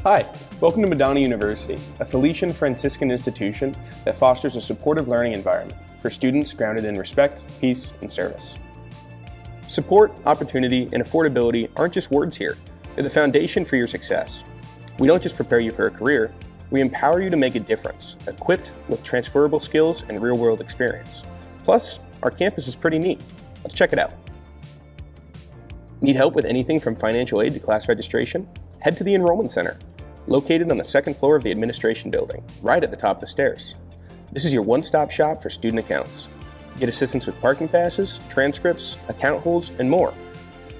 Hi, welcome to Madonna University, a Felician Franciscan institution that fosters a supportive learning environment for students grounded in respect, peace, and service. Support, opportunity, and affordability aren't just words here. They're the foundation for your success. We don't just prepare you for a career, we empower you to make a difference, equipped with transferable skills and real-world experience. Plus, our campus is pretty neat. Let's check it out. Need help with anything from financial aid to class registration? Head to the Enrollment Center, located on the second floor of the administration building, right at the top of the stairs. This is your one-stop shop for student accounts. Get assistance with parking passes, transcripts, account holds, and more.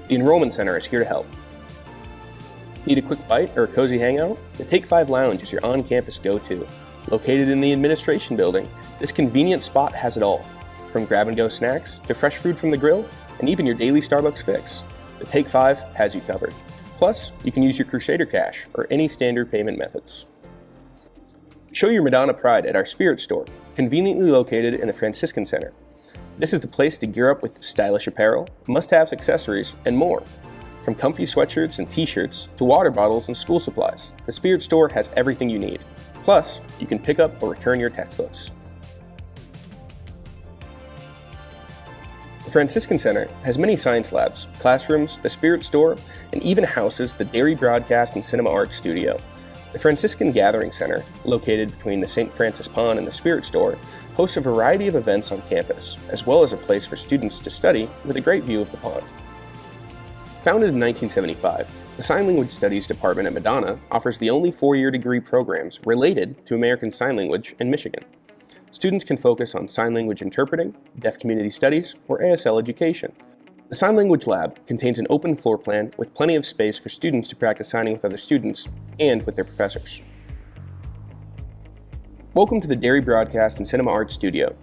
The Enrollment Center is here to help. Need a quick bite or a cozy hangout? The Take 5 Lounge is your on-campus go-to. Located in the administration building, this convenient spot has it all. From grab-and-go snacks to fresh food from the grill, and even your daily Starbucks fix, the Take 5 has you covered. Plus, you can use your Crusader Cash or any standard payment methods. Show your Madonna pride at our Spirit store, conveniently located in the Franciscan Center. This is the place to gear up with stylish apparel, must-have accessories, and more. From comfy sweatshirts and t-shirts to water bottles and school supplies, the Spirit store has everything you need. Plus, you can pick up or return your textbooks. The Franciscan Center has many science labs, classrooms, the Spirit store, and even houses the Dairy Broadcast and Cinema Art Studio. The Franciscan Gathering Center, located between the St. Francis Pond and the Spirit store, hosts a variety of events on campus, as well as a place for students to study with a great view of the pond. Founded in 1975, the Sign Language Studies Department at Madonna offers the only four-year degree programs related to American Sign Language in Michigan. Students can focus on sign language interpreting, deaf community studies, or ASL education. The Sign Language Lab contains an open floor plan with plenty of space for students to practice signing with other students and with their professors. Welcome to the Dairy Broadcast and Cinema Art Studio.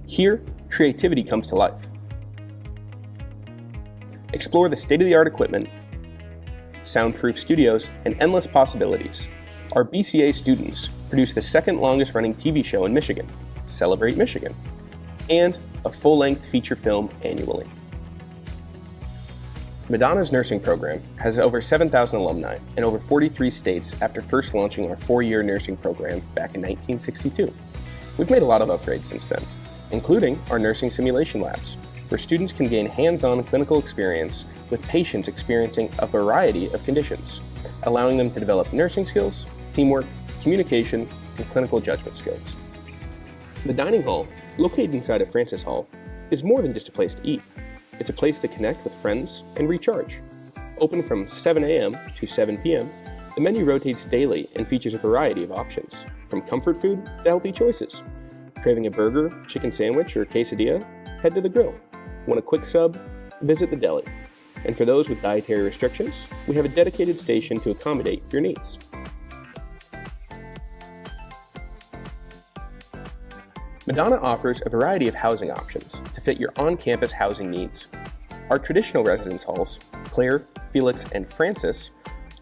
Here, creativity comes to life. Explore the state-of-the-art equipment, soundproof studios, and endless possibilities. Our BCA students produce the second longest running TV show in Michigan, Celebrate Michigan, and a full-length feature film annually. Madonna's nursing program has over 7,000 alumni in over 43 states after first launching our four-year nursing program back in 1962. We've made a lot of upgrades since then, including our nursing simulation labs, where students can gain hands-on clinical experience with patients experiencing a variety of conditions, allowing them to develop nursing skills, teamwork, communication, and clinical judgment skills. The dining hall, located inside of Francis Hall, is more than just a place to eat. It's a place to connect with friends and recharge. Open from 7 a.m. to 7 p.m., the menu rotates daily and features a variety of options, from comfort food to healthy choices. Craving a burger, chicken sandwich, or quesadilla? Head to the grill. Want a quick sub? Visit the deli. And for those with dietary restrictions, we have a dedicated station to accommodate your needs. Madonna offers a variety of housing options to fit your on-campus housing needs. Our traditional residence halls, Claire, Felix, and Francis,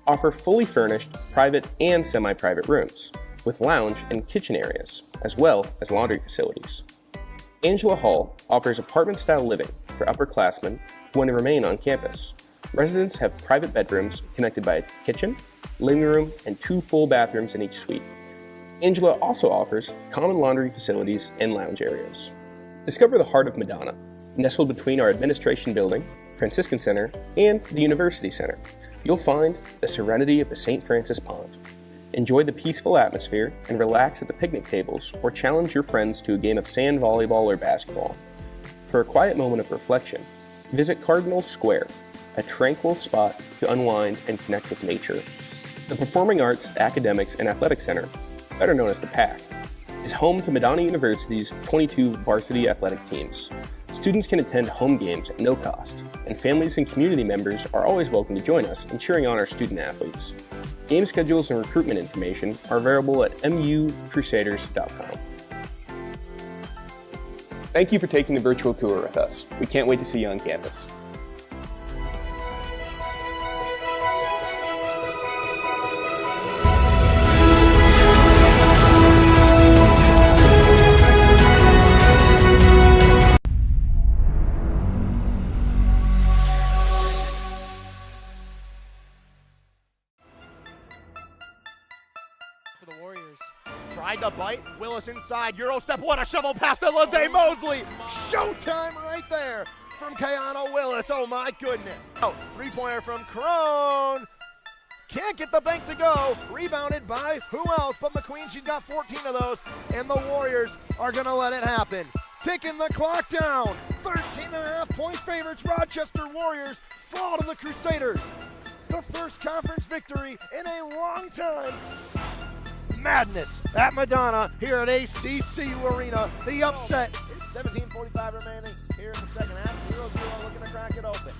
offer fully furnished private and semi-private rooms, with lounge and kitchen areas, as well as laundry facilities. Angela Hall offers apartment-style living for upperclassmen who want to remain on campus. Residents have private bedrooms connected by a kitchen, living room, and 2 full bathrooms in each suite. Angela also offers common laundry facilities and lounge areas. Discover the heart of Madonna, nestled between our administration building, Franciscan Center, and the University Center. You'll find the serenity of the St. Francis Pond. Enjoy the peaceful atmosphere and relax at the picnic tables or challenge your friends to a game of sand volleyball or basketball. For a quiet moment of reflection, visit Cardinal Square, a tranquil spot to unwind and connect with nature. The Performing Arts, Academics, and Athletic Center, better known as the WHAC, is home to Madonna University's 22 varsity athletic teams. Students can attend home games at no cost, and families and community members are always welcome to join us in cheering on our student athletes. Game schedules and recruitment information are available at mucrusaders.com. Thank you for taking the virtual tour with us. We can't wait to see you on campus. tried to bite. Willis inside. Euro step. What a shovel pass to Lizzie Mosley. Showtime right there from Kayana Willis. Oh my goodness. Oh, three-pointer from Crone. Can't get the bank to go. Rebounded by who else but McQueen. She's got 14 of those. And the Warriors are going to let it happen. Ticking the clock down. 13.5-point favorites. Rochester Warriors fall to the Crusaders. The first conference victory in a long time. Madness at Madonna here at ACC Arena. The upset. It's 17:45 remaining here in the second half. 0-0 looking to crack it open.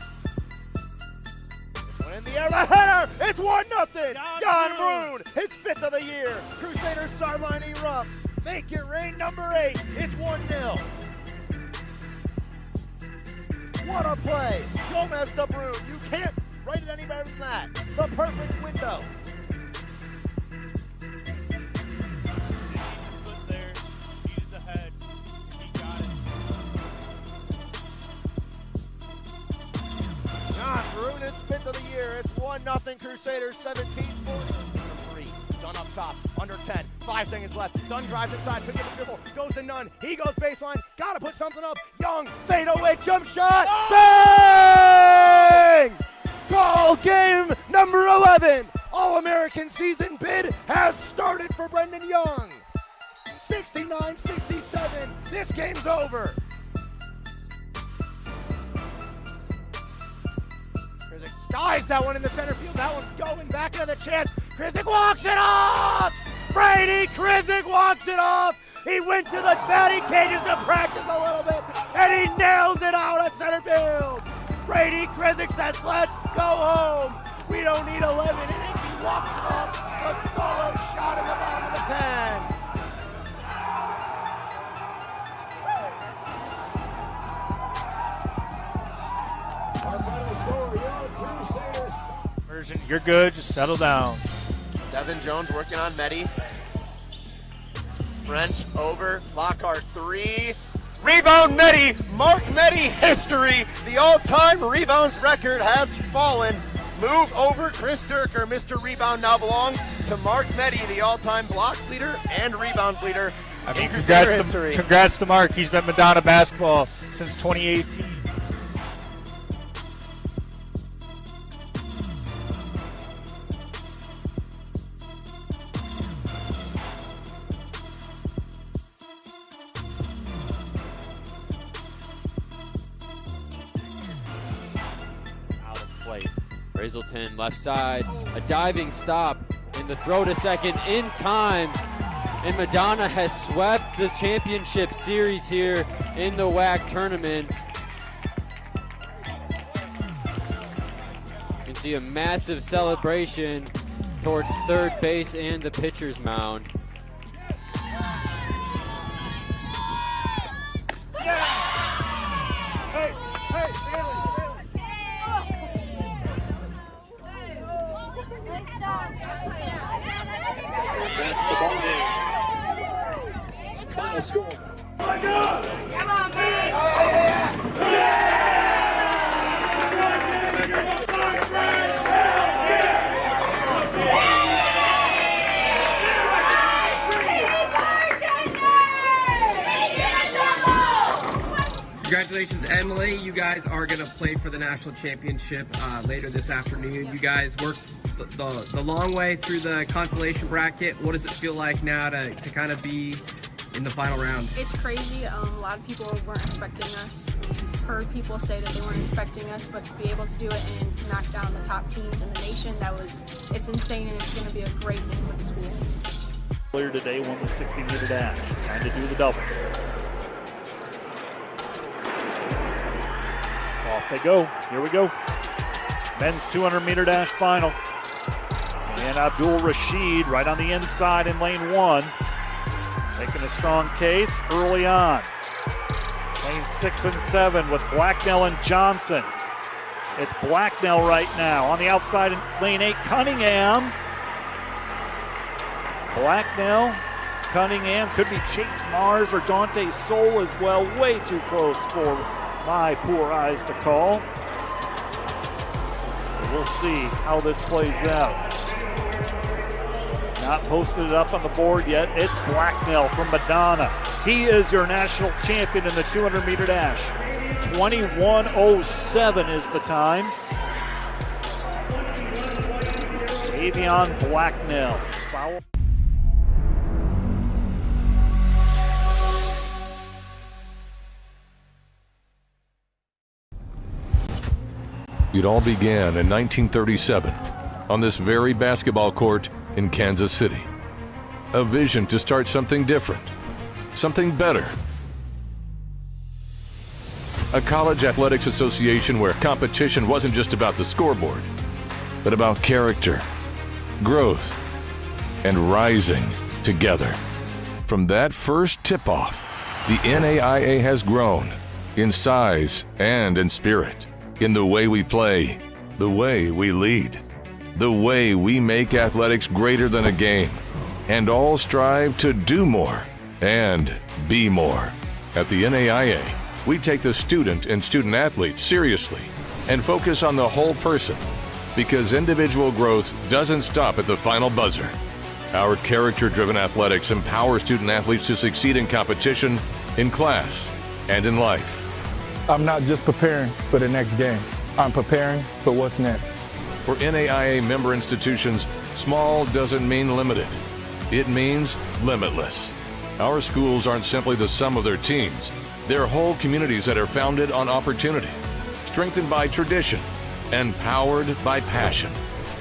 This one in the air. The header. It's 1-0. Jan Broon, his 5th of the year. Crusaders sideline erupts. Make it rain, number 8. It's 1-0. What a play. Gomez to Broon. You can't write it any better than that. The perfect window. John Broon, his 5th of the year. It's 1-0 Crusaders, 17-40. Dunn up top, under 10, 5 seconds left. Dunn drives inside, picks up a dribble, goes to Nunn. He goes baseline, gotta put something up. Young, fadeaway jump shot, bang! Goal game number 11. All-American season bid has started for Brendan Young. 69-67, this game's over. Skies that one in the center field. That one's going back into the chance. Krizik walks it off! Brady Krizik walks it off! He went to the batting cages to practice a little bit, and he nails it out at center field. Brady Krizik says, let's go home. We don't need 11 innings. He walks it off. A solo shot in the bottom of the 10. You're good, just settle down. Devin Jones working on Medi. French over, Lockhart 3. Rebound Medi, Mark Medi history. The all-time rebounds record has fallen. Move over Chris Durker. Mr. Rebound now belongs to Mark Medi, the all-time blocks leader and rebounds leader. I mean, congrats to Mark. He's been Madonna basketball since 2018. Brazelton left side, a diving stop, and the throw to second in time. And Madonna has swept the championship series here in the WHAC tournament. You can see a massive celebration towards third base and the pitcher's mound. That's the ball game. Final score. Come on, man! Congratulations, Emily. You guys are going to play for the national championship later this afternoon. You guys worked the long way through the consolation bracket. What does it feel like now to kind of be in the final round? It's crazy. A lot of people weren't expecting us. We've heard people say that they weren't expecting us, but to be able to do it and to knock down the top teams in the nation, it's insane, and it's going to be a great win for the school. Earlier today won the 60-meter dash, trying to do the double. Off they go. Here we go. Men's 200-meter dash final. And Abdul Rashid right on the inside in lane 1. Making a strong case early on. Lane 6 and 7 with Blacknell and Johnson. It's Blacknell right now. On the outside in lane 8, Cunningham. Blacknell, Cunningham, could be Chase Mars or Dante Soul as well. Way too close for my poor eyes to call. So we'll see how this plays out. Not posted it up on the board yet. It's Blacknell from Madonna. He is your national champion in the 200-meter dash. 21:07 is the time. Avion Blacknell. Foul. It all began in 1937 on this very basketball court in Kansas City. A vision to start something different, something better. A college athletics association where competition wasn't just about the scoreboard, but about character, growth, and rising together. From that first tip-off, the NAIA has grown in size and in spirit, in the way we play, the way we lead, the way we make athletics greater than a game, and all strive to do more and be more. At the NAIA, we take the student and student athlete seriously and focus on the whole person, because individual growth doesn't stop at the final buzzer. Our character-driven athletics empower student athletes to succeed in competition, in class, and in life. I'm not just preparing for the next game. I'm preparing for what's next. For NAIA member institutions, small doesn't mean limited. It means limitless. Our schools aren't simply the sum of their teams. They're whole communities that are founded on opportunity, strengthened by tradition, and powered by passion.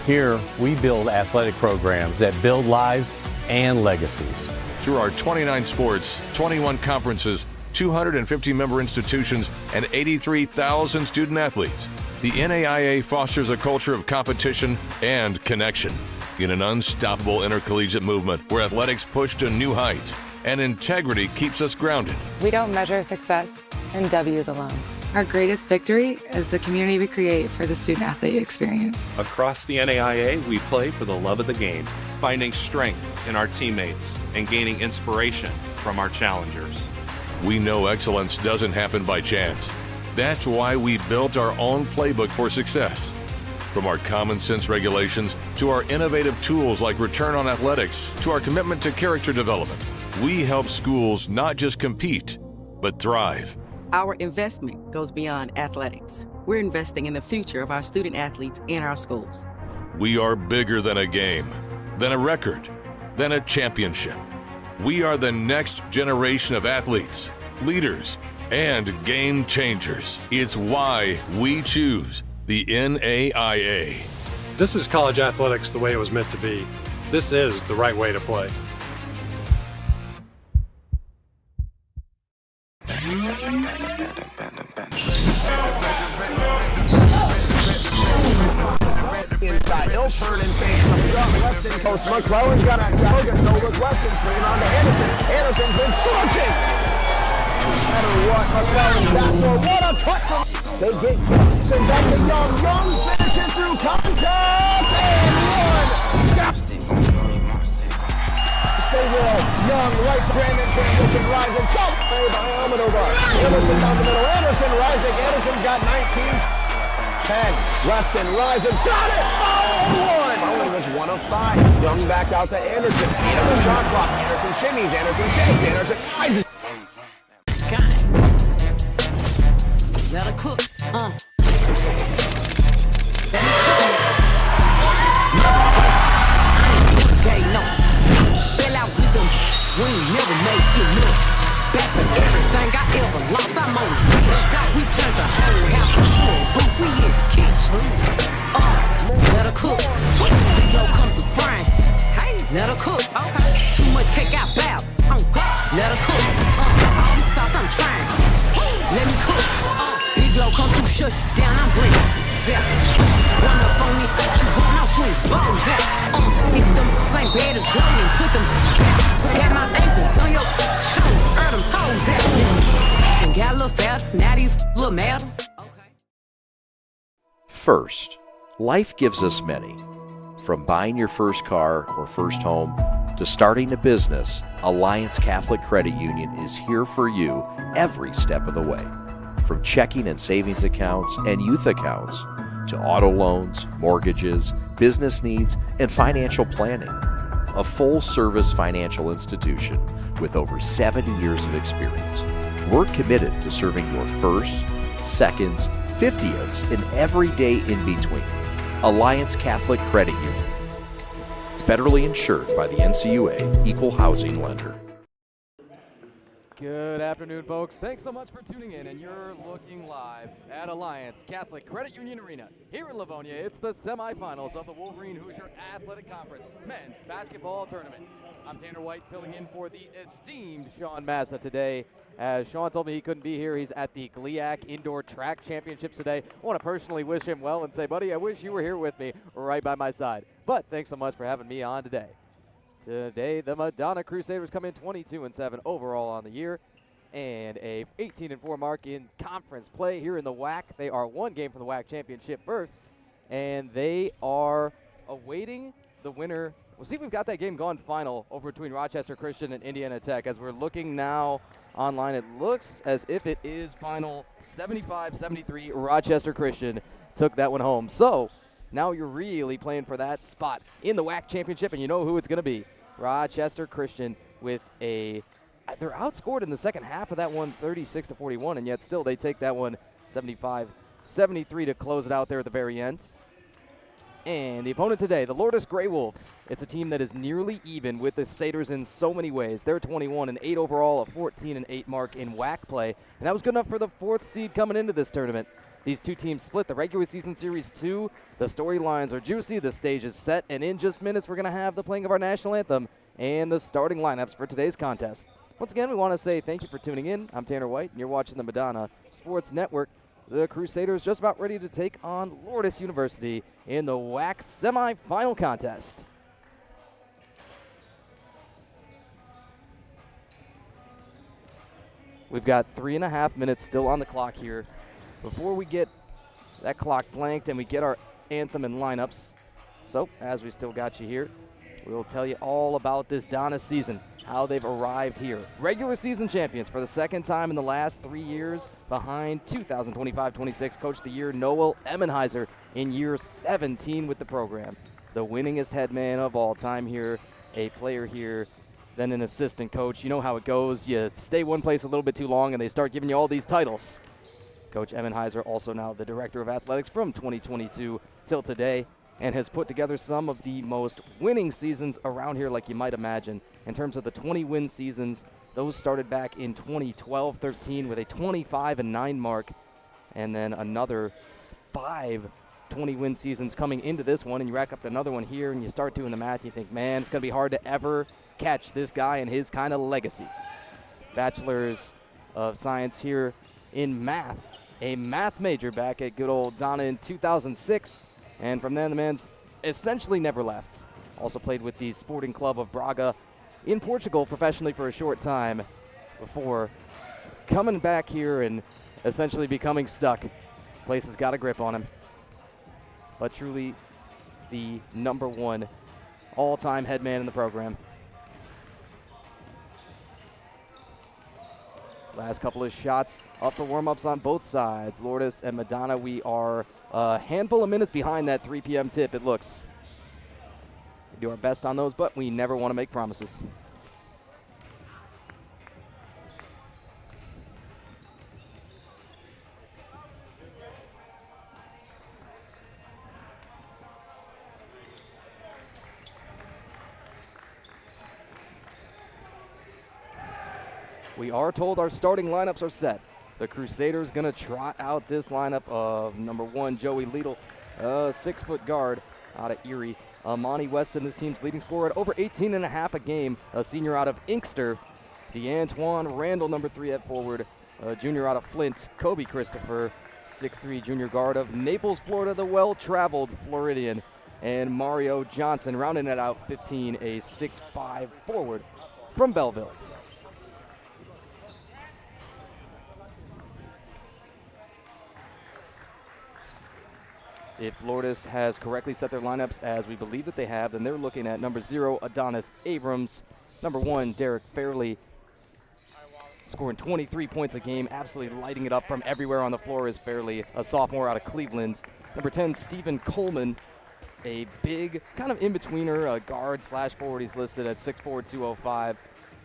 Here, we build athletic programs that build lives and legacies. Through our 29 sports, 21 conferences, 250 member institutions, and 83,000 student athletes, the NAIA fosters a culture of competition and connection in an unstoppable intercollegiate movement where athletics push to new heights and integrity keeps us grounded. We don't measure success in W's alone. Our greatest victory is the community we create for the student-athlete experience. Across the NAIA, we play for the love of the game, finding strength in our teammates and gaining inspiration from our challengers. We know excellence doesn't happen by chance. That's why we built our own playbook for success. From our common sense regulations to our innovative tools like Return on Athletics to our commitment to character development, we help schools not just compete, but thrive. Our investment goes beyond athletics. We're investing in the future of our student athletes and our schools. We are bigger than a game, than a record, than a championship. We are the next generation of athletes, leaders, and game changers. It's why we choose the NAIA. This is college athletics the way it was meant to be. This is the right way to play. Inside, he'll turn and face some drop. Weston coast. McClellan's got a Hogan. No look. Weston swinging on to Anderson. Anderson's been scorching. No matter what, McClellan's backdoor. What a cut from. They get Gibson back to Young. Young finishes through contact and one. Stay well. Young right strand and transition. Rising. Jump. Play by Almodovar. Anderson down the middle. Anderson rising. Anderson's got 19. 10. Weston Rising. Got it! Oh, one! Owen was 1 of 5. Young back out to Anderson. Anderson shot clock. Anderson shimmies. Anderson shakes. Anderson rises. Let her cook. Okay, no. Fell out with them. We ain't never make it look. Back for everything I ever lost. I'm on the bitch. We turned the whole house into a booth. We in the kitchen. Let her cook. Big low come through frying. Hey, let her cook. Okay. Too much cake out bad. Let her cook. All this sauce I'm trying. Let me cook. Big low come through shut down. I'm bringing. Yeah. Run up on me. You run out swing. Bones out. If them flame bed is glowing, put them back. Got my ankles on your shoulder. Earn them toes out. And got a little fat. Now these little mad. First, life gives us many. From buying your first car or first home to starting a business, Alliance Catholic Credit Union is here for you every step of the way. From checking and savings accounts and youth accounts to auto loans, mortgages, business needs, and financial planning. a full-service financial institution with over 70 years of experience. We're committed to serving your firsts, seconds, 50ths, and every day in between. Alliance Catholic Credit Union. Federally insured by the NCUA, Equal Housing Lender. Good afternoon, folks. Thanks so much for tuning in, and you're looking live at Alliance Catholic Credit Union Arena. Here in Livonia, it's the semifinals of the Wolverine Hoosier Athletic Conference Men's Basketball Tournament. I'm Tanner White, filling in for the esteemed Sean Massa today. As Sean told me he couldn't be here, he's at the WHAC Indoor Track Championships today. I want to personally wish him well and say, buddy, I wish you were here with me right by my side. But thanks so much for having me on today. Today, the Madonna Crusaders come in 22-7 overall on the year and a 18-4 mark in conference play here in the WHAC. They are one game from the WHAC championship berth, and they are awaiting the winner. We'll see if we've got that game gone final over between Rochester Christian and Indiana Tech. As we're looking now online, it looks as if it is final 75-73. Rochester Christian took that one home. So now you're really playing for that spot in the WHAC championship, and you know who it's going to be. Rochester Christian with they're outscored in the second half of that one 36-41, and yet still they take that one 75-73 to close it out there at the very end. And the opponent today, the Lourdes Grey Wolves. It's a team that is nearly even with the Satyrs in so many ways. They're 21-8 overall, a 14-8 mark in WHAC play, and that was good enough for the 4th seed coming into this tournament. These two teams split the regular season series 2. The storylines are juicy, the stage is set, and in just minutes we're going to have the playing of our national anthem and the starting lineups for today's contest. Once again, we want to say thank you for tuning in. I'm Tanner White, and you're watching the Madonna Sports Network. The Crusaders just about ready to take on Lourdes University in the WHAC semifinal contest. We've got 3.5 minutes still on the clock here before we get that clock blanked and we get our anthem and lineups. So, as we still got you here, we'll tell you all about this Donna season, how they've arrived here. Regular season champions for the second time in the last 3 years, behind 2025-26 Coach of the Year Noel Emmenheiser in year 17 with the program. The winningest head man of all time here, a player here, then an assistant coach. You know how it goes. You stay one place a little bit too long and they start giving you all these titles. Coach Emmenheiser, also now the Director of Athletics from 2022 till today, and has put together some of the most winning seasons around here, like you might imagine. In terms of the 20-win seasons, those started back in 2012-13 with a 25-9 mark, and then another 5 20-win seasons coming into this one, and you rack up another one here, and you start doing the math, you think, man, it's going to be hard to ever catch this guy and his kind of legacy. Bachelor's of Science here in math. A math major back at good old Donna in 2006, and from then the man's essentially never left. Also played with the Sporting Club of Braga in Portugal professionally for a short time before coming back here and essentially becoming stuck. Place has got a grip on him. But truly the #1 all-time head man in the program. Last couple of shots up for warm-ups on both sides. Lourdes and Madonna, we are a handful of minutes behind that 3 p.m. tip, it looks. We do our best on those, but we never want to make promises. We are told our starting lineups are set. The Crusaders going to trot out this lineup of #1, Joey Liedl, 6-foot guard out of Erie. Monty Weston, this team's leading scorer at over 18.5 a game. A senior out of Inkster. DeAntoine Randall, #3 at forward. Junior out of Flint, Kobe Christopher, 6'3", junior guard of Naples, Florida, the well-traveled Floridian. And Mario Johnson rounding it out, 15, a 6'5" forward from Belleville. If Lourdes has correctly set their lineups as we believe that they have, then they're looking at #0, Adonis Abrams, #1, Derek Fairley, scoring 23 points a game, absolutely lighting it up from everywhere on the floor is Fairley, a sophomore out of Cleveland. #10, Stephen Coleman, a big kind of in-betweener, a guard / forward. He's listed at 6'4", 205.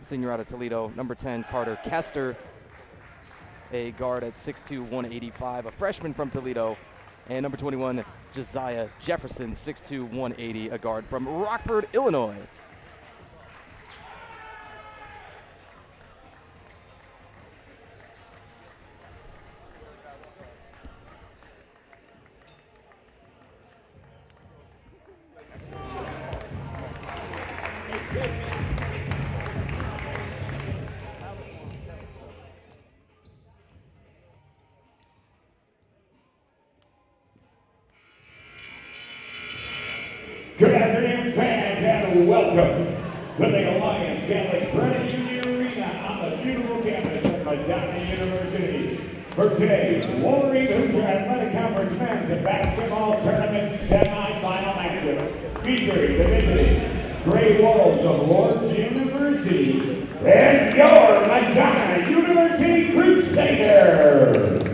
Senior out of Toledo. Number 10, Carter Kester, a guard at 6'2", 185, a freshman from Toledo. And number 21, Josiah Jefferson, 6'2", 180, a guard from Rockford, Illinois. Good afternoon, fans, and welcome to the Alliance Catholic Credit Union Arena on the beautiful campus of Madonna University for today's Wolverine Hoosier Athletic Conference Men's and Basketball Tournament semifinal matchup featuring the visiting Gray Wolves of Lourdes University and your Madonna University Crusaders.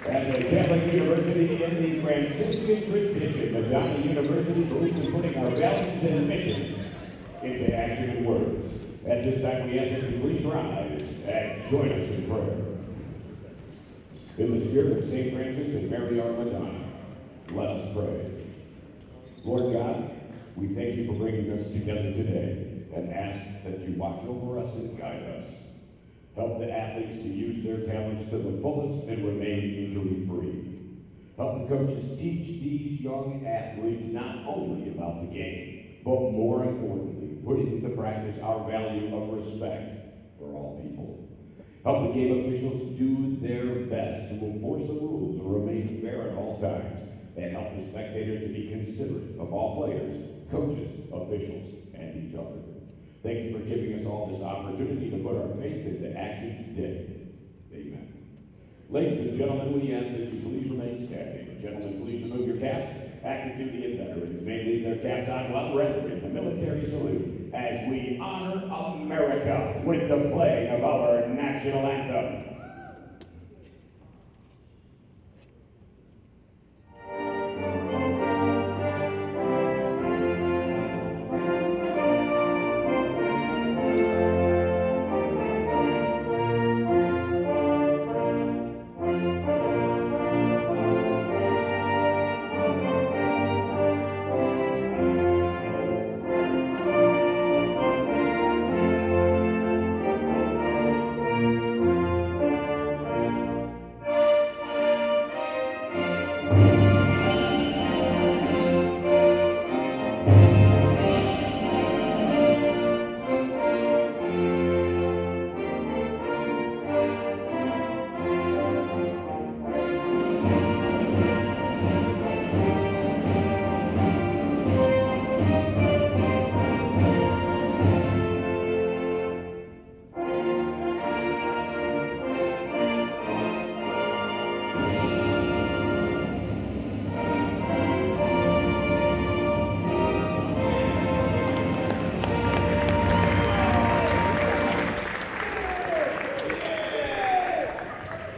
As a Catholic university in the Franciscan tradition, Madonna University believes in putting our values and mission into action and words. At this time, we ask that you please rise and join us in prayer. In the spirit of St. Francis and Mary our Madonna, let us pray. Lord God, we thank you for bringing us together today and ask that you watch over us and guide us. Help the athletes to use their talents to the fullest and remain injury-free. Help the coaches teach these young athletes not only about the game, but more importantly, putting into practice our value of respect for all people. Help the game officials do their best to enforce the rules and remain fair at all times, and help the spectators to be considerate of all players, coaches, officials, and each other. Thank you for giving us all this opportunity to put our faith into action today. Amen. Ladies and gentlemen, we ask that you please remain standing. Gentlemen, please remove your caps. Active duty and veterans may leave their caps on while rendering the military salute as we honor America with the playing of our national anthem.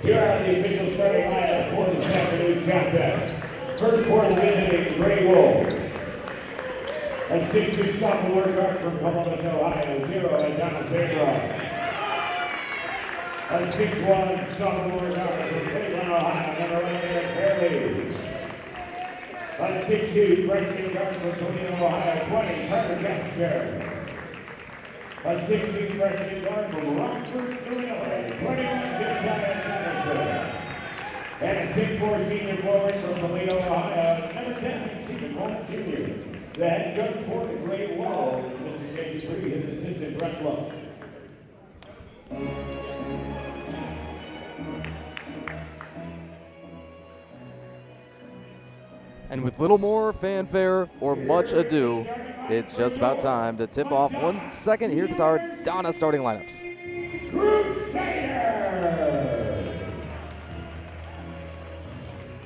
Here are the official starting lineups for this afternoon's contest. First quarter visiting Gray Wolves. A 6'2" sophomore guard from Columbus, Ohio, 0 Madonna Pedro. A 6'1" sophomore guard from Cleveland, Ohio, number 1 Eric Fairley. A 6'2" freshman guard from Toledo, Ohio, 20 Carter Kester. A 6'2" freshman guard from Rockford, Illinois, 21 Josiah Jefferson. And a 6'4" senior forward from Toledo, Ohio, number 10, Stephen Coleman Jr. The head judge for the Gray Wolves, Mr. James Bree, his assistant, Brett Love. And with little more fanfare or much ado, it's just about time to tip off 1 second. Here's our Donna starting lineups.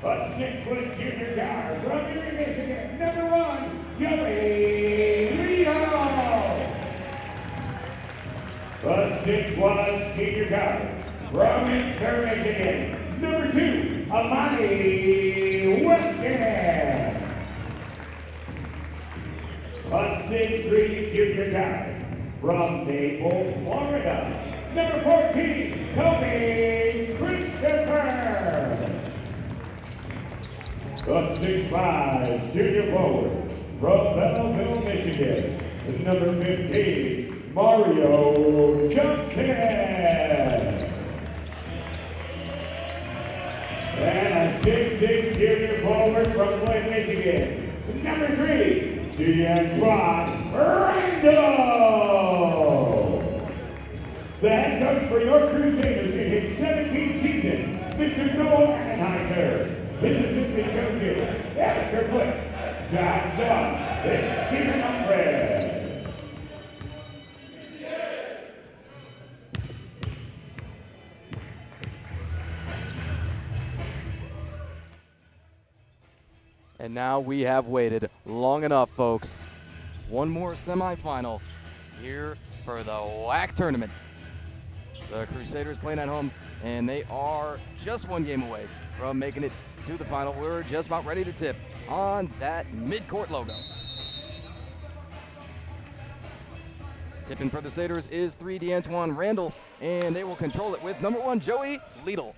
A 6' junior guard from Erie, Michigan, number 1, Joey Leo. A 6'1" senior guard from Erie, Michigan, Number 2, Amani Weston. A 6'3" junior guy from Naples, Florida. Number 14, Kobe Christopher. A 6'5" junior forward from Belleville, Michigan. Number 15, Mario Johnson. And a 6'6" junior forward from Flint, Michigan. Number 3, D'Antoine Randall. The head coach for your Crusaders in his 17th season, Mr. Noel Annenheiser. His assistant coaches, Eric Flick, John Jones, and Stephen Umbre. And now we have waited long enough, folks. One more semifinal here for the WHAC tournament. The Crusaders playing at home, and they are just one game away from making it to the final. We're just about ready to tip on that midcourt logo. Tipping for the Crusaders is 3 D'Antoine Randall, and they will control it with number 1, Joey Liedl.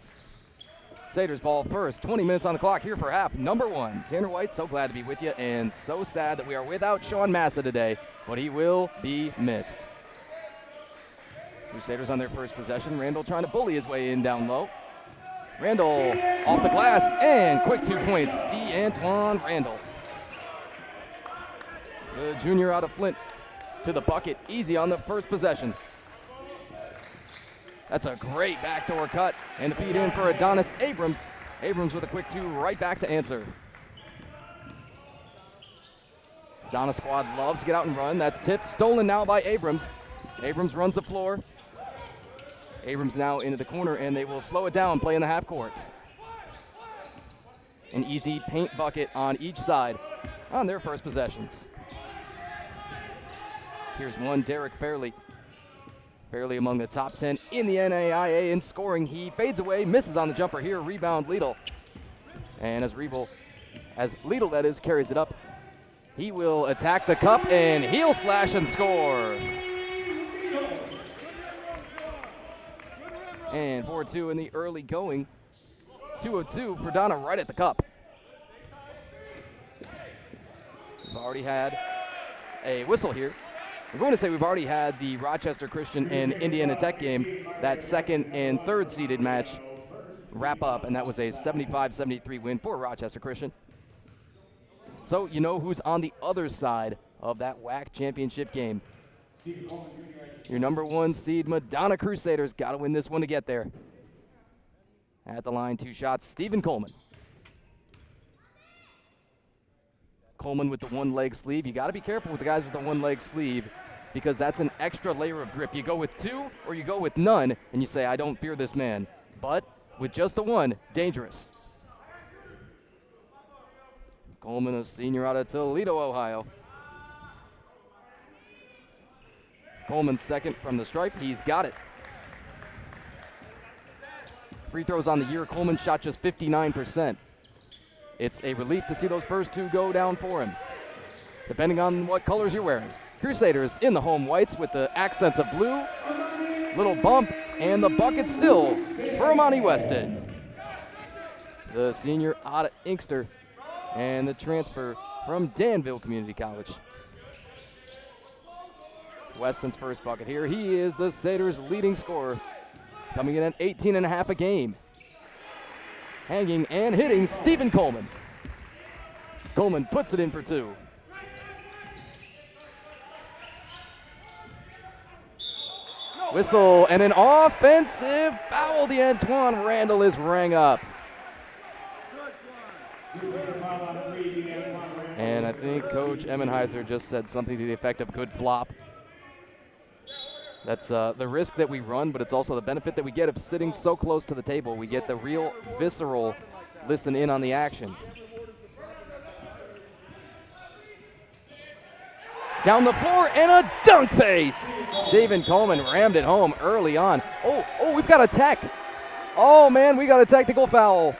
Crusaders ball first, 20 minutes on the clock here for half number 1. Tanner White, so glad to be with you, and so sad that we are without Sean Massa today, but he will be missed. Crusaders on their first possession. Randall trying to bully his way in down low. Randall off the glass, and quick 2 points, D'Antoine Randall. The junior out of Flint to the bucket, easy on the first possession. That's a great backdoor cut, and the feed in for Adonis Abrams. Abrams with a quick 2 right back to answer. Donna squad loves to get out and run. That's tipped, stolen now by Abrams. Abrams runs the floor. Abrams now into the corner, and they will slow it down, play in the half court. An easy paint bucket on each side on their first possessions. Here's one, Derek Fairley. Fairley among the top 10 in the NAIA in scoring. He fades away, misses on the jumper here, rebound Liedl. And as Liedl, that is, carries it up, he will attack the cup, and he'll slash and score. And 4-2 in the early going. 2 of 2 for Donna right at the cup. We've already had a whistle here. We're going to say we've already had the Rochester Christian and Indiana Tech game, that second and third seeded match, wrap up, and that was a 75-73 win for Rochester Christian. So you know who's on the other side of that WHAC championship game. Your number 1 seed Madonna Crusaders got to win this one to get there. At the line, 2 shots, Stephen Coleman. Coleman with the 1-leg sleeve. You got to be careful with the guys with the 1-leg sleeve because that's an extra layer of drip. You go with 2 or you go with none, and you say, I don't fear this man. But with just the 1, dangerous. Coleman, a senior out of Toledo, Ohio. Coleman second from the stripe. He's got it. Free throws on the year. Coleman shot just 59%. It's a relief to see those first 2 go down for him, depending on what colors you're wearing. Crusaders in the home whites with the accents of blue. Little bump, and the bucket still for Amani Weston. The senior out of Inkster, and the transfer from Danville Community College. Weston's first bucket here. He is the Crusaders' leading scorer, coming in at 18.5 a game. Hanging and hitting Stephen Coleman. Coleman puts it in for 2. Whistle and an offensive foul. D'Antoine Randall is rang up. And I think Coach Emmenheiser just said something to the effect of good flop. That's the risk that we run, but it's also the benefit that we get of sitting so close to the table. We get the real visceral listen in on the action. Down the floor and a dunk face. Stephen Coleman rammed it home early on. Oh, we've got a tech. Oh, man, we got a technical foul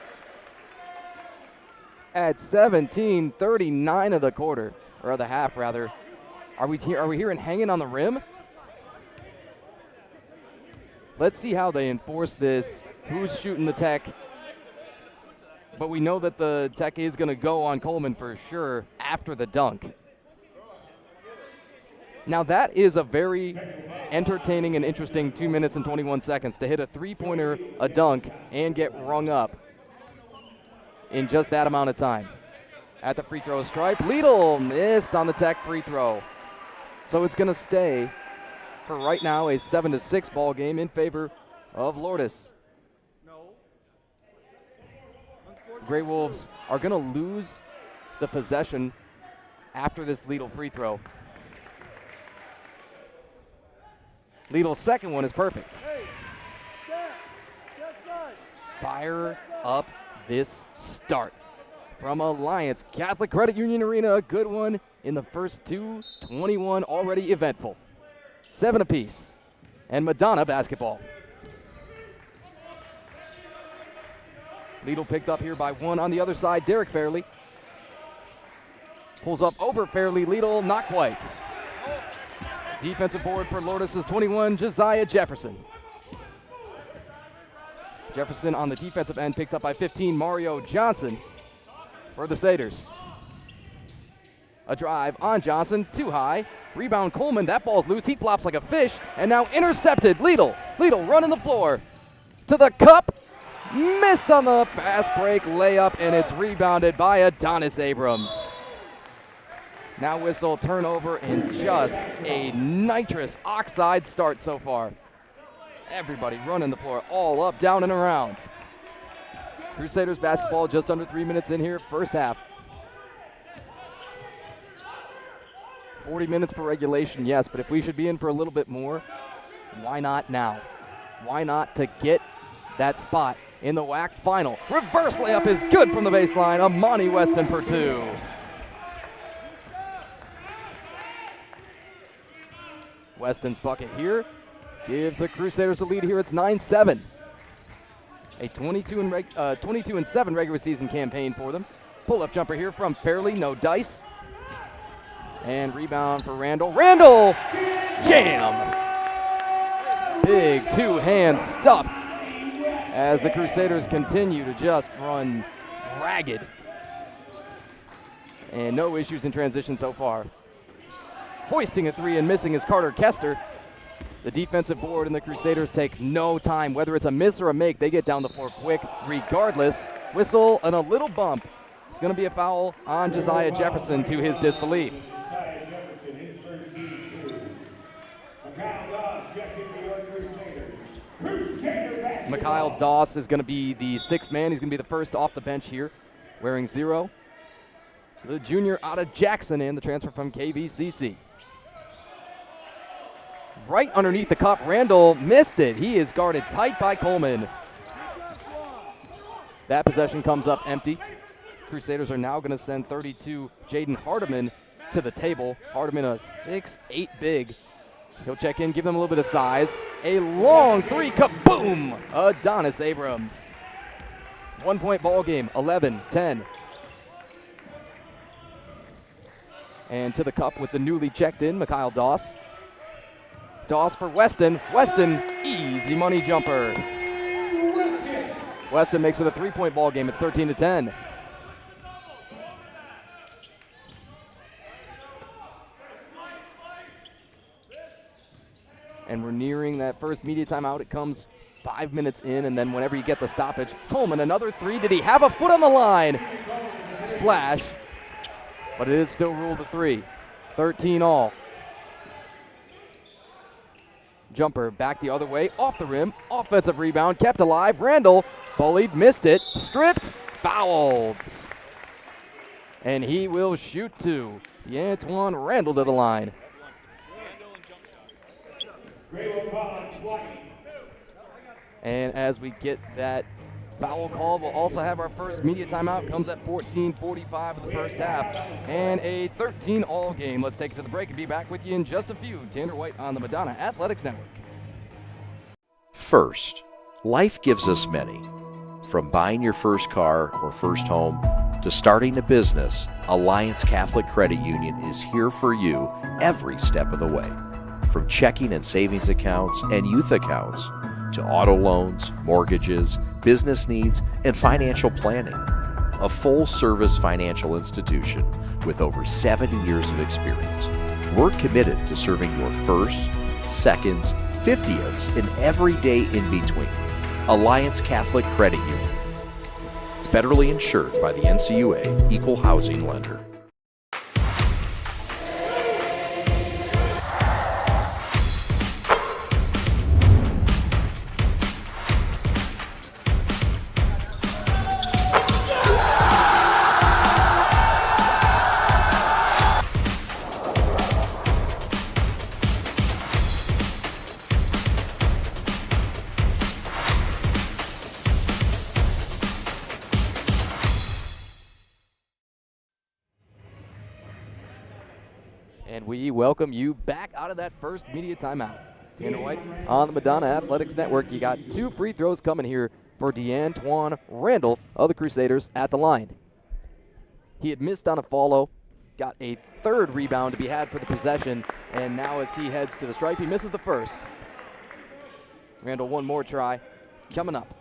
at 17:39 of the quarter, or of the half, rather. Are we hearing hanging on the rim? Let's see how they enforce this. Who's shooting the tech? But we know that the tech is going to go on Coleman for sure after the dunk. Now that is a very entertaining and interesting 2 minutes and 21 seconds to hit a three-pointer, a dunk, and get rung up in just that amount of time. At the free throw stripe, Lidl missed on the tech free throw. So it's going to stay for right now a 7-6 ball game in favor of Lourdes. Grey Wolves are going to lose the possession after this Lidl free throw. Lidl's second one is perfect. Fire up this start from Alliance Catholic Credit Union Arena. A good one in the first two, 21 already eventful. 7 apiece. And Madonna basketball. Lidl picked up here by 1 on the other side. Derek Fairley pulls up over Fairley. Lidl not quite. Defensive board for Lourdes is 21, Josiah Jefferson. Jefferson on the defensive end picked up by 15, Mario Johnson for the Satyrs. A drive on Johnson, too high. Rebound Coleman, that ball's loose. He flops like a fish, and now intercepted. Lidl running the floor to the cup. Missed on the fast break layup, and it's rebounded by Adonis Abrams. Now whistle, turnover, and just a nitrous oxide start so far. Everybody running the floor, all up, down, and around. Crusaders basketball just under 3 minutes in here, first half. 40 minutes for regulation, yes, but if we should be in for a little bit more, why not now? Why not to get that spot in the WHAC final? Reverse layup is good from the baseline. Amani Weston for 2. Weston's bucket here gives the Crusaders the lead here. It's 9-7. A 22-7 regular season campaign for them. Pull-up jumper here from Fairley, no dice. And rebound for Randall. Randall! Jam! Big two-hand stuff as the Crusaders continue to just run ragged. And no issues in transition so far. Hoisting a 3 and missing is Carter Kester. The defensive board and the Crusaders take no time. Whether it's a miss or a make, they get down the floor quick regardless. Whistle and a little bump. It's going to be a foul on Josiah Jefferson to his disbelief. Mikhail Doss is going to be the 6th man. He's going to be the first off the bench here, wearing 0. The junior out of Jackson in the transfer from KVCC. Right underneath the cup, Randall missed it. He is guarded tight by Coleman. That possession comes up empty. Crusaders are now going to send 32 Jaden Hardiman to the table. Hardiman a 6'8" big. He'll check in, give them a little bit of size. A long 3, kaboom! Adonis Abrams. 1 point ball game, 11-10. And to the cup with the newly checked in, Mikhail Doss. Doss for Weston. Weston, easy money jumper. Weston makes it a 3-point ball game. It's 13-10. And we're nearing that first media timeout. It comes 5 minutes in, and then whenever you get the stoppage, Coleman, another 3. Did he have a foot on the line? Splash. But it is still ruled a 3. 13 all. Jumper back the other way, off the rim. Offensive rebound, kept alive. Randall, bullied, missed it, stripped, fouled. And he will shoot 2. D'Antoine Randall to the line. And as we get that foul call, we'll also have our first media timeout. Comes at 14:45 of the first half. And a 13-all game. Let's take it to the break and be back with you in just a few. Tanner White on the Madonna Athletics Network. First, Life gives us many. From buying your first car or first home to starting a business, Alliance Catholic Credit Union is here for you every step of the way. From checking and savings accounts and youth accounts to auto loans, mortgages, business needs, and financial planning. A full-service financial institution with over 70 years of experience. We're committed to serving your firsts, seconds, 50ths, and every day in between. Alliance Catholic Credit Union. Federally insured by the NCUA, Equal Housing Lender. And we welcome you back out of that first media timeout. Tanner White on the Madonna Athletics Network. You got 2 free throws coming here for DeAntoine Randall of the Crusaders at the line. He had missed on a follow, got a 3rd rebound to be had for the possession, and now as he heads to the stripe, he misses the first. Randall, one more try coming up.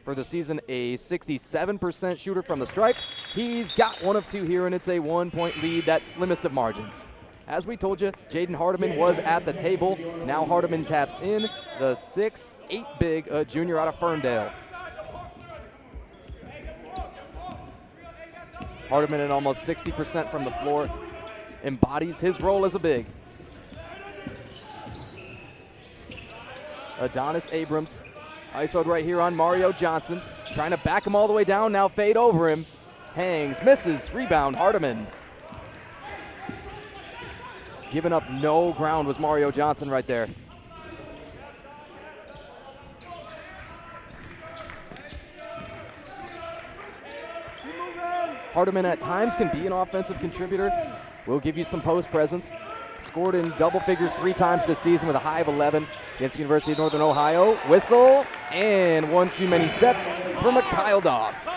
For the season, a 67% shooter from the stripe. He's got 1 of 2 here, and it's a 1-point lead, that slimmest of margins. As we told you, Jaden Hardiman was at the table. Now Hardiman taps in, the 6'8" big junior out of Ferndale. Hardiman at almost 60% from the floor, embodies his role as a big. Adonis Abrams ISO'd right here on Mario Johnson. Trying to back him all the way down, now fade over him. Hangs, misses, rebound, Hardiman. Giving up no ground was Mario Johnson right there. Hardiman at times can be an offensive contributor. We'll give you some post presence. Scored in double figures 3 times this season with a high of 11 against University of Northern Ohio. Whistle, and 1 too many steps from Kyle Doss.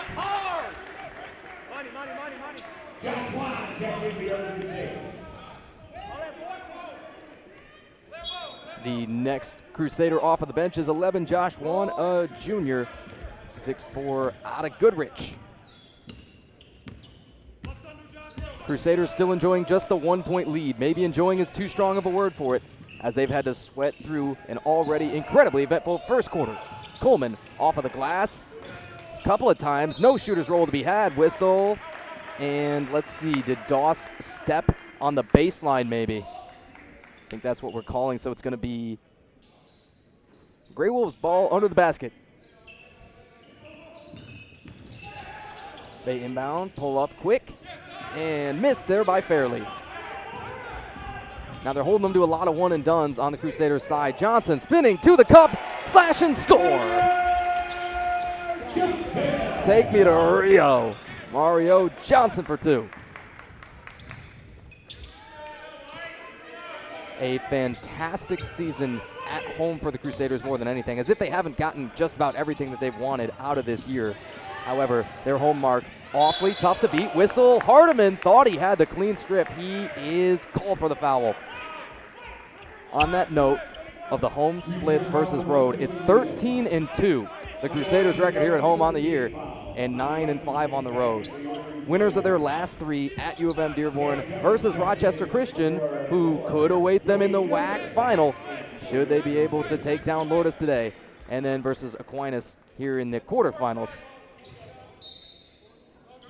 The next Crusader off of the bench is 11, Josh Wan, a junior, 6'4", out of Goodrich. Crusaders still enjoying just the 1-point lead. Maybe enjoying is too strong of a word for it, as they've had to sweat through an already incredibly eventful first quarter. Coleman off of the glass. Couple of times, no shooter's roll to be had. Whistle, and let's see, did Doss step on the baseline maybe? I think that's what we're calling, so it's going to be Grey Wolves ball under the basket. They inbound, pull up quick, and missed there by Fairley. Now they're holding them to a lot of one and dones on the Crusaders side. Johnson spinning to the cup, slash and score. Take me to Rio. Mario Johnson for 2. A fantastic season at home for the Crusaders more than anything, as if they haven't gotten just about everything that they've wanted out of this year. However, their home mark awfully tough to beat. Whistle, Hardiman thought he had the clean strip. He is called for the foul. On that note of the home splits versus road, it's 13-2, the Crusaders' record here at home on the year, and 9-5 on the road. Winners of their last 3 at U of M Dearborn versus Rochester Christian, who could await them in the WHAC final, should they be able to take down Lourdes today, and then versus Aquinas here in the quarterfinals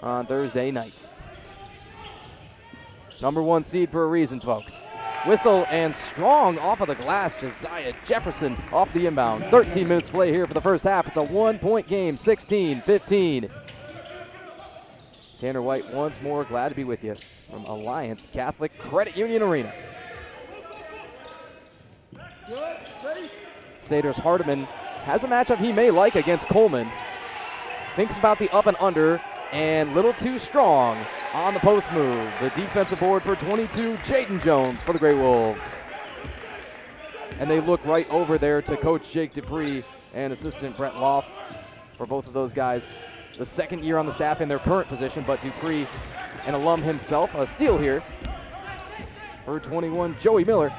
on Thursday night. Number 1 seed for a reason, folks. Whistle and strong off of the glass. Josiah Jefferson off the inbound. 13 minutes play here for the first half. It's a 1-point game, 16-15. Tanner White once more, glad to be with you from Alliance Catholic Credit Union Arena. Saders Hardiman has a matchup he may like against Coleman. Thinks about the up and under, and little too strong on the post move. The defensive board for 22, Jaden Jones for the Grey Wolves. and they look right over there to Coach Jake Dupree and assistant Brett Loff. For both of those guys, the second year on the staff in their current position, but Dupree, an alum himself, a steal here for 21, Joey Miller.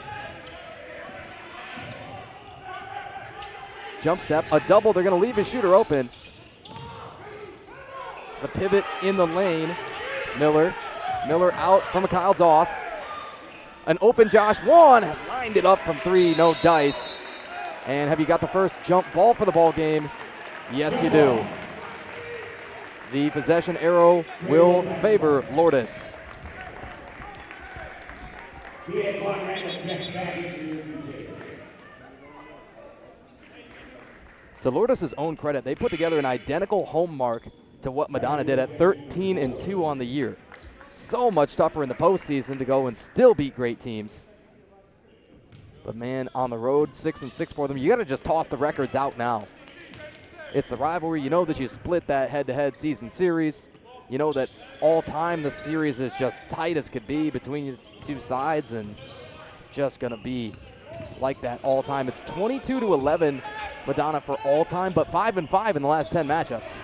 Jump step, a double, they're gonna leave his shooter open. The pivot in the lane, Miller out from Kyle Doss. An open Josh Wan, lined it up from three, no dice. And have you got the first jump ball for the ball game? Yes, you do. The possession arrow will favor Lourdes. To Lourdes' own credit, they put together an identical home mark to what Madonna did at 13-2 on the year. So much tougher in the postseason to go and still beat great teams. But man, on the road, 6-6 for them. You got to just toss the records out now. It's the rivalry. You know that you split that head-to-head season series. You know that all time the series is just tight as could be between the two sides, and just going to be like that all time. It's 22-11 Madonna for all time, but 5-5 in the last 10 matchups.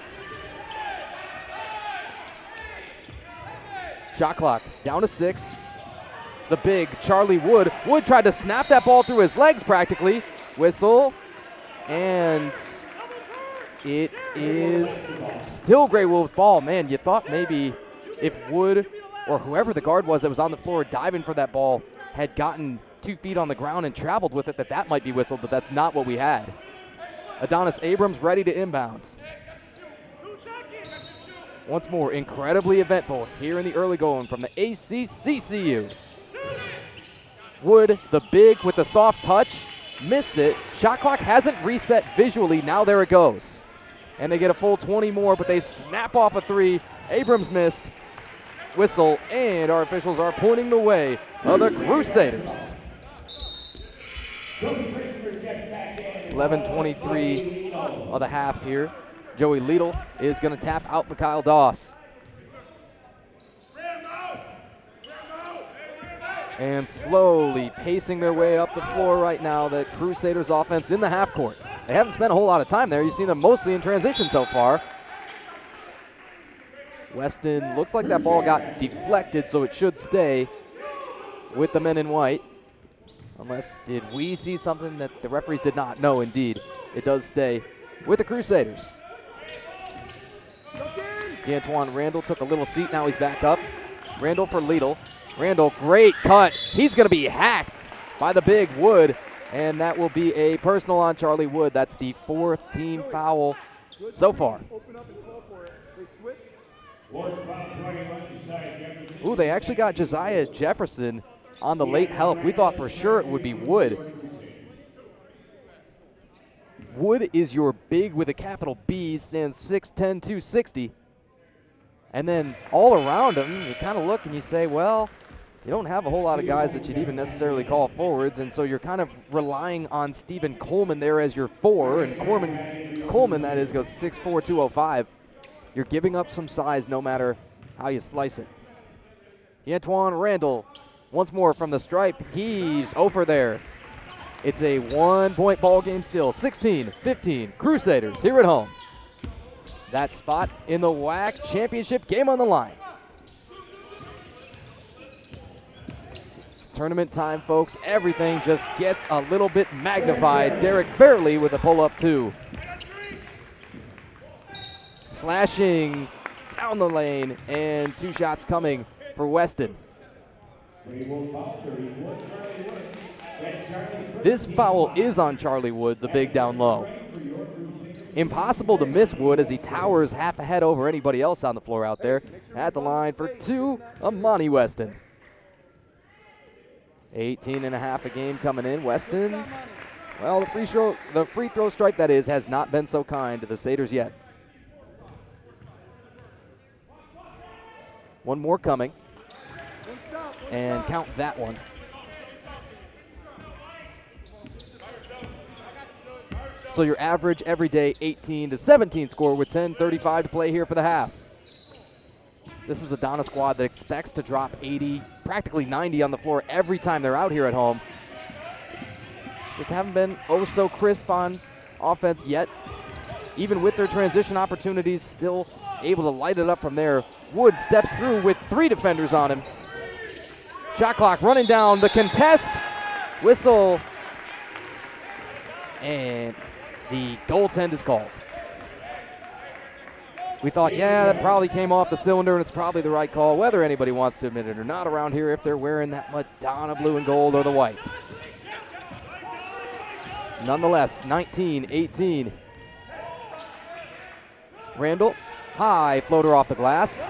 Shot clock down to 6. The big Charlie Wood. Wood tried to snap that ball through his legs practically. Whistle, and it is still Grey Wolves ball. Man, you thought maybe if Wood or whoever the guard was that was on the floor diving for that ball had gotten 2 feet on the ground and traveled with it, that might be whistled, but that's not what we had. Adonis Abrams ready to inbound. Once more, incredibly eventful here in the early going from the ACCCU. Wood, the big with the soft touch, missed it. Shot clock hasn't reset visually. Now there it goes. And they get a full 20 more, but they snap off a 3. Abrams missed. Whistle, and our officials are pointing the way of the Crusaders. 11:23 of the half here. Joey Liedl is going to tap out Mikhail Doss. And slowly pacing their way up the floor right now, the Crusaders offense in the half court. They haven't spent a whole lot of time there. You've seen them mostly in transition so far. Weston looked like that ball got deflected, so it should stay with the men in white. Unless, did we see something that the referees did not? No, indeed. It does stay with the Crusaders. D'Antoine Randall took a little seat. Now he's back up. Randall for Liedl. Randall, great cut. He's going to be hacked by the big Wood, and that will be a personal on Charlie Wood. That's the 4th team foul so far. Ooh, they actually got Josiah Jefferson on the late help. We thought for sure it would be Wood. Wood is your big with a capital B, stands 6'10", 260. And then all around him, you kind of look and you say, well, you don't have a whole lot of guys that you'd even necessarily call forwards, and so you're kind of relying on Stephen Coleman there as your 4, and Coleman that is, goes 6'4", 205. You're giving up some size no matter how you slice it. D'Antoine Randall, once more from the stripe, heaves over there. It's a 1-point ball game still, 16-15, Crusaders here at home. That spot in the WHAC championship game on the line. Tournament time, folks. Everything just gets a little bit magnified. Derek Fairley with a pull-up 2. Slashing down the lane, and 2 shots coming for Weston. This foul is on Charlie Wood, the big down low. Impossible to miss Wood as he towers half a head over anybody else on the floor out there. At the line for 2, Amani Weston. 18.5 a game coming in. Weston, well, the free throw stripe that is, has not been so kind to the Satyrs yet. One more coming. And count that one. So your average everyday 18-17 score with 10:35 to play here for the half. This is a Donna squad that expects to drop 80, practically 90 on the floor every time they're out here at home. just haven't been so crisp on offense yet. Even with their transition opportunities, still able to light it up from there. Wood steps through with 3 defenders on him. Shot clock running down, the contest, whistle, and the goaltend is called. We thought, yeah, that probably came off the cylinder, and it's probably the right call, whether anybody wants to admit it or not around here, if they're wearing that Madonna blue and gold or the whites. Nonetheless, 19-18. Randall, high floater off the glass.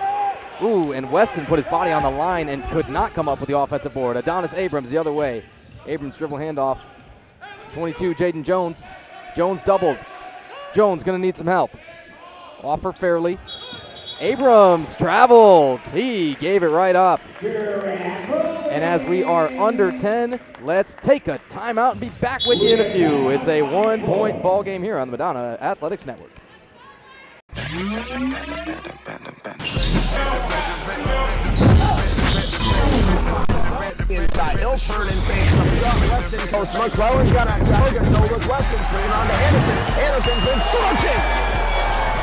Ooh, and Weston put his body on the line and could not come up with the offensive board. Adonis Abrams the other way. Abrams dribble handoff. 22, Jaden Jones. Jones doubled. Jones gonna need some help. Offer Fairley. Abrams traveled. He gave it right up. And as we are under 10, let's take a timeout and be back with you in a few. It's a 1-point ball game here on the Madonna Athletics Network. Inside, he'll turn and face the shot. Weston coast. McClellan's got a Hogan. No look. Weston swinging on to Anderson. Anderson's been scorching.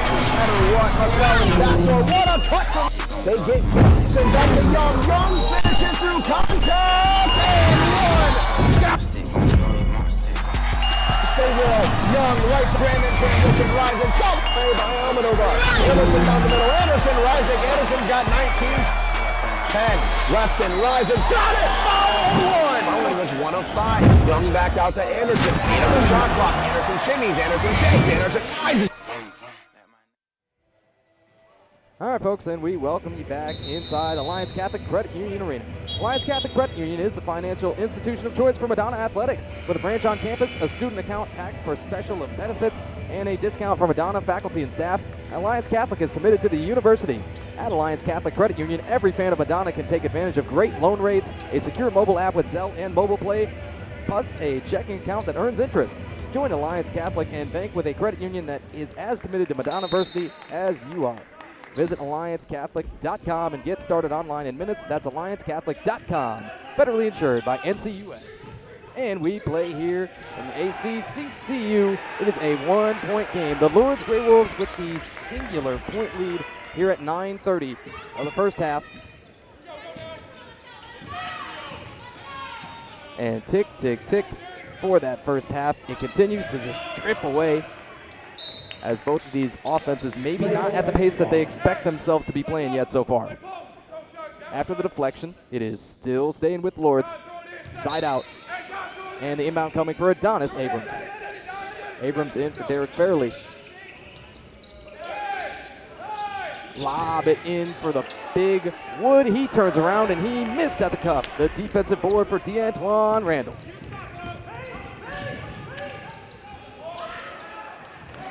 No matter what, McClellan's back door. What a touch! They get Gibson back to Young. Young finishes through contact and one. Stay well. Young right to Brandon. Transition rises. Jump play by Almanova. Anderson down the middle. Anderson rising. Anderson's got 19. 10. Weston rises. Got it! Foul! 1! Fouling was 1 of 5. Young back out to Anderson. Anderson shot clock. Anderson shimmies. Anderson shakes. Anderson rises. All right, folks, and we welcome you back inside Alliance Catholic Credit Union Arena. Alliance Catholic Credit Union is the financial institution of choice for Madonna Athletics. With a branch on campus, a student account packed for special benefits, and a discount for Madonna faculty and staff, Alliance Catholic is committed to the university. At Alliance Catholic Credit Union, every fan of Madonna can take advantage of great loan rates, a secure mobile app with Zelle and Mobile Play, plus a checking account that earns interest. Join Alliance Catholic and bank with a credit union that is as committed to Madonna University as you are. Visit AllianceCatholic.com and get started online in minutes. That's AllianceCatholic.com. Federally insured by NCUA. And we play here in the ACCCU. It is a 1-point game. The Lourdes Grey Wolves with the singular point lead here at 9:30 of the first half. And tick, tick, tick for that first half. It continues to just drip away, as both of these offenses maybe not at the pace that they expect themselves to be playing yet so far. After the deflection, it is still staying with Lourdes. Side out. And the inbound coming for Adonis Abrams. Abrams in for Derek Fairley. Lob it in for the big Wood. He turns around and he missed at the cup. The defensive board for DeAntoine Randall.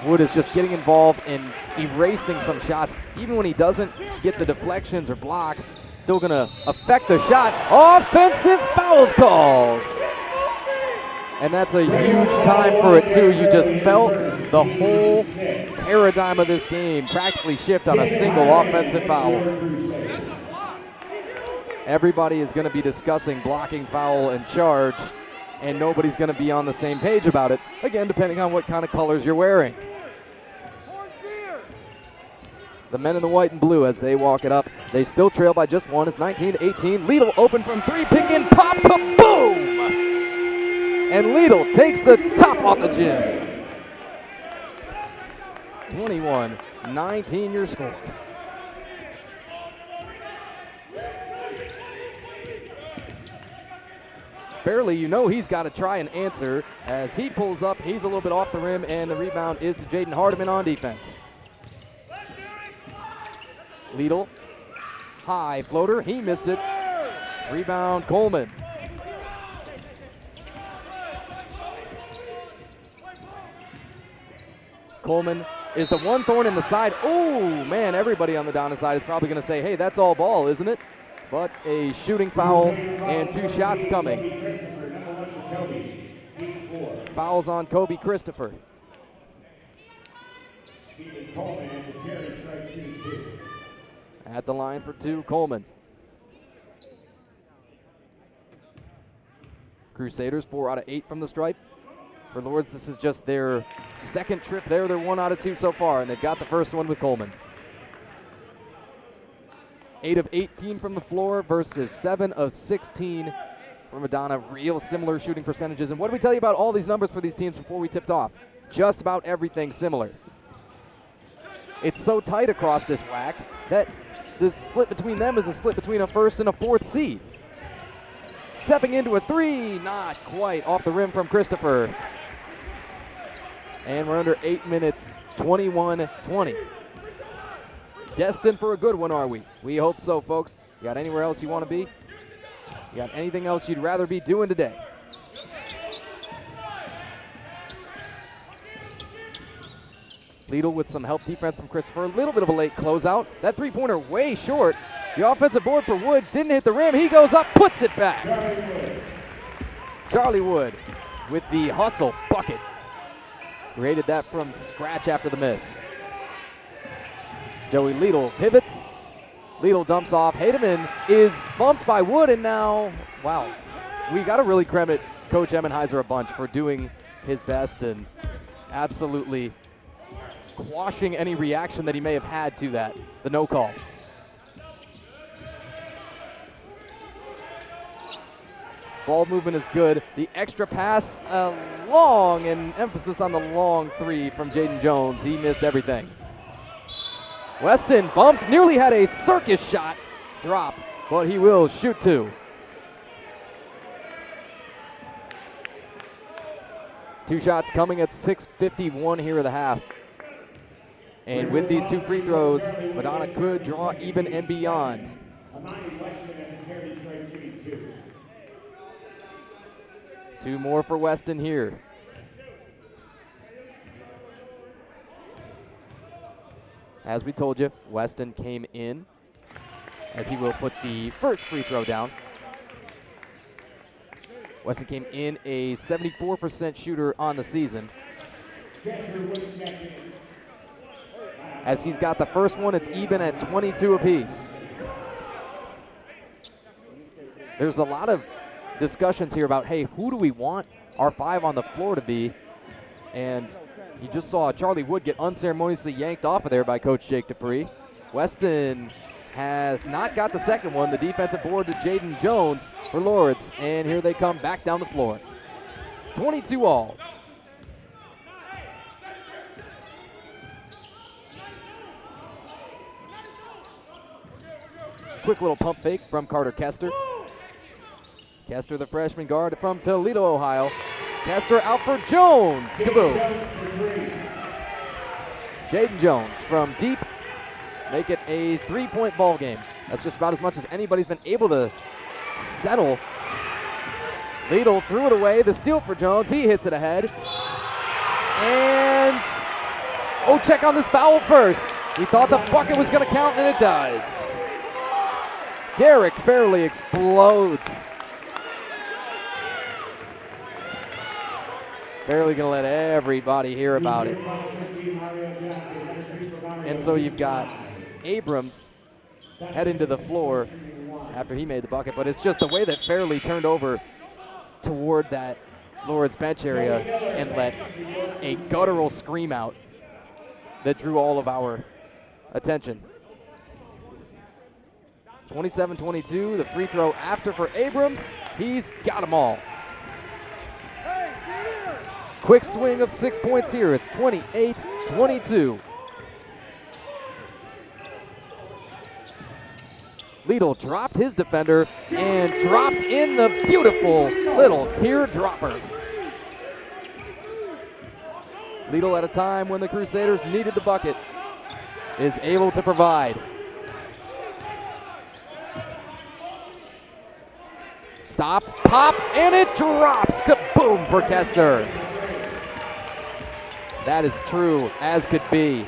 Wood is just getting involved in erasing some shots. Even when he doesn't get the deflections or blocks, still gonna affect the shot. Offensive fouls called. And that's a huge time for it too. You just felt the whole paradigm of this game practically shift on a single offensive foul. Everybody is gonna be discussing blocking, foul, and charge, and nobody's gonna be on the same page about it. Again, depending on what kind of colors you're wearing. The men in the white and blue as they walk it up. They still trail by just 1. It's 19-18. Lidl open from 3. Pick and pop. Kaboom! And Lidl takes the top off the gym. 21-19 your score. Fairley, you know he's got to try and answer as he pulls up. He's a little bit off the rim, and the rebound is to Jaden Hardiman on defense. Lidl, high floater, he missed it. Rebound, Coleman. Coleman is the one thorn in the side. Oh, man, everybody on the Donna side is probably going to say, hey, that's all ball, isn't it? But a shooting foul and 2 shots coming. Fouls on Kobe Christopher. At the line for 2, Coleman. Crusaders 4 out of 8 from the stripe. For Lourdes, this is just their second trip there. They're 1 out of 2 so far, and they've got the first one with Coleman. 8 of 18 from the floor versus 7 of 16 for Madonna. Real similar shooting percentages. And what did we tell you about all these numbers for these teams before we tipped off? Just about everything similar. It's so tight across this WHAC that the split between them is a split between a first and a fourth seed. Stepping into a three, not quite off the rim from Christopher. And we're under 8 minutes, 21-20. Destined for a good one, are we? We hope so, folks. You got anywhere else you want to be? You got anything else you'd rather be doing today? Lidl with some help defense from Christopher. A little bit of a late closeout. That three-pointer way short. The offensive board for Wood didn't hit the rim. He goes up, puts it back. Charlie Wood with the hustle bucket. Created that from scratch after the miss. Joey Lidl pivots. Lidl dumps off. Hademan is bumped by Wood, and now, wow, we got to really credit Coach Emmenheiser a bunch for doing his best and absolutely quashing any reaction that he may have had to that, the no call. Ball movement is good. The extra pass, long, and emphasis on the long three from Jaden Jones. He missed everything. Weston bumped, nearly had a circus shot drop, but he will shoot two. Two shots coming at 6:51 here of the half. And with these two free throws, Madonna could draw even and beyond. Two more for Weston here. As we told you, Weston came in, as he will put the first free throw down. Weston came in a 74% shooter on the season. As he's got the first one, it's even at 22 apiece. There's a lot of discussions here about, hey, who do we want our five on the floor to be? And you just saw Charlie Wood get unceremoniously yanked off of there by Coach Jake Dupree. Weston has not got the second one. The defensive board to Jaden Jones for Lourdes. And here they come back down the floor. 22 all. Quick little pump fake from Carter Kester. Kester, the freshman guard from Toledo, Ohio. Kester out for Jones. Kaboom. Jaden Jones from deep. Make it a three-point ball game. That's just about as much as anybody's been able to settle. Lidl threw it away. The steal for Jones. He hits it ahead. And, oh, check on this foul first. We thought the bucket was going to count, and it does. Derek Fairley explodes. Fairley going to let everybody hear about it. And so you've got Abrams heading to the floor after he made the bucket, but it's just the way that Fairley turned over toward that Lourdes bench area and let a guttural scream out that drew all of our attention. 27-22, the free throw after for Abrams. He's got them all. Quick swing of 6 points here. It's 28-22. Lidl dropped his defender and dropped in the beautiful little teardropper. Lidl, at a time when the Crusaders needed the bucket, is able to provide. Stop, pop, and it drops. Kaboom for Kester. That is true as could be.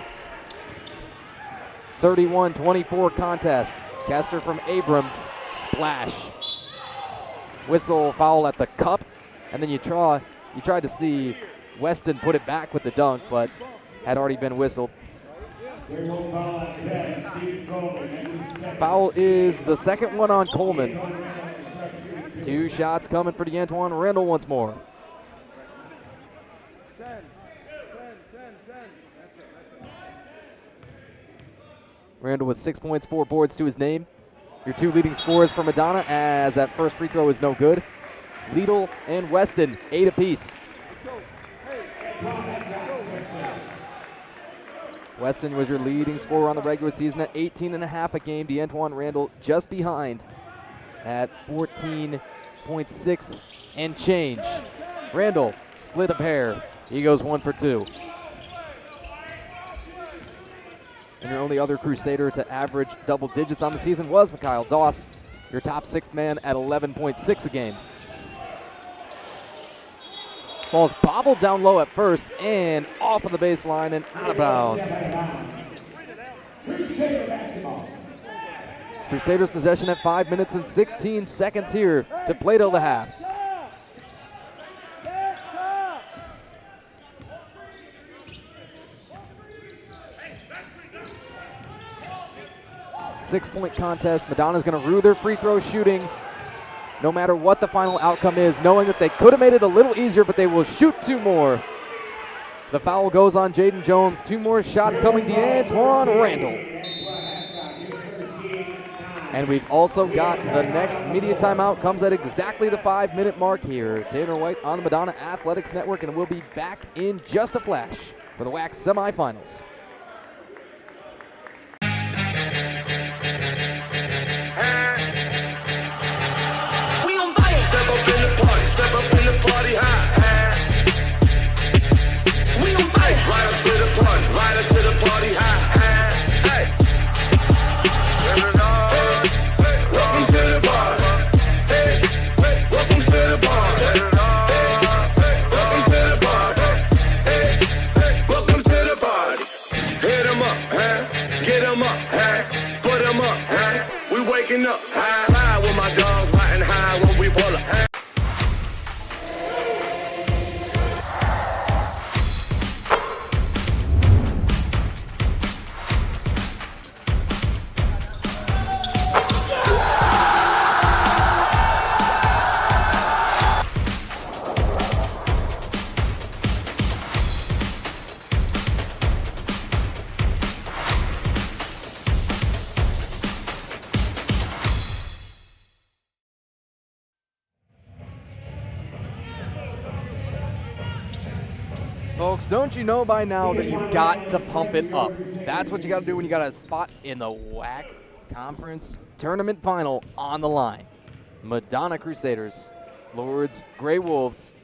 31-24 contest. Kester from Abrams, splash. Whistle, foul at the cup, and then you tried to see Weston put it back with the dunk, but had already been whistled. Foul is the second one on Coleman. Two shots coming for DeAntoine Randall once more. Randall with 6 points, 4 boards to his name. Your 2 leading scorers for Madonna, as that first free throw is no good. Lidl and Weston, 8 apiece. Weston was your leading scorer on the regular season at 18.5 a game. DeAntoine Randall just behind at 14.6 and change. Randall split a pair. He goes 1 for 2. And your only other Crusader to average double digits on the season was Mikhail Doss, your top 6th man at 11.6 a game. Ball's bobbled down low at first and off of the baseline and out of bounds. Crusaders possession at 5 minutes and 16 seconds here to play till the half. Six-point contest. Madonna's going to rue their free throw shooting no matter what the final outcome is, knowing that they could have made it a little easier, but they will shoot 2 more. The foul goes on Jaden Jones. 2 more shots coming DeAntoine Randall. And we've also got the next media timeout comes at exactly the 5-minute mark here. Tanner White on the Madonna Athletics Network, and we'll be back in just a flash for the WHAC semifinals. Up high, high with my dogs riding high when we pull up. Folks, don't you know by now that you've got to pump it up? That's what you got to do when you got a spot in the WHAC Conference Tournament Final on the line. Madonna Crusaders, Lourdes Grey Wolves.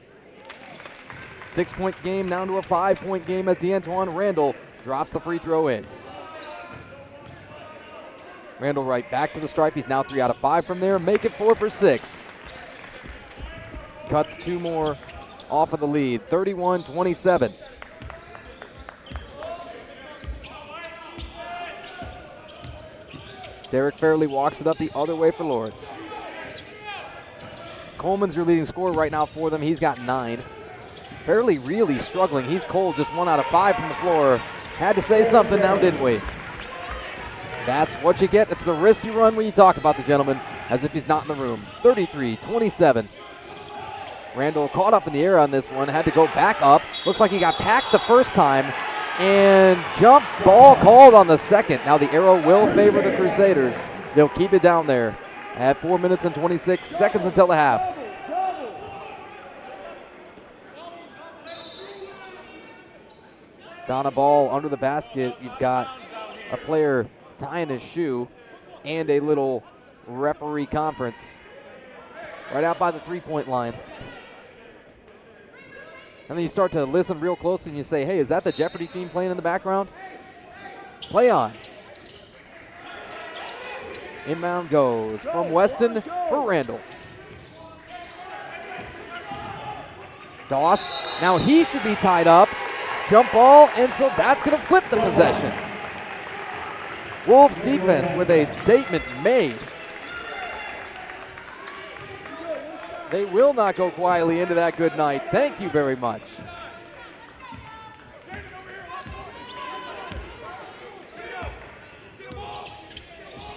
6-point game down to a 5-point game as DeAntoine Randall drops the free throw in. Randall right back to the stripe. He's now 3 out of 5 from there. Make it 4 for 6. Cuts 2 more off of the lead, 31-27. Derek Fairley walks it up the other way for Lourdes. Coleman's your leading scorer right now for them. He's got 9. Fairley really struggling. He's cold, just 1 out of 5 from the floor. Had to say something now, didn't we? That's what you get. It's the risk you run when you talk about the gentleman as if he's not in the room. 33-27. Randall caught up in the air on this one, had to go back up. Looks like he got packed the first time, and jump ball called on the second. Now the arrow will favor the Crusaders. They'll keep it down there at 4 minutes and 26 seconds until the half. Donna ball under the basket. You've got a player tying his shoe and a little referee conference right out by the 3-point line. And then you start to listen real closely and you say, hey, is that the Jeopardy theme playing in the background? Play on. Inbound goes from Weston for Randall. Doss, now he should be tied up. Jump ball, and so that's going to flip the possession. Wolves defense with a statement made. They will not go quietly into that good night. Thank you very much.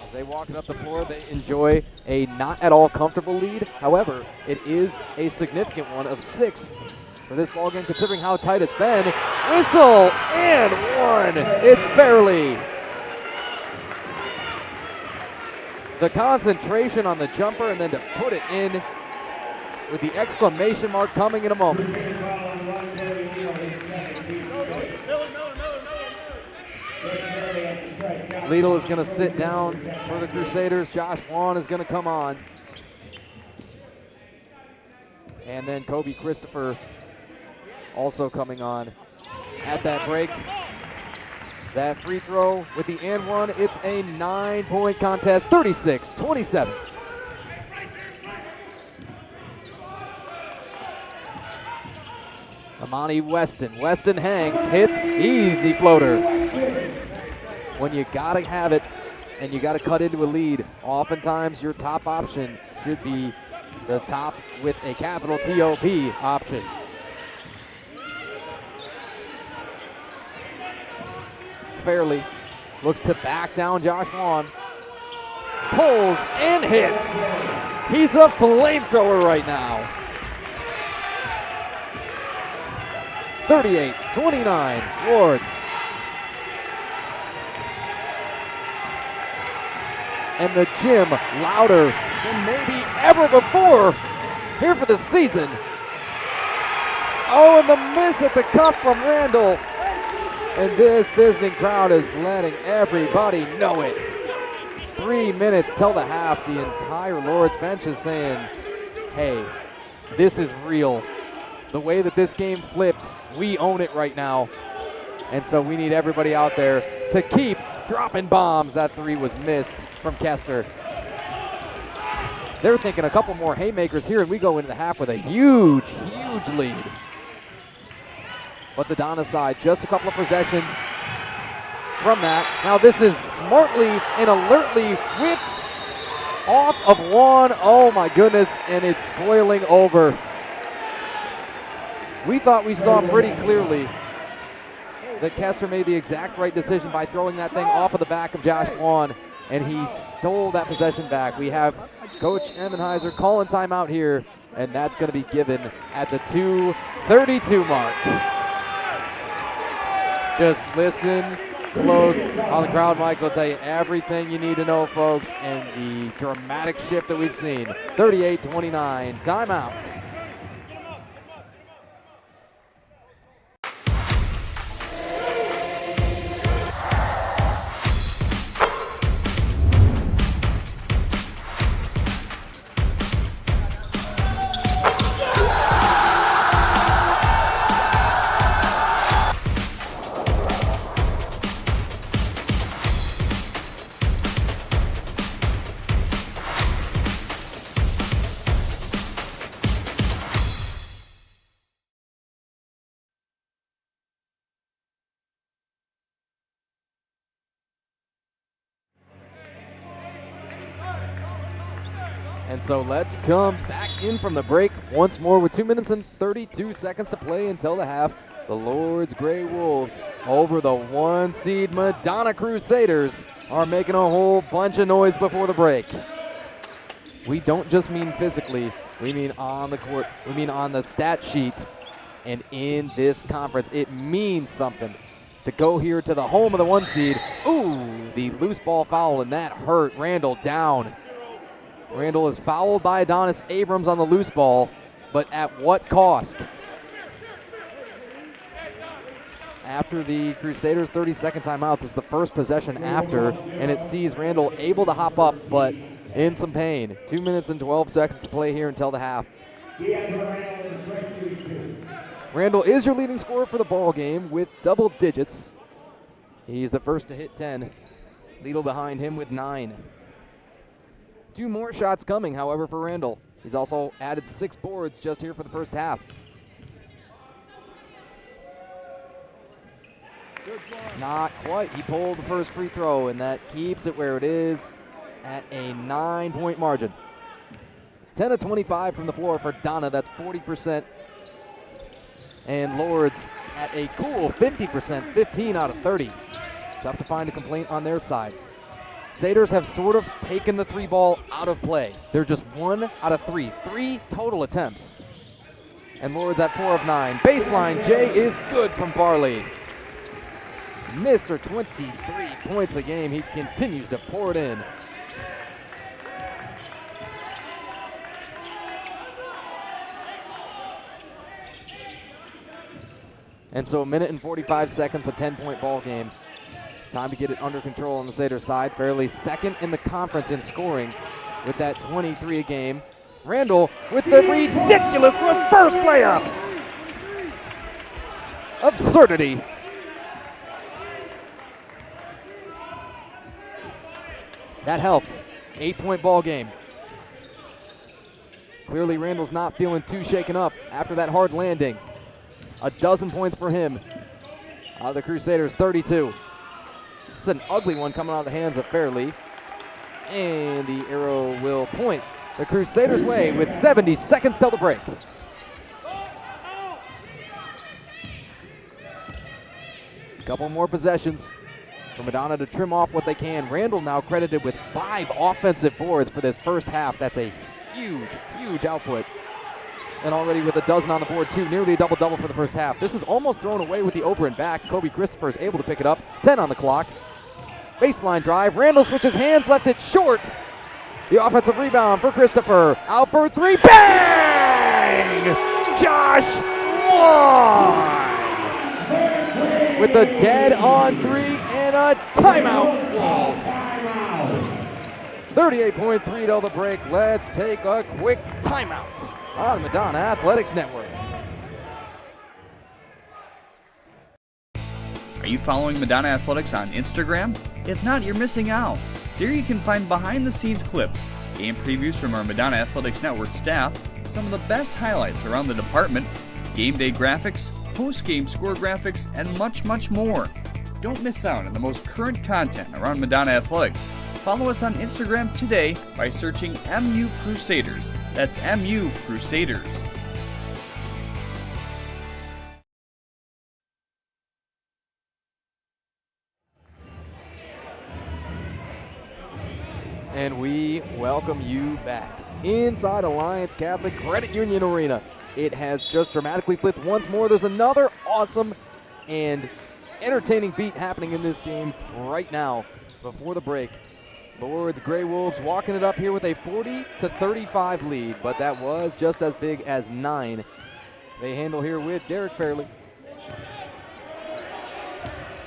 As they walk it up the floor, they enjoy a not at all comfortable lead. However, it is a significant one of 6 for this ball game, considering how tight it's been. Whistle and one. It's barely. The concentration on the jumper and then to put it in with the exclamation mark coming in a moment. Lidl is going to sit down for the Crusaders. Josh Wan is going to come on. And then Kobe Christopher also coming on at that break. That free throw with the and one, it's a 9-point contest, 36-27. Amani Weston. Weston hangs, hits, easy floater. When you gotta have it and you gotta cut into a lead, oftentimes your top option should be the top with a capital T-O-P option. Fairley looks to back down Josh Wan. Pulls and hits. He's a flamethrower right now. 38-29, Lourdes. And the gym louder than maybe ever before here for the season. Oh, and the miss at the cup from Randall. And this visiting crowd is letting everybody know it. 3 minutes till the half. The entire Lourdes bench is saying, hey, this is real. The way that this game flipped, we own it right now. And so we need everybody out there to keep dropping bombs. That three was missed from Kester. They're thinking a couple more haymakers here, and we go into the half with a huge, huge lead. But the Donna side, just a couple of possessions from that. Now this is smartly and alertly whipped off of one. Oh my goodness, and it's boiling over. We thought we saw pretty clearly that Kester made the exact right decision by throwing that thing off of the back of Josh Wan, and he stole that possession back. We have Coach Emmenheiser calling timeout here, and that's going to be given at the 2:32 mark. Just listen close on the crowd mic. Will tell you everything you need to know, folks, and the dramatic shift that we've seen. 38-29, timeout. And so let's come back in from the break once more with 2 minutes and 32 seconds to play until the half. The Lourdes Grey Wolves over the 1 seed Madonna Crusaders are making a whole bunch of noise before the break. We don't just mean physically, we mean on the court, we mean on the stat sheet. And in this conference, it means something to go here to the home of the 1 seed. Ooh, the loose ball foul, and that hurt Randall down. Randall is fouled by Adonis Abrams on the loose ball, but at what cost? After the Crusaders' 32nd timeout, this is the first possession after, and it sees Randall able to hop up, but in some pain. 2 minutes and 12 seconds to play here until the half. Randall is your leading scorer for the ball game with double digits. He's the first to hit 10. Lidl behind him with 9. 2 more shots coming, however, for Randall. He's also added 6 boards just here for the first half. Not quite. He pulled the first free throw, and that keeps it where it is at a 9-point margin. 10 of 25 from the floor for Donna. That's 40%. And Lourdes at a cool 50%, 15 out of 30. Tough to find a complaint on their side. Crusaders have sort of taken the 3 ball out of play. They're just 1 out of 3. 3 total attempts. And Lourdes at 4 of 9. Baseline, Jay is good from Farley. Mr. 23 points a game. He continues to pour it in. And so a minute and 45 seconds, a 10-point ball game. Time to get it under control on the Satyrs side. Fairly second in the conference in scoring with that 23 a game. Randall with the ridiculous reverse layup. Absurdity. That helps. 8-point ball game. Clearly Randall's not feeling too shaken up after that hard landing. A dozen points for him. Out of the Crusaders, 32. It's an ugly one coming out of the hands of Fairley. And the arrow will point the Crusaders' way with 70 seconds till the break. Couple more possessions for Madonna to trim off what they can. Randall now credited with 5 offensive boards for this first half. That's a huge, huge output. And already with a dozen on the board too, nearly a double-double for the first half. This is almost thrown away with the over and back. Kobe Christopher is able to pick it up. 10 on the clock. Baseline drive. Randall switches hands, left it short. The offensive rebound for Christopher. Out for 3. Bang! Josh Wong! With the dead on 3 and a timeout, Wolves. 38.3 till the break. Let's take a quick timeout on the Madonna Athletics Network. Are you following Madonna Athletics on Instagram? If not, you're missing out. There you can find behind-the-scenes clips, game previews from our Madonna Athletics Network staff, some of the best highlights around the department, game day graphics, post-game score graphics, and much, much more. Don't miss out on the most current content around Madonna Athletics. Follow us on Instagram today by searching MU Crusaders. That's MU Crusaders. And we welcome you back inside Alliance Catholic Credit Union Arena. It has just dramatically flipped once more. There's another awesome and entertaining beat happening in this game right now before the break. Lourdes Grey Wolves walking it up here with a 40-35 lead, but that was just as big as 9. They handle here with Derek Fairley.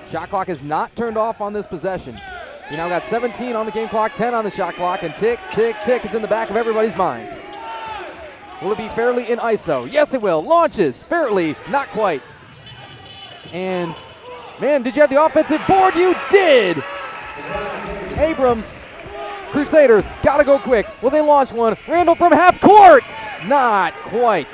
Shot clock is not turned off on this possession. You now got 17 on the game clock, 10 on the shot clock, and tick, tick, tick is in the back of everybody's minds. Will it be Fairley in ISO? Yes, it will. Launches. Fairley, not quite. And, man, did you have the offensive board? You did! Abrams, Crusaders, gotta go quick. Will they launch one? Randall from half court! Not quite.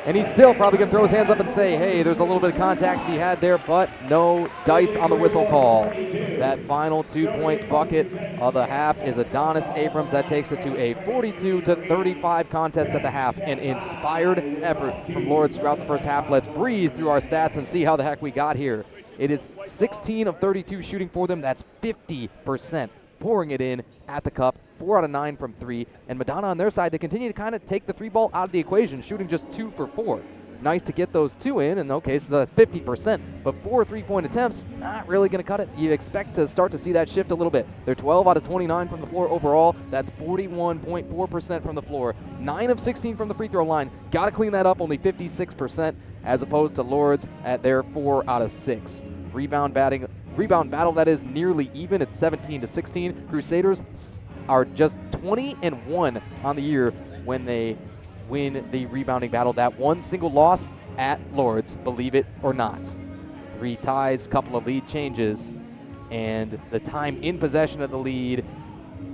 And he's still probably gonna throw his hands up and say, hey, there's a little bit of contact to be had there, but no dice on the whistle call. That final 2-point bucket of the half is Adonis Abrams. That takes it to a 42-35 contest at the half. An inspired effort from Lourdes throughout the first half. Let's breeze through our stats and see how the heck we got here. It is 16 of 32 shooting for them. That's 50%. Pouring it in at the cup. 4 out of 9 from 3. And Madonna on their side, they continue to kind of take the 3-ball out of the equation, shooting just 2 for 4. Nice to get those 2 in, and okay, so that's 50%. But 4 3-point attempts, not really going to cut it. You expect to start to see that shift a little bit. They're 12 out of 29 from the floor overall. That's 41.4% from the floor. 9 of 16 from the free throw line. Got to clean that up, only 56%, as opposed to Lourdes at their 4 out of 6. Rebound battle, that is nearly even. It's 17-16. Crusaders are just 20-1 on the year when they win the rebounding battle. That one single loss at Lourdes, believe it or not. 3 ties, couple of lead changes, and the time in possession of the lead,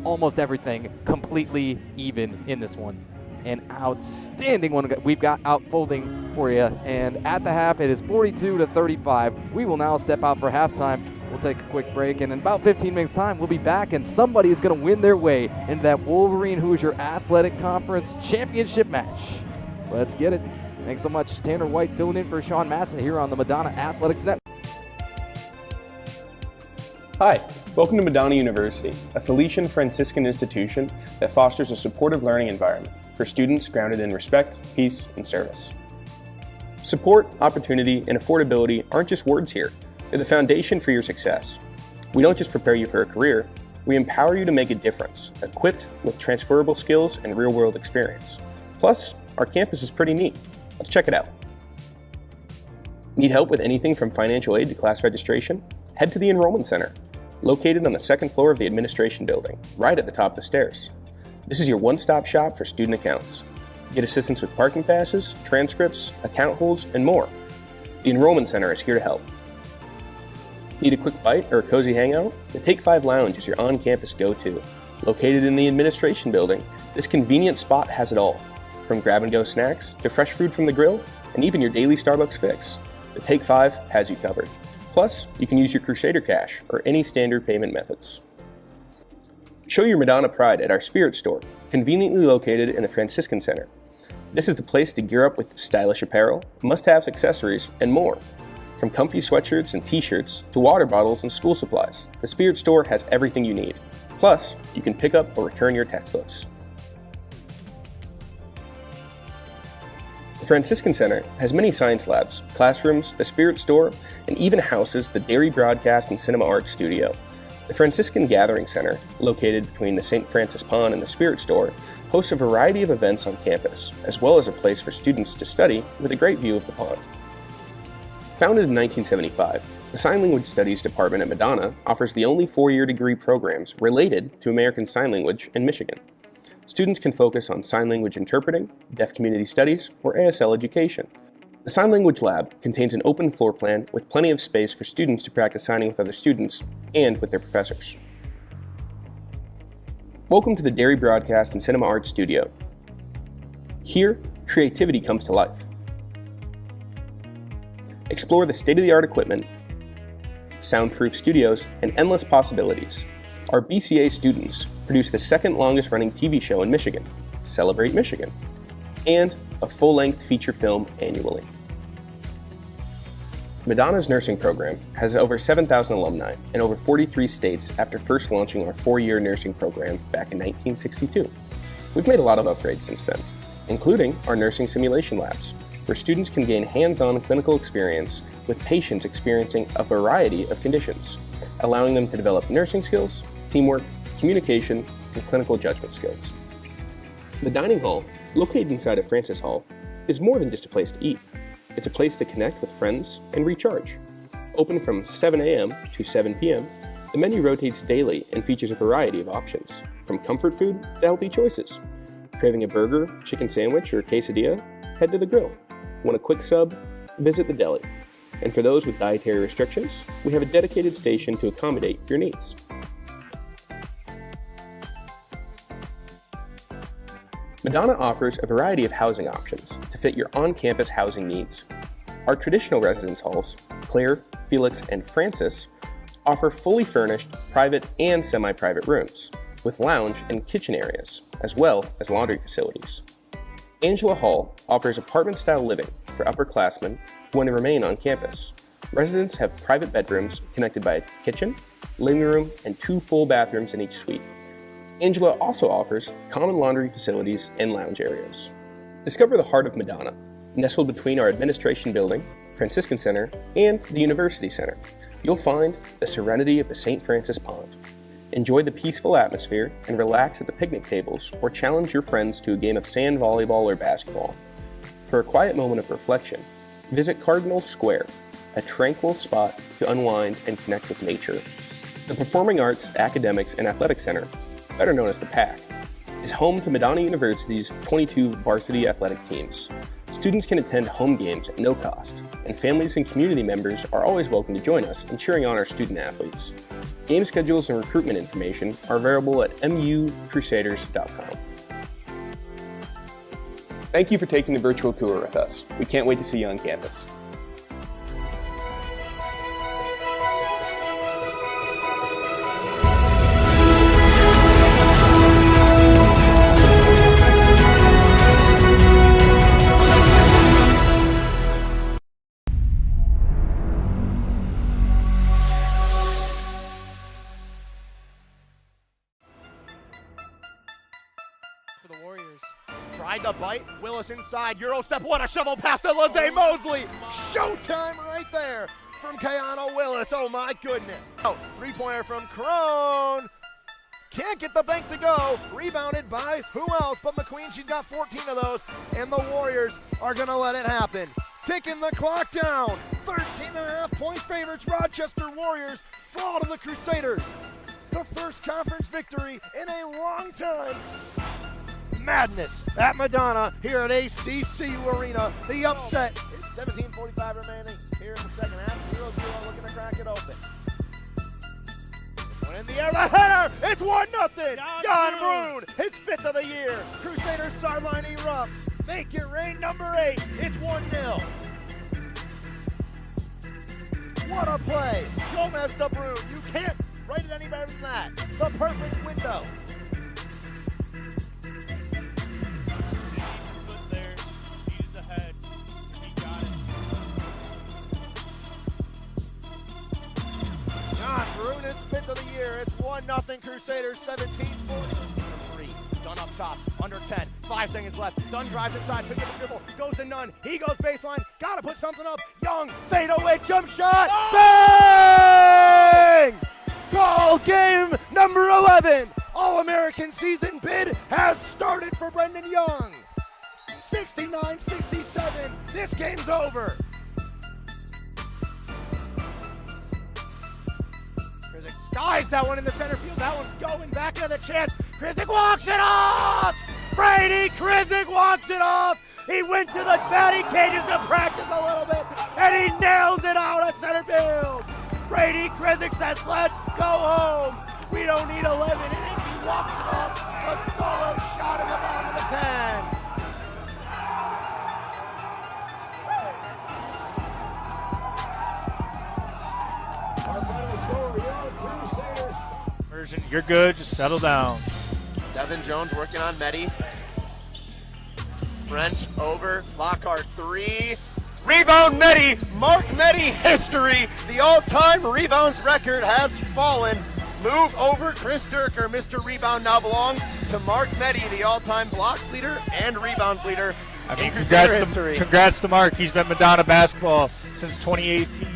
almost everything completely even in this one. An outstanding one we've got outfolding for you. And at the half, it is 42-35. We will now step out for halftime. We'll take a quick break, and in about 15 minutes time, we'll be back, and somebody is going to win their way into that Wolverine Hoosier Athletic Conference Championship match. Let's get it. Thanks so much, Tanner White filling in for Sean Masson here on the Madonna Athletics Network. Hi, welcome to Madonna University, a Felician Franciscan institution that fosters a supportive learning environment for students grounded in respect, peace, and service. Support, opportunity, and affordability aren't just words here. They're the foundation for your success. We don't just prepare you for a career, we empower you to make a difference, equipped with transferable skills and real-world experience. Plus, our campus is pretty neat. Let's check it out. Need help with anything from financial aid to class registration? Head to the Enrollment Center, located on the second floor of the administration building, right at the top of the stairs. This is your one-stop shop for student accounts. Get assistance with parking passes, transcripts, account holds, and more. The Enrollment Center is here to help. Need a quick bite or a cozy hangout? The Take 5 Lounge is your on-campus go-to. Located in the administration building, this convenient spot has it all. From grab-and-go snacks to fresh food from the grill, and even your daily Starbucks fix, the Take 5 has you covered. Plus, you can use your Crusader Cash or any standard payment methods. Show your Madonna pride at our Spirit Store, conveniently located in the Franciscan Center. This is the place to gear up with stylish apparel, must-have accessories, and more. From comfy sweatshirts and t-shirts to water bottles and school supplies, the Spirit Store has everything you need. Plus, you can pick up or return your textbooks. The Franciscan Center has many science labs, classrooms, the Spirit Store, and even houses the Dairy Broadcast and Cinema Art Studio. The Franciscan Gathering Center, located between the St. Francis Pond and the Spirit Store, hosts a variety of events on campus, as well as a place for students to study with a great view of the pond. Founded in 1975, the Sign Language Studies Department at Madonna offers the only 4-year degree programs related to American Sign Language in Michigan. Students can focus on sign language interpreting, deaf community studies, or ASL education. The Sign Language Lab contains an open floor plan with plenty of space for students to practice signing with other students and with their professors. Welcome to the Dairy Broadcast and Cinema Art Studio. Here, creativity comes to life. Explore the state-of-the-art equipment, soundproof studios, and endless possibilities. Our BCA students produce the second longest running TV show in Michigan, Celebrate Michigan, and a full-length feature film annually. Madonna's nursing program has over 7,000 alumni in over 43 states after first launching our 4-year nursing program back in 1962. We've made a lot of upgrades since then, including our nursing simulation labs, where students can gain hands-on clinical experience with patients experiencing a variety of conditions, allowing them to develop nursing skills, teamwork, communication, and clinical judgment skills. The dining hall, located inside of Francis Hall, is more than just a place to eat. It's a place to connect with friends and recharge. Open from 7 a.m. to 7 p.m., the menu rotates daily and features a variety of options, from comfort food to healthy choices. Craving a burger, chicken sandwich, or quesadilla? Head to the grill. Want a quick sub? Visit the deli. And for those with dietary restrictions, we have a dedicated station to accommodate your needs. Madonna offers a variety of housing options to fit your on-campus housing needs. Our traditional residence halls, Claire, Felix, and Francis, offer fully furnished private and semi-private rooms, with lounge and kitchen areas, as well as laundry facilities. Angela Hall offers apartment-style living for upperclassmen who want to remain on campus. Residents have private bedrooms connected by a kitchen, living room, and 2 full bathrooms in each suite. Angela also offers common laundry facilities and lounge areas. Discover the heart of Madonna, nestled between our administration building, Franciscan Center, and the University Center. You'll find the serenity of the St. Francis Pond. Enjoy the peaceful atmosphere and relax at the picnic tables or challenge your friends to a game of sand volleyball or basketball. For a quiet moment of reflection, visit Cardinal Square, a tranquil spot to unwind and connect with nature. The Performing Arts, Academics, and Athletic Center, better known as the PAC, is home to Madonna University's 22 varsity athletic teams. Students can attend home games at no cost, and families and community members are always welcome to join us in cheering on our student athletes. Game schedules and recruitment information are available at mucrusaders.com. Thank you for taking the virtual tour with us. We can't wait to see you on campus. Tried to bite. Willis inside. Euro step. What a shovel pass to Lizzie Mosley. Showtime right there from Keanu Willis. Oh my goodness. Oh, three-pointer from Crone. Can't get the bank to go. Rebounded by who else but McQueen. She's got 14 of those. And the Warriors are going to let it happen. Ticking the clock down. 13.5-point favorites. Rochester Warriors fall to the Crusaders. The first conference victory in a long time. Madness at Madonna here at ACC Arena. The upset. It's 17:45 remaining here in the second half. 0-0 looking to crack it open. One in the air, the header. It's 1-0. Jan Brune, his 5th of the year. Crusaders sideline erupts. Make it rain, number 8. It's 1-0. What a play. Gomez to Brune. You can't write it any better than that. The perfect window. Jan Brune, his 5th of the year. It's 1-0 Crusaders, 17-43. Dunn up top, under 10, 5 seconds left. Dunn drives inside, picks up the dribble, goes to Nunn. He goes baseline, gotta put something up. Young, fadeaway jump shot, bang! Goal game number 11. All-American season bid has started for Brendan Young. 69-67, this game's over. Skies that one in the center field. That one's going back into the chance. Krizik walks it off! Brady Krizik walks it off! He went to the batting cages to practice a little bit, and he nails it out at center field. Brady Krizik says, let's go home. We don't need 11 innings. He walks it off. A solo shot in the bottom of the 10. You're good, just settle down. Devin Jones working on Medi. French over, Lockhart 3. Rebound Medi, Mark Medi history. The all-time rebounds record has fallen. Move over Chris Durker. Mr. Rebound now belongs to Mark Medi, the all-time blocks leader and rebounds leader. I mean, congrats to Mark. He's been Madonna basketball since 2018.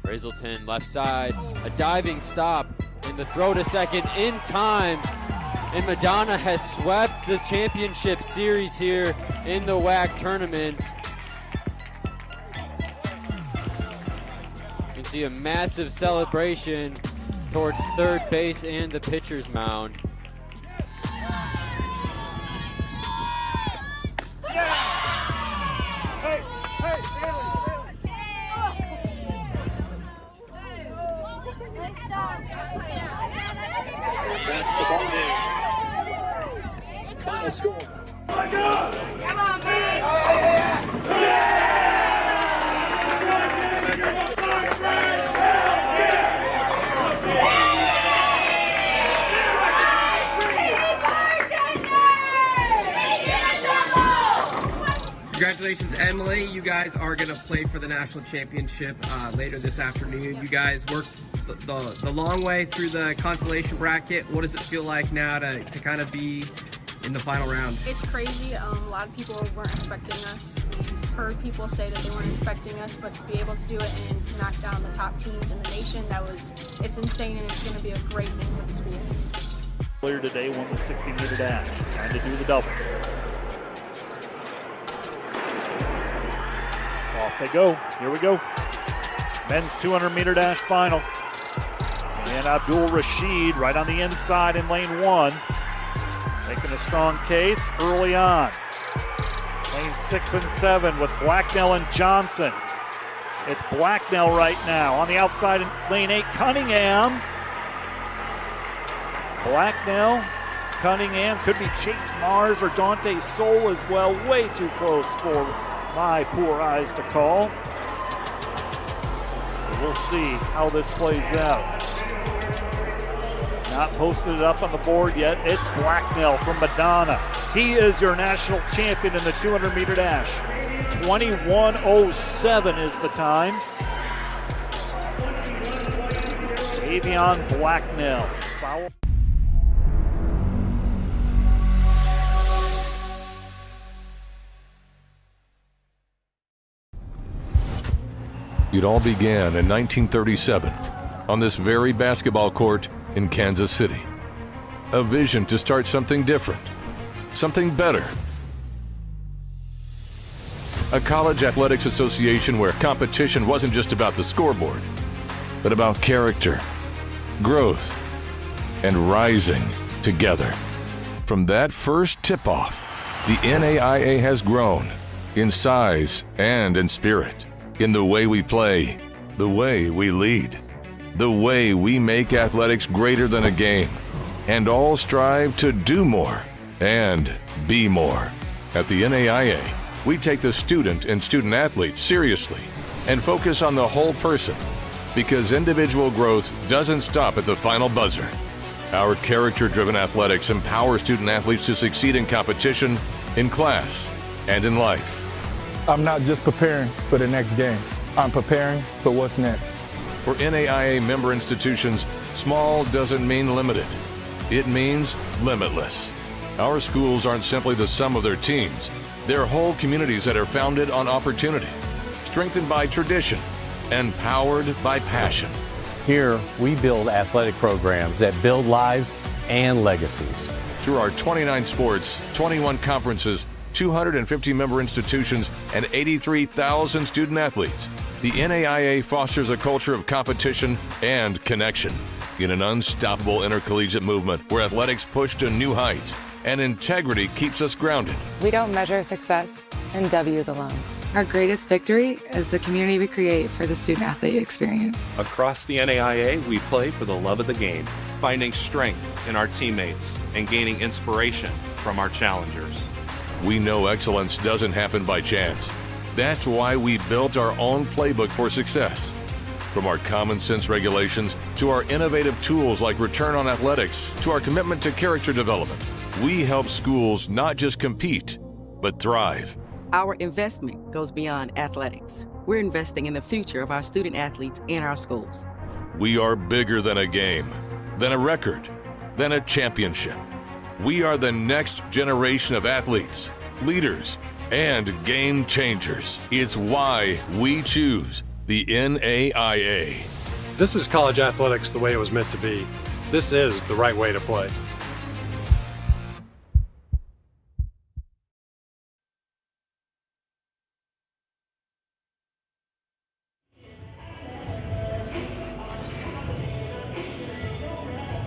Brazelton left side, a diving stop, and the throw to second in time. And Madonna has swept the championship series here in the WHAC tournament. You can see a massive celebration towards third base and the pitcher's mound. That's the ball game. Final score. Come on, man! Congratulations, Emily. You guys are going to play for the national championship later this afternoon. You guys worked the long way through the consolation bracket. What does it feel like now to kind of be in the final round? It's crazy. A lot of people weren't expecting us. We've heard people say that they weren't expecting us, but to be able to do it and to knock down the top teams in the nation, it's insane, and it's going to be a great thing for the school. Earlier today won the 60-meter dash, trying to do the double. Off they go. Here we go. Men's 200-meter dash final. And Abdul Rashid right on the inside in lane 1. Making a strong case early on. Lane 6 and 7 with Blacknell and Johnson. It's Blacknell right now. On the outside in lane 8, Cunningham. Blacknell, Cunningham, could be Chase Mars or Dante Soul as well. Way too close for my poor eyes to call. So we'll see how this plays out. Not posted it up on the board yet. It's Blacknell from Madonna. He is your national champion in the 200-meter dash. 21:07 is the time. Avion Blacknell. Foul. It all began in 1937 on this very basketball court in Kansas City. A vision to start something different, something better. A college athletics association where competition wasn't just about the scoreboard, but about character, growth, and rising together. From that first tip-off, the NAIA has grown in size and in spirit, in the way we play, the way we lead, the way we make athletics greater than a game, and all strive to do more and be more. At the NAIA, we take the student and student athlete seriously and focus on the whole person, because individual growth doesn't stop at the final buzzer. Our character-driven athletics empower student athletes to succeed in competition, in class, and in life. I'm not just preparing for the next game. I'm preparing for what's next. For NAIA member institutions, small doesn't mean limited. It means limitless. Our schools aren't simply the sum of their teams. They're whole communities that are founded on opportunity, strengthened by tradition, and powered by passion. Here, we build athletic programs that build lives and legacies. Through our 29 sports, 21 conferences, 250 member institutions, and 83,000 student athletes, the NAIA fosters a culture of competition and connection in an unstoppable intercollegiate movement where athletics push to new heights and integrity keeps us grounded. We don't measure success in W's alone. Our greatest victory is the community we create for the student-athlete experience. Across the NAIA, we play for the love of the game, finding strength in our teammates and gaining inspiration from our challengers. We know excellence doesn't happen by chance. That's why we built our own playbook for success. From our common sense regulations to our innovative tools like Return on Athletics to our commitment to character development, we help schools not just compete, but thrive. Our investment goes beyond athletics. We're investing in the future of our student athletes and our schools. We are bigger than a game, than a record, than a championship. We are the next generation of athletes, leaders, and game changers. It's why we choose the NAIA. This is college athletics the way it was meant to be. This is the right way to play.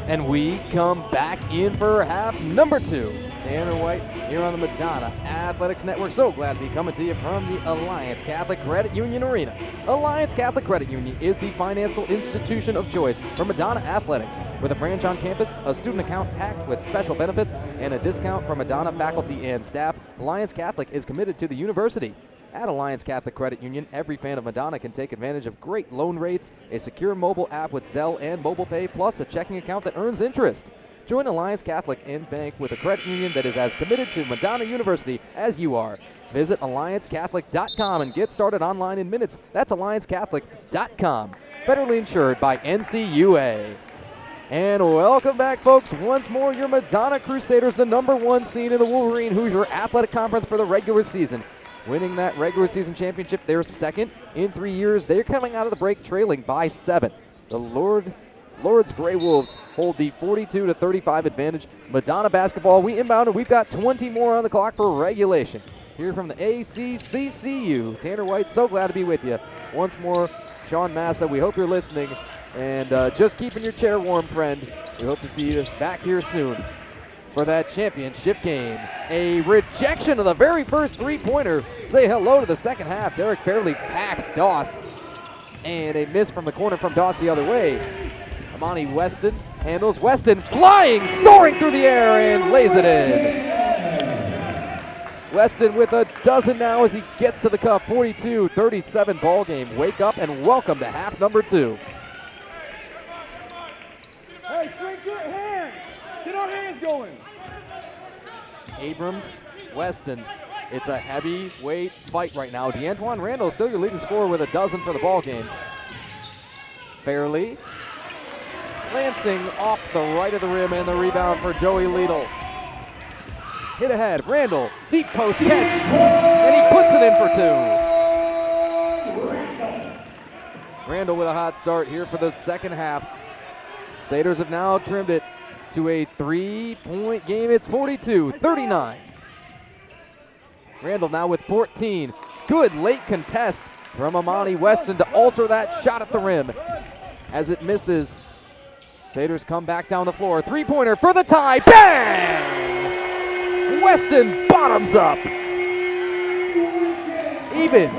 And we come back in for half number 2. Tanner White here on the Madonna Athletics Network. So glad to be coming to you from the Alliance Catholic Credit Union Arena. Alliance Catholic Credit Union is the financial institution of choice for Madonna Athletics. With a branch on campus, a student account packed with special benefits, and a discount for Madonna faculty and staff, Alliance Catholic is committed to the university. At Alliance Catholic Credit Union, every fan of Madonna can take advantage of great loan rates, a secure mobile app with Zelle and mobile pay, plus a checking account that earns interest. Join Alliance Catholic and bank with a credit union that is as committed to Madonna University as you are. Visit AllianceCatholic.com and get started online in minutes. That's AllianceCatholic.com. Federally insured by NCUA. And welcome back, folks. Once more, your Madonna Crusaders, the #1 seed in the Wolverine Hoosier Athletic Conference for the regular season. Winning that regular season championship, they're second in 3 years. They're coming out of the break trailing by 7. The Lourdes Grey Wolves hold the 42-35 advantage. Madonna basketball, we inbound, and we've got 20 more on the clock for regulation. Here from the ACCCU, Tanner White, so glad to be with you. Once more, Sean Massa, we hope you're listening. And just keeping your chair warm, friend. We hope to see you back here soon for that championship game. A rejection of the very first three-pointer. Say hello to the second half. Derek Fairley packs Doss. And a miss from the corner from Doss the other way. Amani Weston handles. Weston flying, soaring through the air, and lays it in. Weston with a dozen now as he gets to the cup. 42-37 ball game. Wake up and welcome to half number 2. Hey, straight good. Get our hands going. Abrams, Weston. It's a heavyweight fight right now. DeAntoine Randall still your leading scorer with a dozen for the ball game. Fairley. Lansing off the right of the rim and the rebound for Joey Liedl. Hit ahead, Randall, deep post catch, and he puts it in for two. Randall with a hot start here for the second half. Satyrs have now trimmed it to a 3-point game. It's 42-39. Randall now with 14. Good late contest from Amani Weston to alter that shot at the rim. As it misses, Satyrs come back down the floor. Three-pointer for the tie. Bang! Weston bottoms up. Even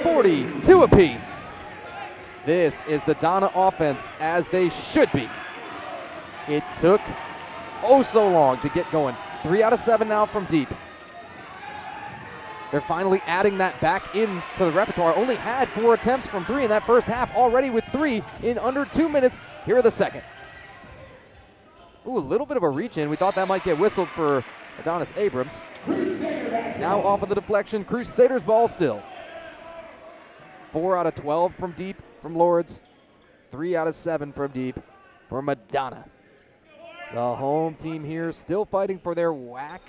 42 apiece. This is the Donna offense as they should be. It took oh so long to get going. 3 out of 7 now from deep. They're finally adding that back into the repertoire. Only had 4 attempts from 3 in that first half, already with 3 in under 2 minutes. Here are the second. Ooh, a little bit of a reach in. We thought that might get whistled for Adonis Abrams. Now off of the deflection, Crusaders ball still. 4 out of 12 from deep from Lourdes. 3 out of 7 from deep for Madonna. The home team here still fighting for their WHAC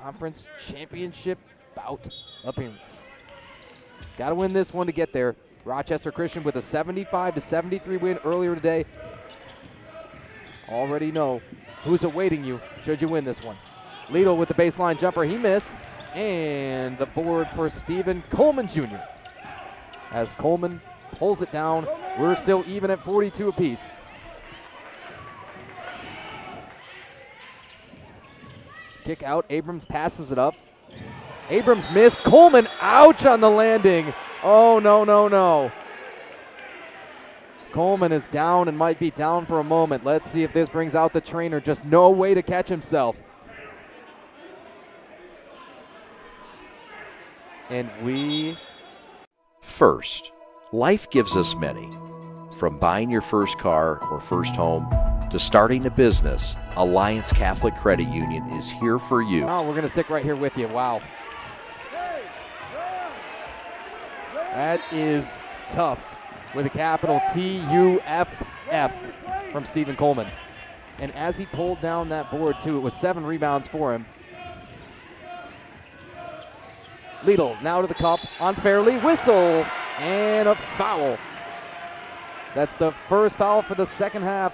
Conference Championship bout appearance. Got to win this one to get there. Rochester Christian with a 75-73 win earlier today. Already know who's awaiting you should you win this one. Liedl with the baseline jumper, he missed. And the board for Stephen Coleman Jr. As Coleman pulls it down, we're still even at 42 apiece. Kick out, Abrams passes it up. Abrams missed, Coleman, ouch on the landing. Oh, no, no, no. Coleman is down and might be down for a moment. Let's see if this brings out the trainer. Just no way to catch himself. And we... First, life gives us many. From buying your first car or first home to starting a business, Alliance Catholic Credit Union is here for you. Oh, we're going to stick right here with you. Wow. That is tough with a capital T-U-F-F from Stephen Coleman. And as he pulled down that board, too, it was 7 rebounds for him. Liedl now to the cup on Fairley. Whistle and a foul. That's the first foul for the second half.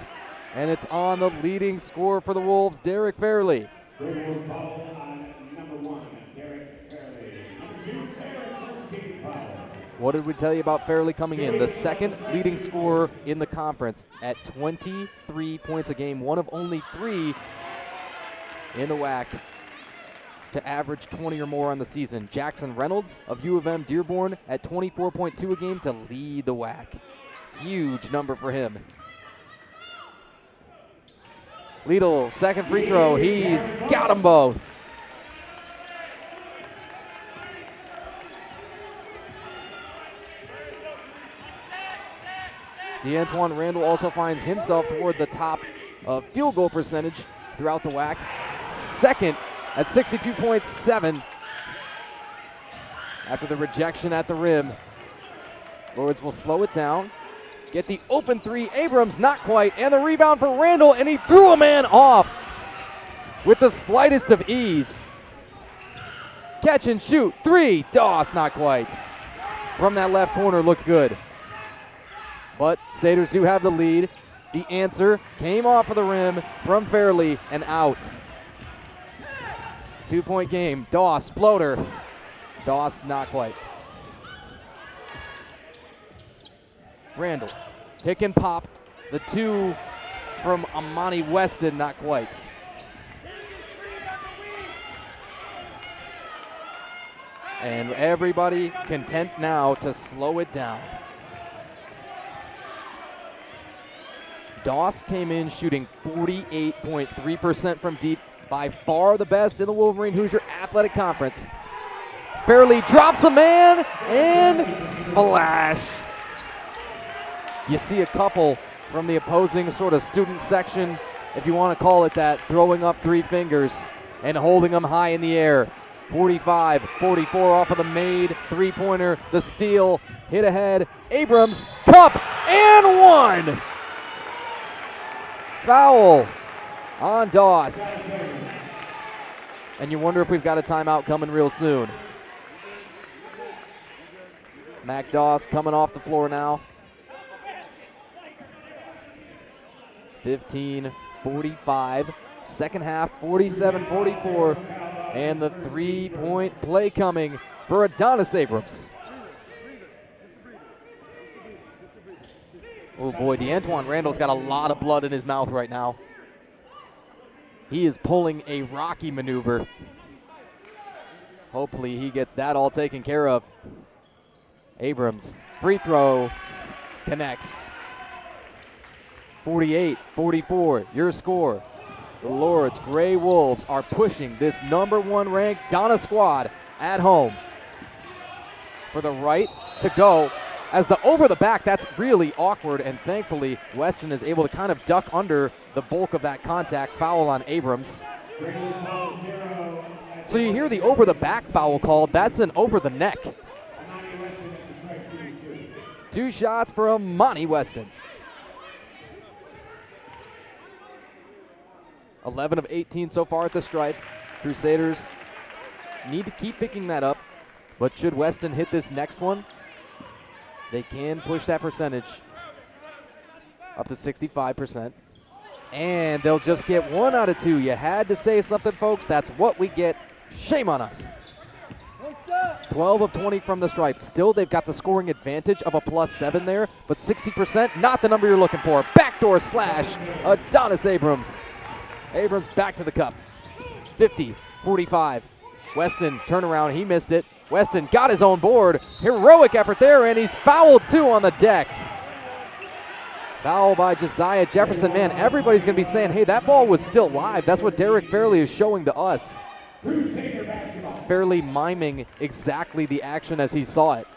And it's on the leading scorer for the Wolves, Derek Fairley. What did we tell you about Fairley coming in? The second leading scorer in the conference at 23 points a game, one of only 3 in the WHAC to average 20 or more on the season. Jackson Reynolds of U of M Dearborn at 24.2 a game to lead the WHAC. Huge number for him. Liedl, second free throw. He's got them both. DeAntoine Randall also finds himself toward the top of field goal percentage throughout the WHAC. Second at 62.7 after the rejection at the rim. Lourdes will slow it down. Get the open 3, Abrams not quite, and the rebound for Randall, and he threw a man off with the slightest of ease. Catch and shoot, 3, Doss not quite. From that left corner looked good. But Satyrs do have the lead. The answer came off of the rim from Fairley and out. 2-point game, Doss, floater. Doss not quite. Randall, pick and pop. The 2 from Amani Weston, not quite. And everybody content now to slow it down. Doss came in shooting 48.3% from deep, by far the best in the Wolverine Hoosier Athletic Conference. Fairley drops a man and splash. You see a couple from the opposing sort of student section if you want to call it that, throwing up 3 fingers and holding them high in the air. 45, 44 off of the made three-pointer, the steal, hit ahead, Abrams, cup, and one! Foul on Doss. And you wonder if we've got a timeout coming real soon. Mac Doss coming off the floor now. 15-45, second half 47-44, and the three-point play coming for Adonis Abrams. Oh boy, DeAntoine Randall's got a lot of blood in his mouth right now. He is pulling a Rocky maneuver. Hopefully he gets that all taken care of. Abrams, free throw, connects. 48-44, your score. The Lourdes Gray Wolves are pushing this #1 ranked Donna squad at home. For the right to go. As the over the back, that's really awkward, and thankfully Weston is able to kind of duck under the bulk of that contact. Foul on Abrams. So you hear the over the back foul called. That's an over the neck. 2 shots for Amani Weston. 11 of 18 so far at the stripe. Crusaders need to keep picking that up, but should Weston hit this next one, they can push that percentage up to 65%. And they'll just get 1 out of 2. You had to say something, folks. That's what we get. Shame on us. 12 of 20 from the stripe. Still, they've got the scoring advantage of a +7 there, but 60%, not the number you're looking for. Backdoor slash, Adonis Abrams. Abrams back to the cup. 50-45. Weston turnaround, he missed it. Weston got his own board. Heroic effort there, and he's fouled 2 on the deck. Foul by Josiah Jefferson. Man, everybody's going to be saying, hey, that ball was still live. That's what Derek Fairley is showing to us. Fairley miming exactly the action as he saw it.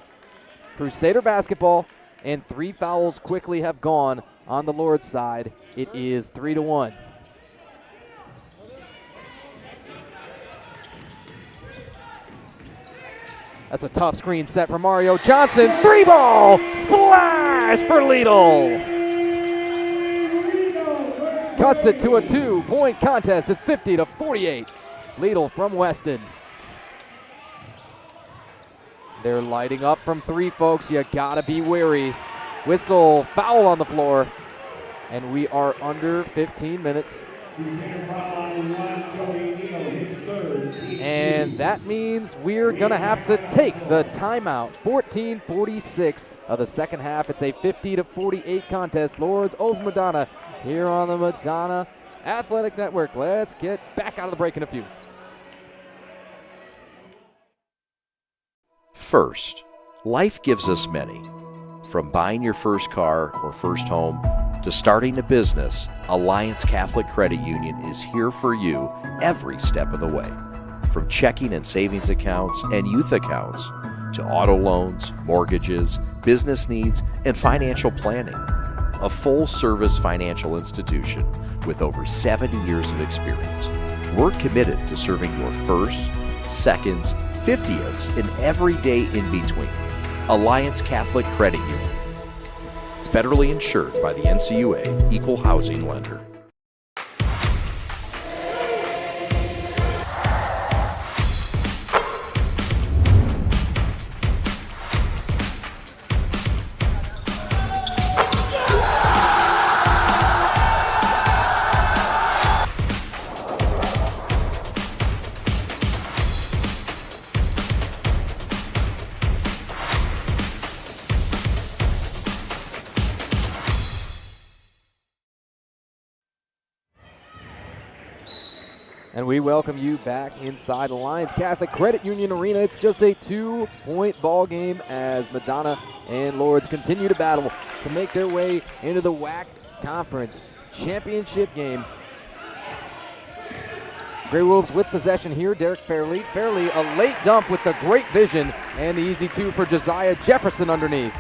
Crusader basketball, and 3 fouls quickly have gone on the Lourdes side. It is 3-1. That's a tough screen set for Mario Johnson. 3-ball splash for Lidl. Cuts it to a 2-point contest. It's 50-48. Lidl from Weston. They're lighting up from 3, folks. You gotta be wary. Whistle, foul on the floor. And we are under 15 minutes. And that means we're going to have to take the timeout. 14:46 of the second half. It's a 50-48 contest. Lourdes over Madonna here on the Madonna Athletic Network. Let's get back out of the break in a few. First, life gives us many. From buying your first car or first home to starting a business, Alliance Catholic Credit Union is here for you every step of the way. From checking and savings accounts and youth accounts to auto loans, mortgages, business needs, and financial planning. A full-service financial institution with over 70 years of experience. We're committed to serving your firsts, seconds, 50ths, and every day in between. Alliance Catholic Credit Union. Federally insured by the NCUA, Equal Housing Lender. And we welcome you back inside Alliance Catholic Credit Union Arena. It's just a 2-point ball game as Madonna and Lourdes continue to battle to make their way into the WHAC Conference Championship game. Grey Wolves with possession here. Derek Fairley. Fairley, a late dump with the great vision and the easy 2 for Josiah Jefferson underneath.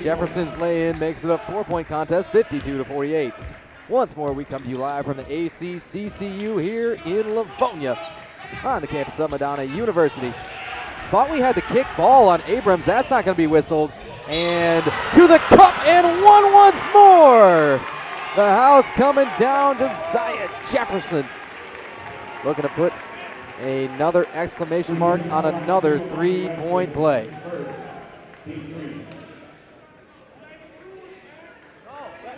Jefferson's lay-in makes it a 4-point contest, 52-48. Once more, we come to you live from the ACCCU here in Livonia on the campus of Madonna University. Thought we had the kick ball on Abrams. That's not going to be whistled. And to the cup and one once more. The house coming down to Josiah Jefferson. Looking to put another exclamation mark on another three-point play.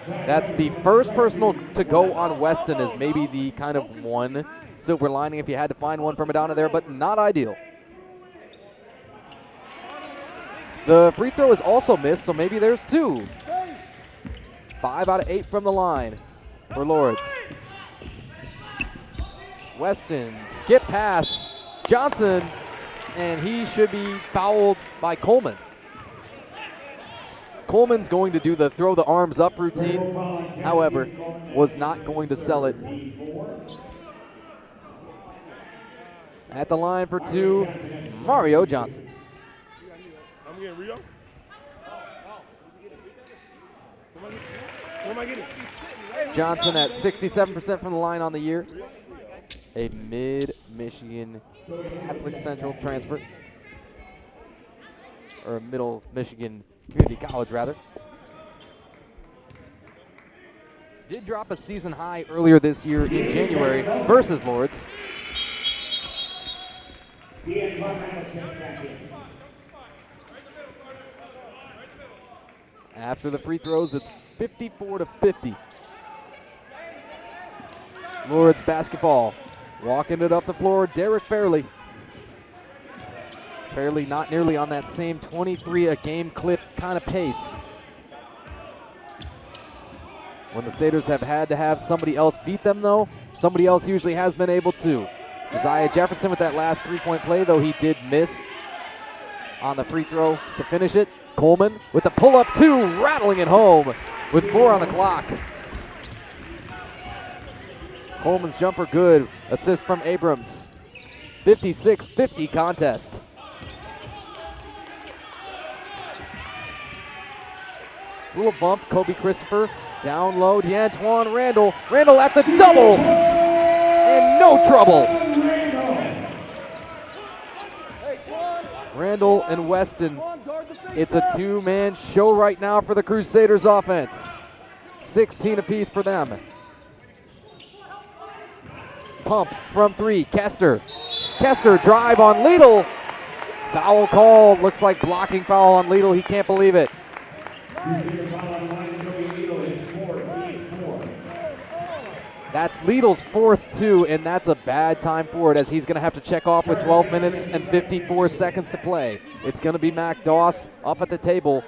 That's the first personal to go on Weston, is maybe the kind of one silver lining if you had to find one for Madonna there, but not ideal. The free throw is also missed, so maybe there's two. 5 out of 8 from the line for Lourdes. Weston, skip pass, Johnson, and he should be fouled by Coleman. Coleman's going to do the throw the arms up routine, however, was not going to sell it. At the line for two, Mario Johnson. Johnson at 67% from the line on the year. A mid-Michigan Catholic Central transfer. Or a Middle Michigan Community College, rather. Did drop a season high earlier this year in January versus Lourdes. After the free throws, it's 54-50. Lourdes basketball. Walking it up the floor, Derek Fairley. Fairley not nearly on that same 23 a game clip kind of pace. When the Satyrs have had to have somebody else beat them, though, somebody else usually has been able to. Josiah Jefferson with that last three-point play, though he did miss on the free throw to finish it. Coleman with the pull-up two, rattling it home with 4 on the clock. Coleman's jumper good. Assist from Abrams. 56-50 contest. It's a little bump. Kobe Christopher down low. DeAntoine Randall. Randall at the double. And no trouble. Randall and Weston. It's a two-man show right now for the Crusaders offense. 16 apiece for them. Pump from 3, Kester. Kester drive on Liedl. Foul call, looks like blocking foul on Liedl. He can't believe it. That's Liedl's 4th too, and that's a bad time for it, as he's gonna have to check off with 12 minutes and 54 seconds to play. It's gonna be Mac Doss up at the table.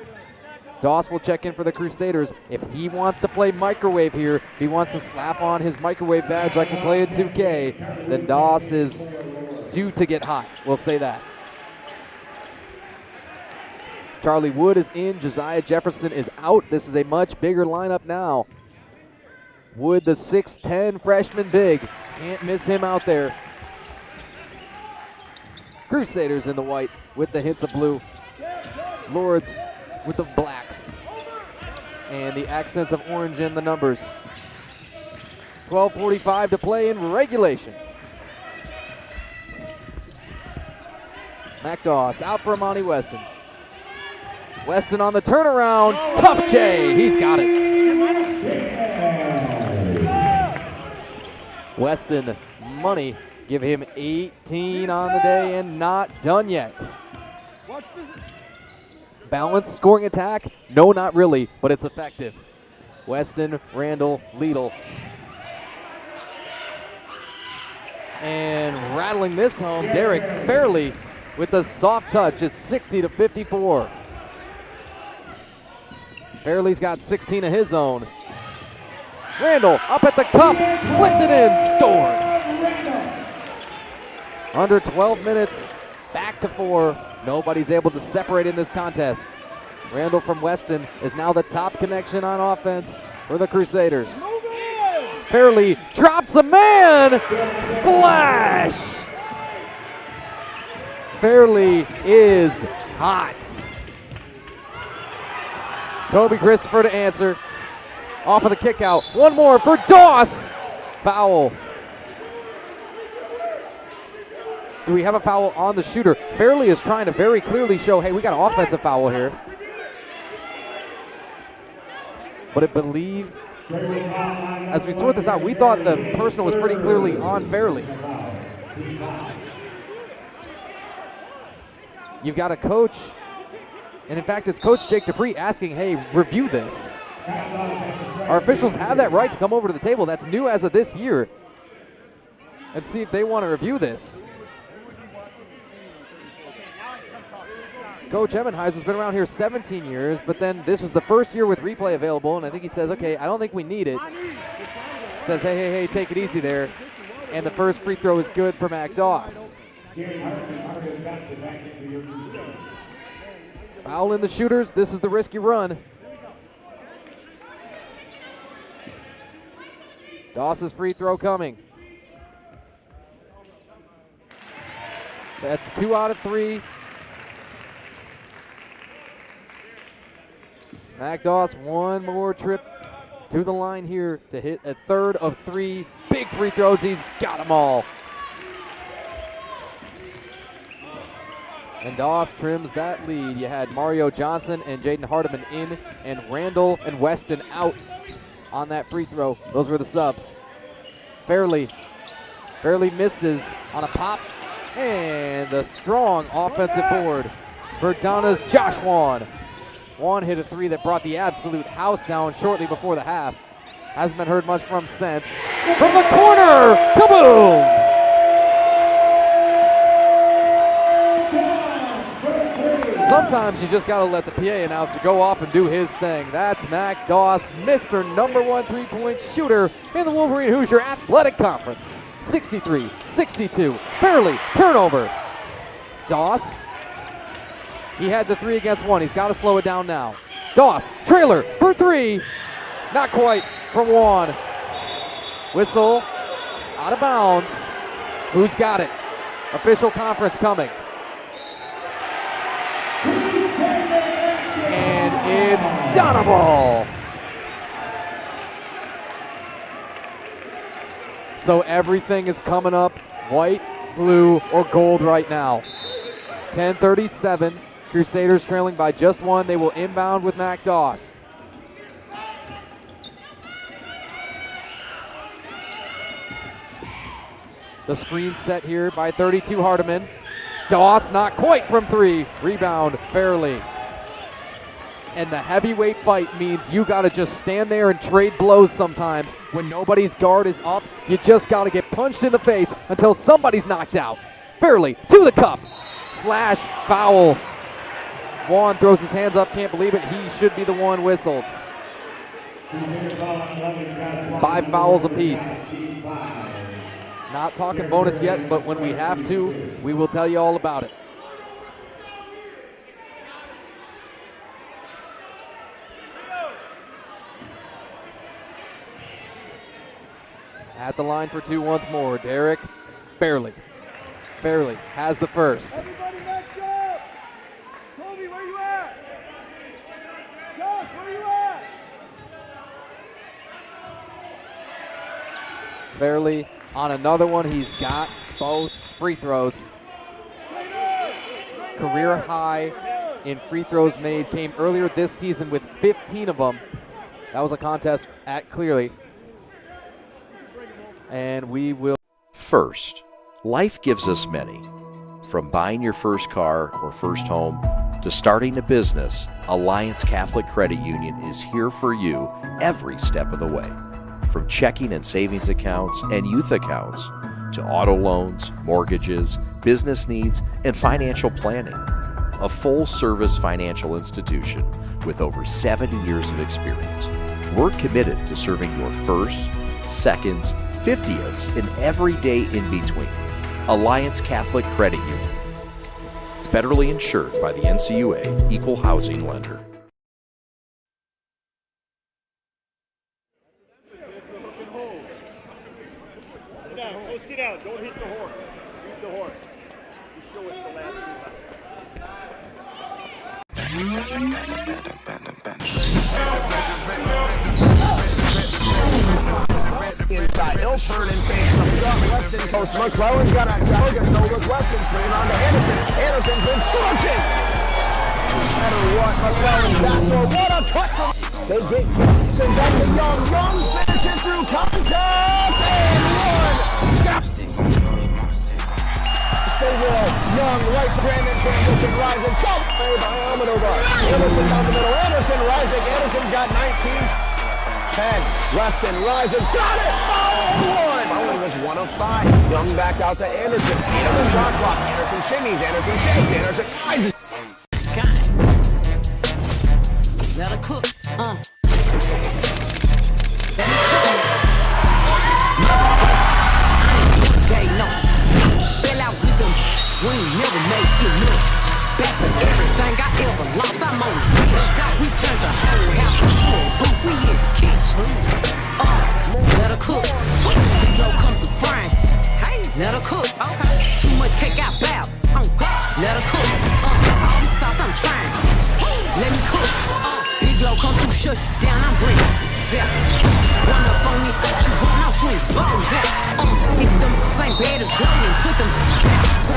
Doss will check in for the Crusaders. If he wants to play microwave here, if he wants to slap on his microwave badge like we play in 2K, then Doss is due to get hot. We'll say that. Charlie Wood is in. Josiah Jefferson is out. This is a much bigger lineup now. Wood, the 6'10 freshman big. Can't miss him out there. Crusaders in the white with the hints of blue. Lourdes with the blacks and the accents of orange in the numbers. 12:45 to play in regulation. McDoss out for Amani Weston. Weston on the turnaround. Tough J, he's got it. Weston, money, give him 18 on the day and not done yet. Balanced scoring attack? No, not really, but it's effective. Weston, Randall, Liedl. And rattling this home, Derek Fairley with the soft touch. It's 60-54. Fairley's got 16 of his own. Randall up at the cup, flipped it in, scored. Under 12 minutes, back to 4. Nobody's able to separate in this contest. Randall from Weston is now the top connection on offense for the Crusaders. Fairley drops a man, splash! Fairley is hot. Kobe Christopher to answer. off of the kick out. One more for Doss. Foul. Do we have a foul on the shooter? Fairley is trying to very clearly show, hey, we got an offensive foul here. But I believe, as we sort this out, we thought the personal was pretty clearly on Fairley. You've got a coach, and in fact, it's Coach Jake Dupree asking, hey, review this. Our officials have that right to come over to the table. That's new as of this year. And see if they want to review this. Coach Ebenheiser's been around here 17 years, but then this was the first year with replay available, and I think he says, okay, I don't think we need it. Says, hey, take it easy there. And the first free throw is good for Mac Doss. Foul in the shooters. This is the risk you run. Doss's free throw coming. That's 2 out of 3. Mac Doss, one more trip to the line here to hit a third of 3 big free throws. He's got them all. And Doss trims that lead. You had Mario Johnson and Jaden Hardiman in, and Randall and Weston out on that free throw. Those were the subs. Fairley misses on a pop, and the strong offensive board for Donna's Josh Wan. Wan hit a 3 that brought the absolute house down shortly before the half. Hasn't been heard much from since. From the corner, kaboom! Sometimes you just got to let the PA announcer go off and do his thing. That's Mac Doss, Mr. #1 3-point shooter in the Wolverine Hoosier Athletic Conference. 63-62. Fairley, turnover. Doss, he had the 3 against 1. He's got to slow it down now. Doss, trailer for 3. Not quite from Juan. Whistle, out of bounds. Who's got it? Official conference coming. And it's Donerball. So everything is coming up white, blue, or gold right now. 10:37. Crusaders trailing by just 1. They will inbound with Mac Doss. The screen set here by 32 Hardiman. Doss not quite from 3. Rebound Fairley. And the heavyweight fight means you got to just stand there and trade blows sometimes. When nobody's guard is up, you just got to get punched in the face until somebody's knocked out. Fairley to the cup. Slash foul. Juan throws his hands up, can't believe it. He should be the one whistled. 5 fouls apiece. Not talking bonus yet, but when we have to, we will tell you all about it. At the line for 2 once more, Derek Fairley. Fairley has the first. Everybody back up! Kobe, where you at? Josh, where you at? Fairley on another one. He's got both free throws. Career high in free throws made came earlier this season with 15 of them. That was a contest at Clearly. And we will. First, life gives us many. From buying your first car or first home to starting a business, Alliance Catholic Credit Union is here for you every step of the way. From checking and savings accounts and youth accounts to auto loans, mortgages, business needs, and financial planning. A full-service financial institution with over 70 years of experience. We're committed to serving your firsts, seconds, 50ths, and every day in between. Alliance Catholic Credit Union. Federally insured by the NCUA, Equal Housing Lender. Sit down. Go sit down. Don't hit the horn. Hit the horn. You show us the last rebound. turn and face the shot. Weston coast. McClellan's got a second. No look. Weston swinging on to Anderson. Anderson's been scorching. No matter what, McClellan's back door. What a cut from. They get Jackson back to Young. Young finishing through contact and one. Stay well. Young right Brandon transition rising. Jump made by Almodovar. Anderson down the middle. Anderson rising. Anderson's got 19. 10. Weston rising. Got it. Foul. Foul was 1 of 5. Young back out to Anderson. Anderson shot clock. Anderson shimmies. Anderson shakes. Anderson rises. Let her cook. Fell out with them. We ain't never make it look. Back for everything I ever lost. I'm on the bitch. We turned the whole house into a booth. We in the kitchen. Let her cook. Big low come through frying. Hey, let her cook. Okay. Too much cake out bow. Let her cook. All this sauce I'm trying. Let me cook. Big low come through shut down. I'm bringing. Yeah. Run up on me. You run out swing. Balls out. Hit them flame bed is good and put them.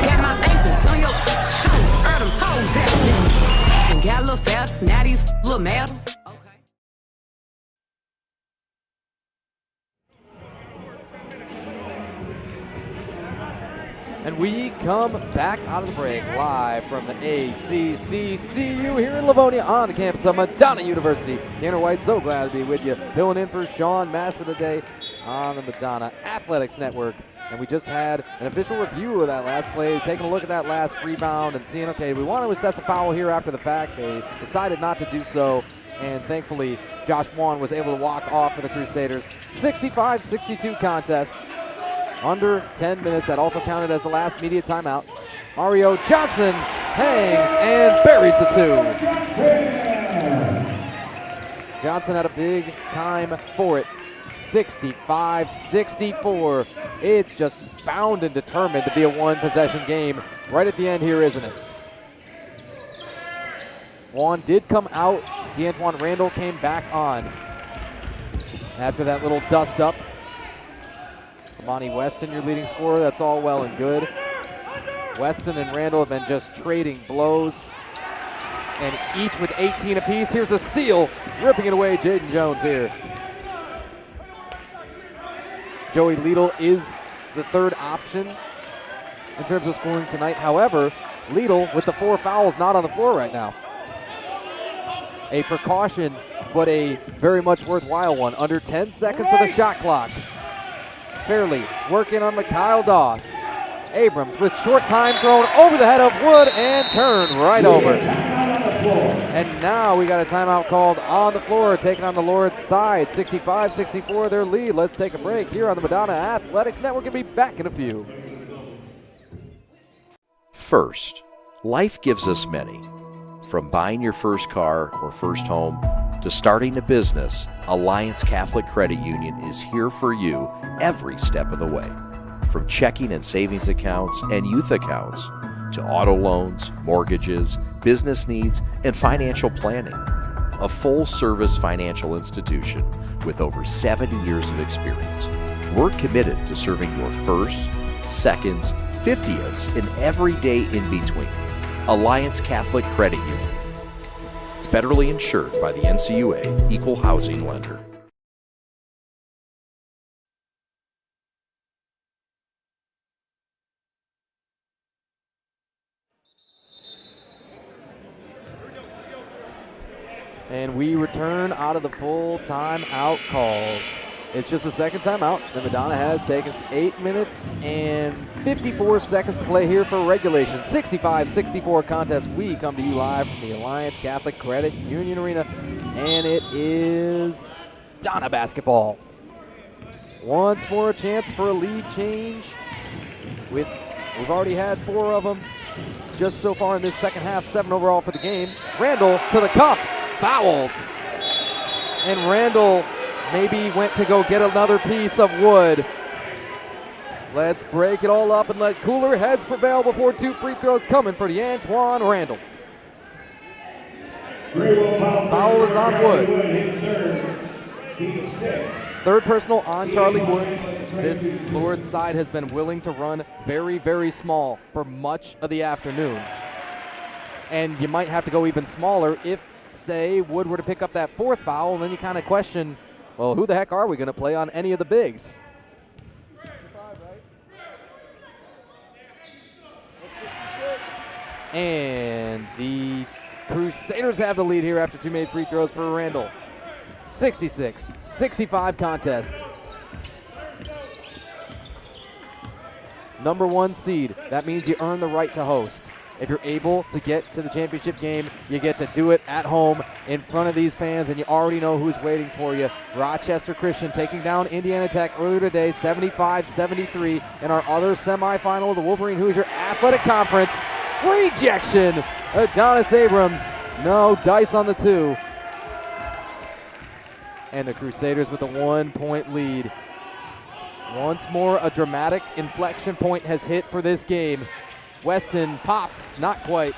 Got my ankles on your shoulder. Earn them toes out. And got a little fat. Now these little metal. And we come back out of the break live from the ACCCU here in Livonia on the campus of Madonna University. Tanner White, so glad to be with you. Filling in for Sean Massa today on the Madonna Athletics Network. And we just had an official review of that last play, taking a look at that last rebound and seeing, okay, we want to assess a foul here after the fact. They decided not to do so. And thankfully, Josh Wan was able to walk off for the Crusaders. 65-62 contest. Under 10 minutes. That also counted as the last media timeout. Mario Johnson hangs and buries the two. Johnson had a big time for it. 65-64. It's just bound and determined to be a one-possession game right at the end here, isn't it? Juan did come out. DeAntoine Randall came back on after that little dust-up. Amani Weston, your leading scorer. That's all well and good. Weston and Randall have been just trading blows, and each with 18 apiece. Here's a steal, ripping it away. Jaden Jones here. Joey Lidl is the third option in terms of scoring tonight. However, Lidl, with the 4 fouls, not on the floor right now. A precaution, but a very much worthwhile one. Under 10 seconds of the shot clock. Fairley working on Mikhail Doss. Abrams with short time thrown over the head of Wood and turned right over. And now we got a timeout called on the floor, taking on the Lourdes side. 65-64 their lead. Let's take a break here on the Madonna Athletics Network and be back in a few. First, life gives us many. From buying your first car or first home to starting a business, Alliance Catholic Credit Union is here for you every step of the way. From checking and savings accounts and youth accounts to auto loans, mortgages, business needs, and financial planning. A full-service financial institution with over 70 years of experience. We're committed to serving your firsts, seconds, 50ths, and every day in between. Alliance Catholic Credit Union. Federally insured by the NCUA, Equal Housing Lender. And we return out of the full timeout called. It's just the second timeout that Madonna has taken. It's 8 minutes and 54 seconds to play here for regulation. 65-64 contest. We come to you live from the Alliance Catholic Credit Union Arena, and it is Donna basketball. Once more a chance for a lead change. We've already had 4 of them just so far in this second half. 7 overall for the game. Randall to the cup. Fouled. And Randall maybe went to go get another piece of Wood. Let's break it all up and let cooler heads prevail before 2 free throws coming for DeAntoine Randall. Foul is on Wood. Third personal on Charlie Wood. This Lourdes side has been willing to run very, very small for much of the afternoon. And you might have to go even smaller if, say, Wood were to pick up that fourth foul, and then you kind of question, well, who the heck are we going to play on any of the bigs? And the Crusaders have the lead here after 2 made free throws for Randall. 66-65 contest. Number 1 seed. That means you earn the right to host. If you're able to get to the championship game, you get to do it at home in front of these fans, and you already know who's waiting for you. Rochester Christian taking down Indiana Tech earlier today, 75-73 in our other semifinal of the Wolverine Hoosier Athletic Conference. Rejection. Adonis Abrams. No dice on the 2. And the Crusaders with a 1-point lead. Once more, a dramatic inflection point has hit for this game. Weston pops, not quite.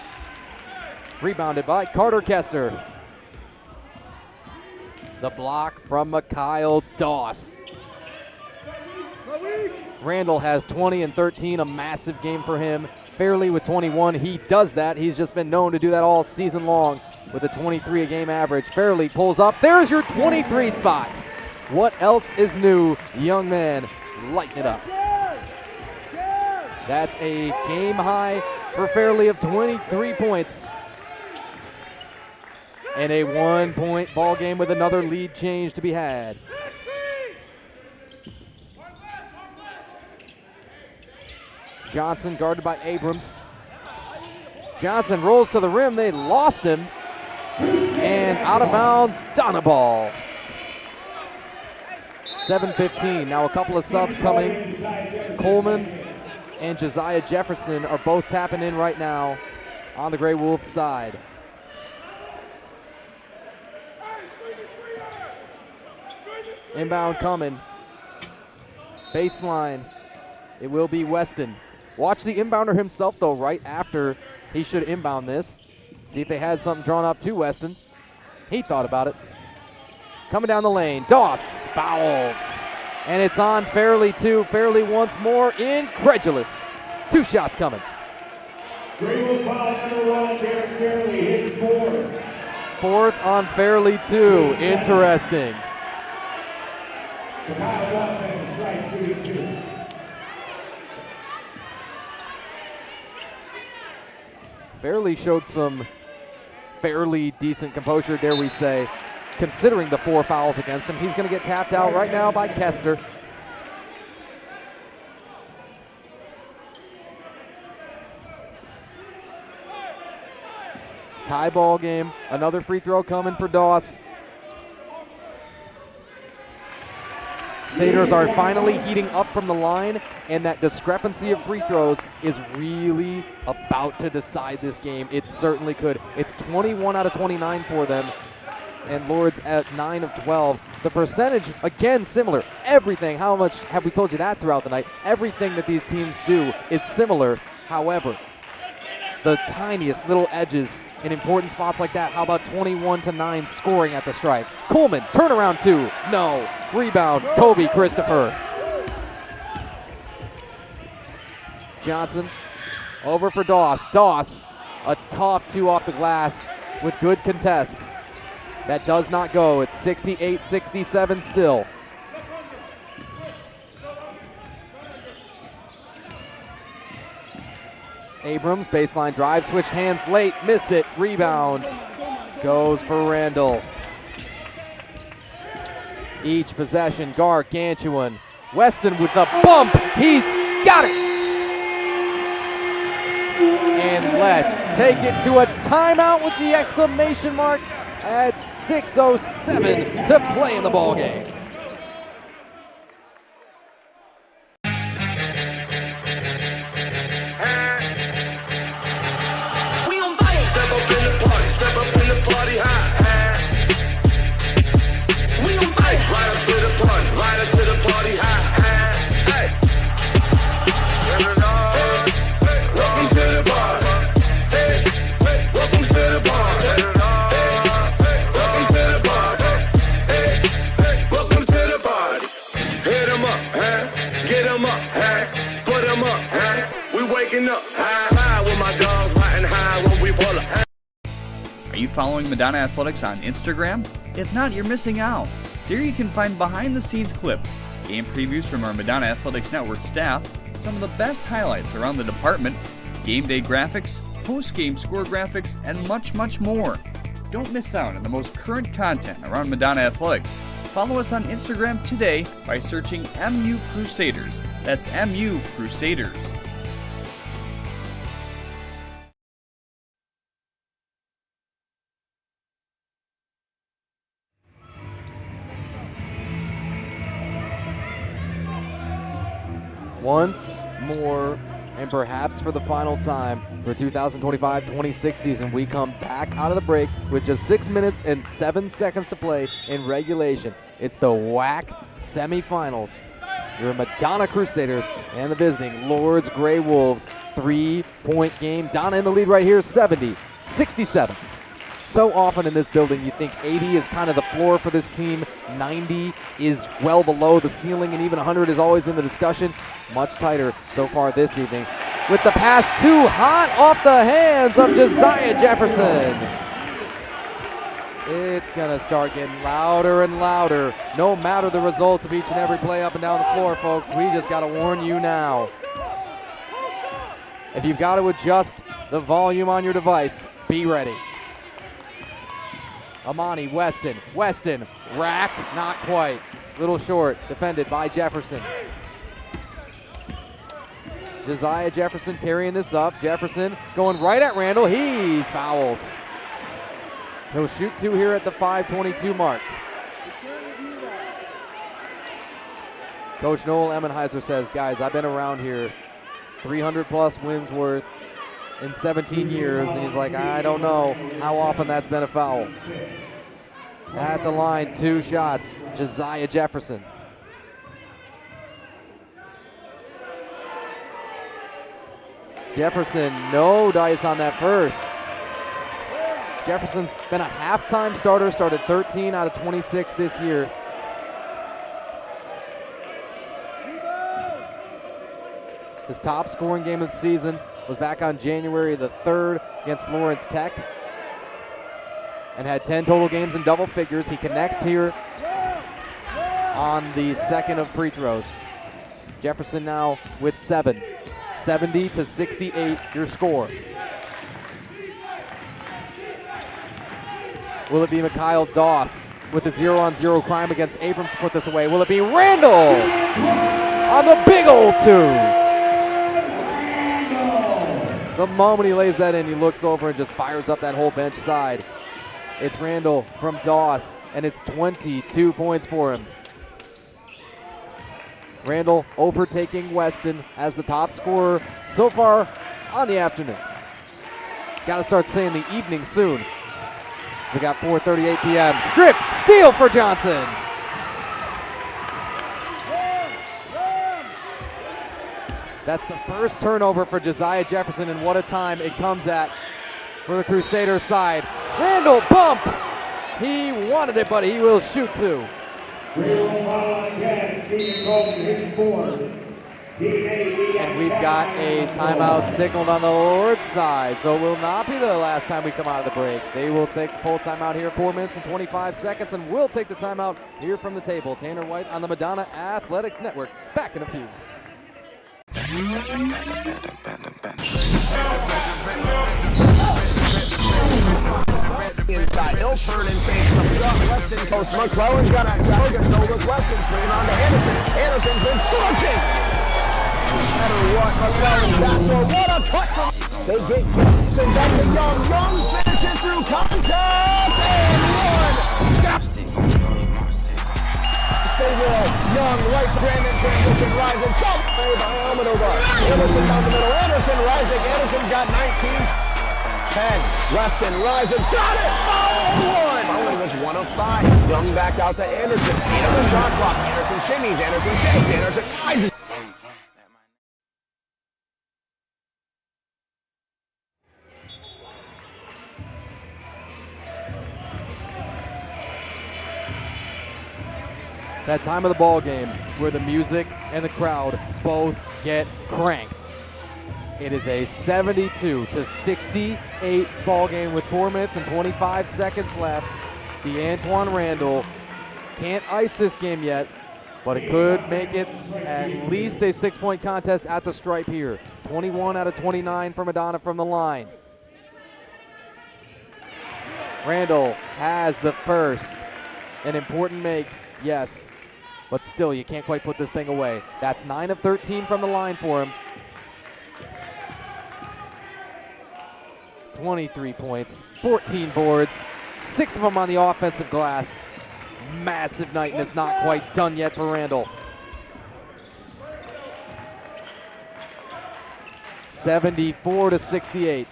Rebounded by Carter Kester. The block from Mikhail Doss. Randall has 20 and 13, a massive game for him. Fairley with 21, he does that. He's just been known to do that all season long with a 23 a game average. Fairley pulls up. There's your 23 spot. What else is new? Young man, lighten it up. That's a game high for Fairley of 23 points. And a 1-point ball game with another lead change to be had. Johnson guarded by Abrams. Johnson rolls to the rim. They lost him. And out of bounds, Donaball. 7:15. Now a couple of subs coming. Coleman and Josiah Jefferson are both tapping in right now on the Grey Wolves side. Inbound coming. Baseline. It will be Weston. Watch the inbounder himself, though, right after he should inbound this. See if they had something drawn up to Weston. He thought about it. Coming down the lane. Doss fouls. And it's on Fairley, too. Fairley once more, incredulous. 2 shots coming. Fourth on Fairley, too. Interesting. Fairley showed some fairly decent composure, dare we say, considering the 4 fouls against him. He's going to get tapped out right now by Kester. Tie ball game. Another free throw coming for Doss. Crusaders are finally heating up from the line, and that discrepancy of free throws is really about to decide this game. It certainly could. It's 21 out of 29 for them, and Lourdes at 9 of 12. The percentage, again, similar. Everything, how much have we told you that throughout the night? Everything that these teams do is similar. However, the tiniest little edges in important spots like that. How about 21-9 scoring at the stripe? Coleman, turnaround 2. No. Rebound, Kobe Christopher. Johnson over for Doss. Doss, a tough 2 off the glass with good contest. That does not go. It's 68-67 still. Abrams, baseline drive, switched hands late, missed it, rebound. Goes for Randall. Each possession, Gargantuan. Weston with the bump, he's got it! And let's take it to a timeout with the exclamation mark at 6:07 to play in the ball game. following Madonna Athletics on Instagram? If not, you're missing out. There you can find behind-the-scenes clips, game previews from our Madonna Athletics Network staff, some of the best highlights around the department, game day graphics, post-game score graphics, and much, much more. Don't miss out on the most current content around Madonna Athletics. Follow us on Instagram today by searching MU Crusaders. That's MU Crusaders. Once more, and perhaps for the final time for 2025-26 season, we come back out of the break with just 6 minutes and 7 seconds to play in regulation. It's the WHAC semifinals. Your Madonna Crusaders and the visiting Lourdes Grey Wolves. 3-point game. Donna in the lead right here, 70-67. So often in this building, you think 80 is kind of the floor for this team. 90 is well below the ceiling, and even 100 is always in the discussion. Much tighter so far this evening. With the pass too hot off the hands of Josiah Jefferson. It's going to start getting louder and louder, no matter the results of each and every play up and down the floor, folks. We just got to warn you now. If you've got to adjust the volume on your device, be ready. Amani, Weston, rack, not quite. Little short, defended by Jefferson. Josiah Jefferson carrying this up. Jefferson going right at Randall. He's fouled. He'll shoot two here at the 5:22 mark. Coach Noel Emmenheiser says, guys, I've been around here 300 plus wins worth in 17 years, and he's like, I don't know how often that's been a foul. At the line, 2 shots, Josiah Jefferson. Jefferson, no dice on that first. Jefferson's been a halftime starter, started 13 out of 26 this year. His top scoring game of the season was back on January the 3rd against Lawrence Tech and had 10 total games in double figures. He connects here on the second of free throws. Jefferson now with 7. 70-68 your score. Will it be Mikhail Doss with the 0-on-0 crime against Abrams to put this away? Will it be Randall on the big old 2? The moment he lays that in, he looks over and just fires up that whole bench side. It's Randall from Doss, and it's 22 points for him. Randall overtaking Weston as the top scorer so far on the afternoon. Got to start saying the evening soon. We got 4:38 p.m. Strip, steal for Johnson. That's the first turnover for Josiah Jefferson, and what a time it comes at for the Crusaders side. Randall bump. He wanted it, but he will shoot 2. And we've got a timeout signaled on the Lourdes side, so it will not be the last time we come out of the break. They will take full timeout here, 4 minutes and 25 seconds, and we'll take the timeout here from the table. Tanner White on the Madonna Athletics Network. Back in a few. Inside, he'll turn and face the shot. Weston coast. McClellan's got a Hogan. No look. Weston swinging on to Anderson. Anderson's been scorching. No matter what, McClellan's back door. What a cut from. They get Gibson back to Young. Young finishing through contact and one. Stay well. Young right strand in transition. Rising. Jump play by Almodovar. Anderson down the middle. Anderson rising. Anderson got 19. 10. Weston rising. Got it! Oh, 1! Fouling was 1 of 5. Young back out to Anderson. 8 on the shot clock. Anderson shimmies. Anderson shakes. Anderson rises. That time of the ball game where the music and the crowd both get cranked. It is a 72-68 ball game with 4 minutes and 25 seconds left. DeAntoine Randall can't ice this game yet, but it could make it at least a 6-point contest at the stripe here. 21 out of 29 for Madonna from the line. Randall has the first. An important make, yes, but still you can't quite put this thing away. That's 9 of 13 from the line for him. 23 points, 14 boards, 6 of them on the offensive glass. Massive night, and it's not quite done yet for Randall. 74-68.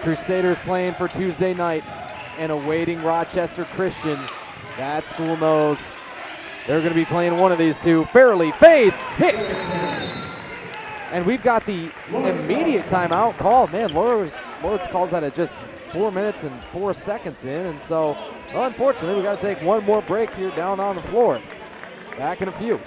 Crusaders playing for Tuesday night and awaiting Rochester Christian. That school knows they're going to be playing one of these two. Fairley fades, hits. And we've got the immediate timeout called. Man, Lourdes calls that at just 4 minutes and 4 seconds in. And so, unfortunately, we got to take one more break here down on the floor. Back in a few.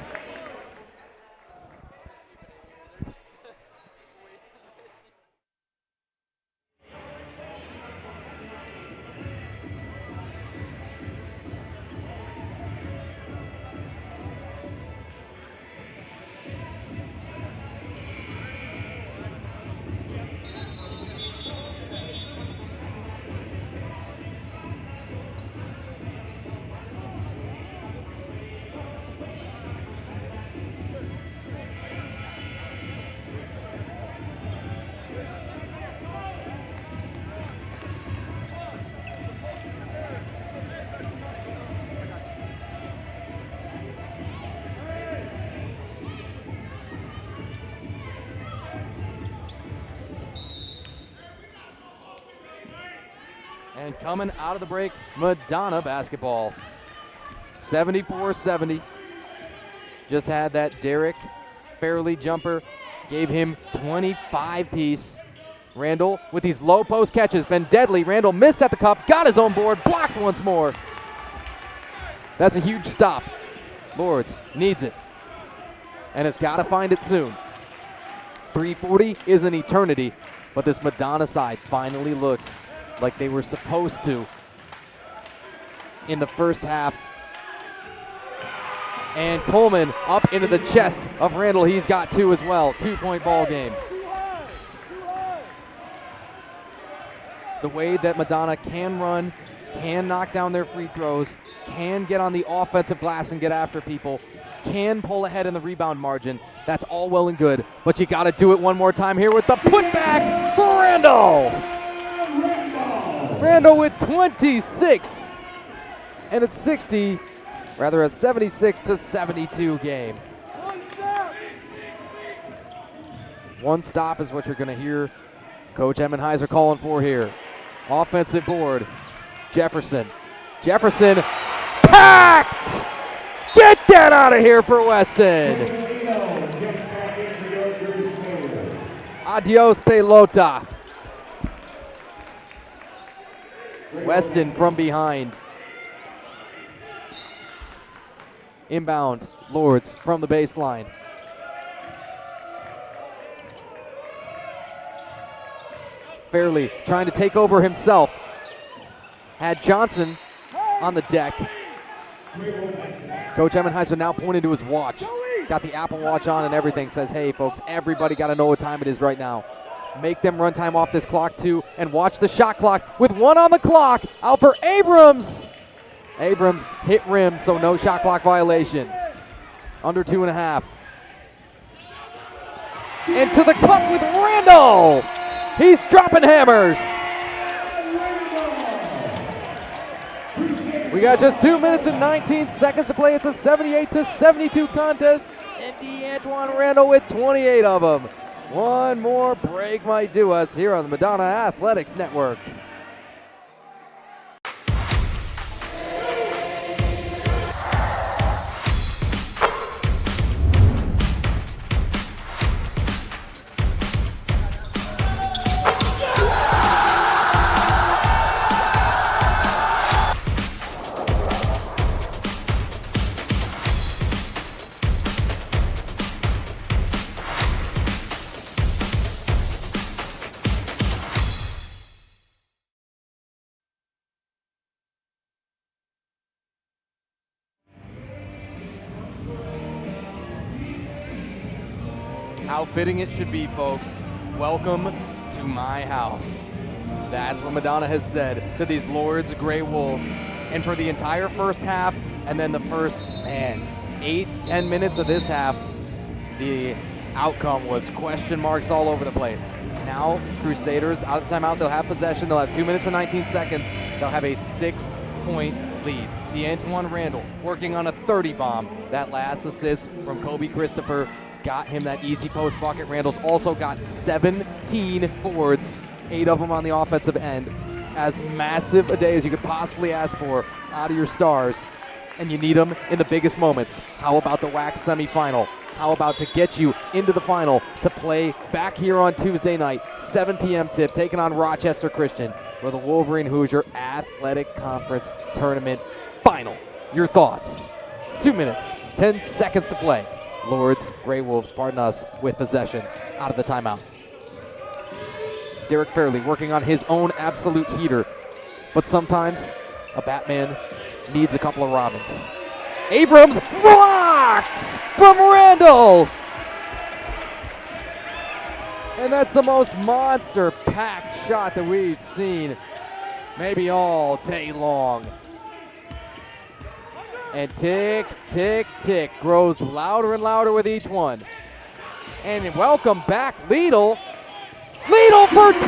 And coming out of the break, Madonna basketball. 74-70. Just had that Derek Fairley jumper. Gave him 25 piece. Randall with these low post catches. Been deadly. Randall missed at the cup. Got his own board. Blocked once more. That's a huge stop. Lourdes needs it. And it's got to find it soon. 340 is an eternity. But this Madonna side finally looks like they were supposed to in the first half. And Coleman up into the chest of Randall. He's got 2 as well. 2-point ball game. The way that Madonna can run, can knock down their free throws, can get on the offensive glass and get after people, can pull ahead in the rebound margin. That's all well and good, but you got to do it one more time here with the putback for Randall. Randall with 26 and a 76-72 game. One stop is what you're going to hear Coach Emmenheiser calling for here. Offensive board. Jefferson packed! Get that out of here for Weston. Adios, pelota. Weston from behind. Inbound, Lourdes from the baseline. Fairley trying to take over himself. Had Johnson on the deck. Coach Emmenheiser now pointing to his watch. Got the Apple Watch on and everything. Says, hey, folks, everybody got to know what time it is right now. Make them run time off this clock, too, and watch the shot clock with 1 on the clock. Out for Abrams. Abrams hit rim, so no shot clock violation. Under 2.5. And to the cup with Randall. He's dropping hammers. We got just 2 minutes and 19 seconds to play. It's a 78-72 contest. And DeAntoine Randall with 28 of them. One more break might do us here on the Madonna Athletics Network. How fitting it should be, folks. Welcome to my house. That's what Madonna has said to these Lourdes Grey Wolves. And for the entire first half, and then the first, 8-10 minutes of this half, the outcome was question marks all over the place. Now, Crusaders out of the timeout, they'll have possession. They'll have 2 minutes and 19 seconds. They'll have a 6-point lead. DeAntoine Randall working on a 30 bomb. That last assist from Kobe Christopher got him that easy post bucket. Randall's also got 17 boards, 8 of them on the offensive end. As massive a day as you could possibly ask for out of your stars, and you need them in the biggest moments. How about the WHAC semifinal? How about to get you into the final to play back here on Tuesday night, 7 p.m. tip, taking on Rochester Christian for the Wolverine Hoosier Athletic Conference Tournament Final. Your thoughts? 2 minutes, 10 seconds to play. Lourdes Grey Wolves, pardon us, with possession out of the timeout. Derek Fairley working on his own absolute heater, but sometimes a Batman needs a couple of Robins. Abrams blocked from Randall! And that's the most monster-packed shot that we've seen maybe all day long. And tick, tick, tick grows louder and louder with each one. And welcome back, Lidl. Lidl for 2!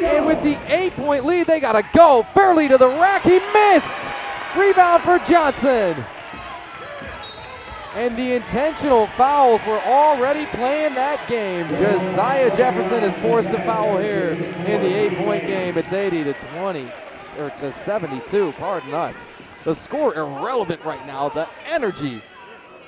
And with the 8-point lead, they gotta go. Fairley to the rack, he missed! Rebound for Johnson. And the intentional fouls were already playing that game. Josiah Jefferson is forced to foul here in the 8-point game. It's 80-20, or to 72, pardon us. The score irrelevant right now, the energy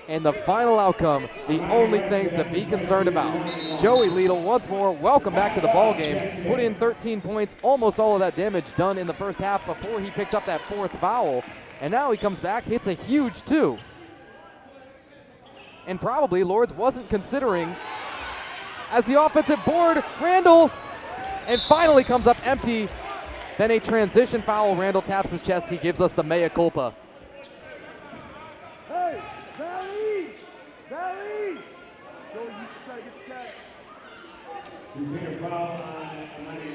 and the final outcome, the only things to be concerned about. Joey Lidl, once more, welcome back to the ball game. Put in 13 points, almost all of that damage done in the first half before he picked up that 4th foul. And now he comes back, hits a huge 2. And probably Lourdes wasn't considering as the offensive board, Randall, and finally comes up empty. Then a transition foul, Randall taps his chest, he gives us the mea culpa. Hey, Valley! Valley! Go, you try to get set. You take a foul on Monday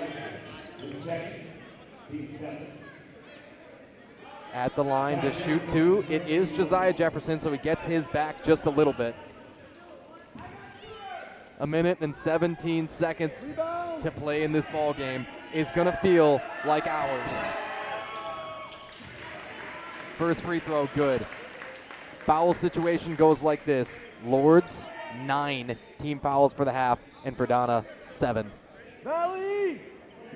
the second, team 7. At the line to shoot 2, it is Josiah Jefferson, so he gets his back just a little bit. 1 minute and 17 seconds to play in this ball game is gonna feel like hours. First free throw, good. Foul situation goes like this. Lourdes, 9 team fouls for the half, and for Donna, 7. Valley!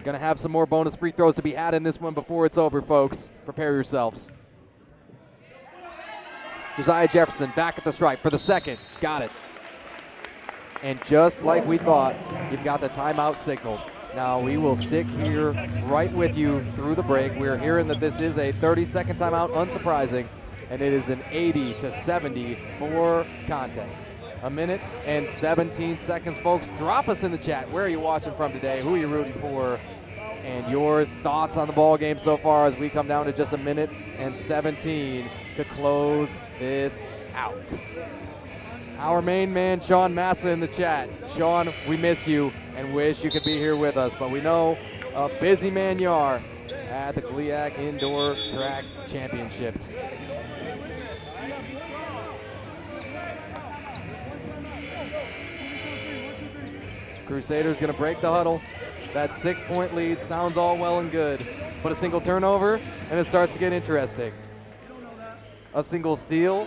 Gonna have some more bonus free throws to be had in this one before it's over, folks. Prepare yourselves. Josiah Jefferson back at the stripe for the second. Got it. And just like we thought, you've got the timeout signaled. Now we will stick here right with you through the break. We're hearing that this is a 30-second timeout, unsurprising, and it is an 80-74 contest. 1 minute and 17 seconds, folks. Drop us in the chat. Where are you watching from today? Who are you rooting for? And your thoughts on the ball game so far as we come down to just 1 minute and 17 to close this out. Our main man, Sean Massa, in the chat. Sean, we miss you and wish you could be here with us, but we know a busy man you are at the WHAC Indoor Track Championships. Crusaders gonna break the huddle. That 6-point lead sounds all well and good, but a single turnover and it starts to get interesting. A single steal,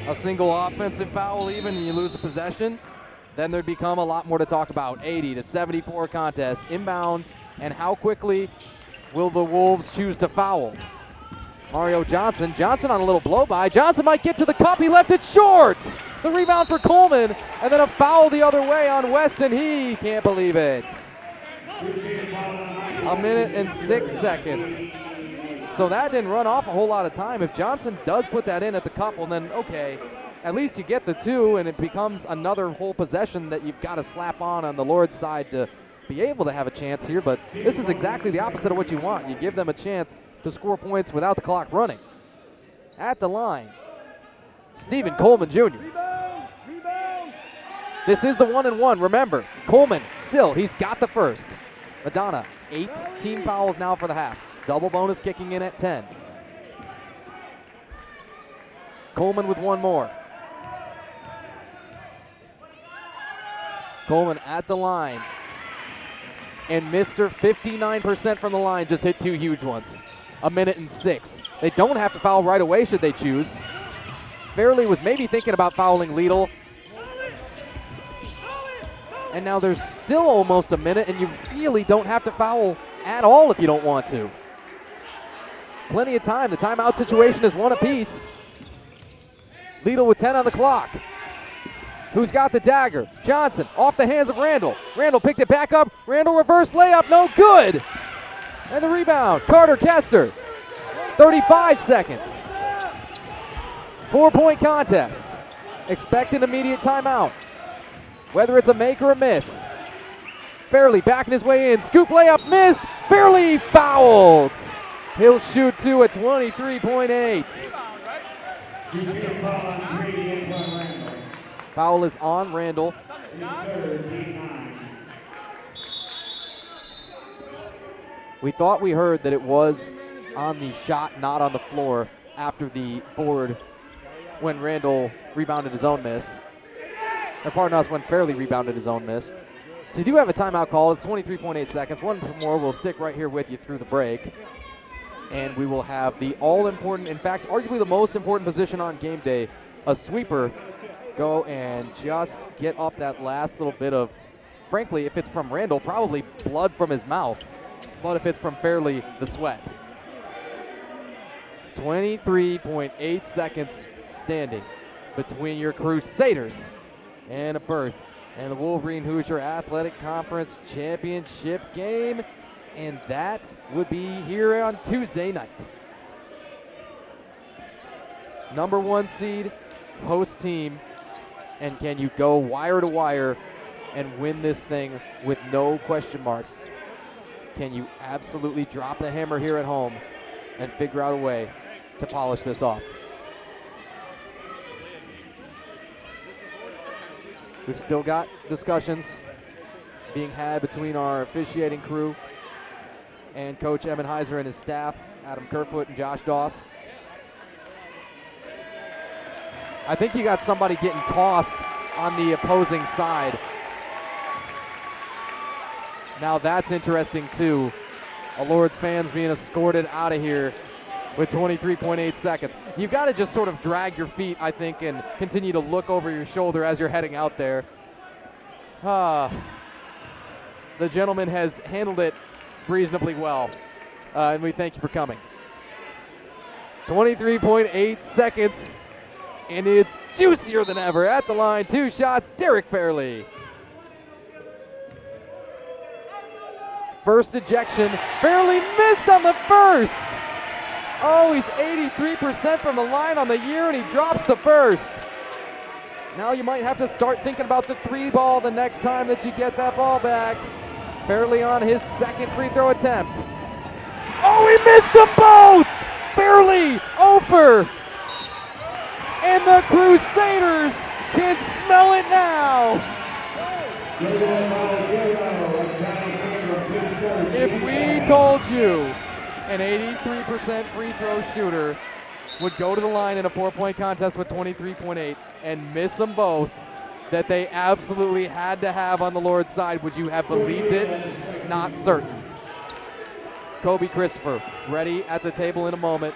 a single offensive foul even, and you lose the possession, then there'd become a lot more to talk about. 80-74 contest, inbound, and how quickly will the Wolves choose to foul? Mario Johnson on a little blow-by. Johnson might get to the cup, he left it short! The rebound for Coleman, and then a foul the other way on Weston. He can't believe it. 1 minute and 6 seconds. So that didn't run off a whole lot of time. If Johnson does put that in at the cup, well then, okay, at least you get the 2, and it becomes another whole possession that you've got to slap on the Lourdes side to be able to have a chance here. But this is exactly the opposite of what you want. You give them a chance to score points without the clock running. At the line, Stephen Coleman Jr. This is the 1-and-1. Remember, Coleman still, he's got the first. Madonna, 18 fouls now for the half. Double bonus kicking in at 10. Coleman with one more. Coleman at the line. And Mr. 59% from the line just hit 2 huge ones. 1:06. They don't have to foul right away should they choose. Fairley was maybe thinking about fouling Liedl. And now there's still almost a minute, and you really don't have to foul at all if you don't want to. Plenty of time. The timeout situation is 1 apiece. Liedl with 10 on the clock. Who's got the dagger? Johnson off the hands of Randall. Randall picked it back up. Randall reverse layup, no good. And the rebound, Carter Kester. 35 seconds. 4-point contest. Expect an immediate timeout. Whether it's a make or a miss. Fairley backing his way in. Scoop layup, missed. Fairley fouled. He'll shoot 2 at 23.8. Foul is on Randall. We thought we heard that it was on the shot, not on the floor, after the board when Randall rebounded his own miss. Or pardon us, when Fairley rebounded his own miss. So you do have a timeout call. It's 23.8 seconds. One more. We'll stick right here with you through the break. And we will have the all-important, in fact, arguably the most important position on game day, a sweeper, go and just get up that last little bit of, frankly, if it's from Randall, probably blood from his mouth. But if it's from Fairley, the sweat. 23.8 seconds standing between your Crusaders and a berth and the Wolverine Hoosier Athletic Conference Championship game. And that would be here on Tuesday nights. Number 1 seed, host team. And can you go wire to wire and win this thing with no question marks? Can you absolutely drop the hammer here at home and figure out a way to polish this off? We've still got discussions being had between our officiating crew and Coach Evan Heiser and his staff, Adam Kerfoot and Josh Doss. I think you got somebody getting tossed on the opposing side. Now that's interesting too. A Lourdes fans being escorted out of here with 23.8 seconds. You've got to just sort of drag your feet, I think, and continue to look over your shoulder as you're heading out there. The gentleman has handled it reasonably well, and we thank you for coming. 23.8 seconds, and it's juicier than ever. At the line, 2 shots, Derek Fairley. First ejection, Fairley missed on the first. Oh, he's 83% from the line on the year, and he drops the first. Now you might have to start thinking about the 3 ball the next time that you get that ball back. Fairley on his second free throw attempt. Oh, he missed them both! Fairley over. And the Crusaders can smell it now. If we told you an 83% free throw shooter would go to the line in a 4-point contest with 23.8 and miss them both, that they absolutely had to have on the Lourdes side, would you have believed it? Not certain. Kobe Christopher ready at the table in a moment.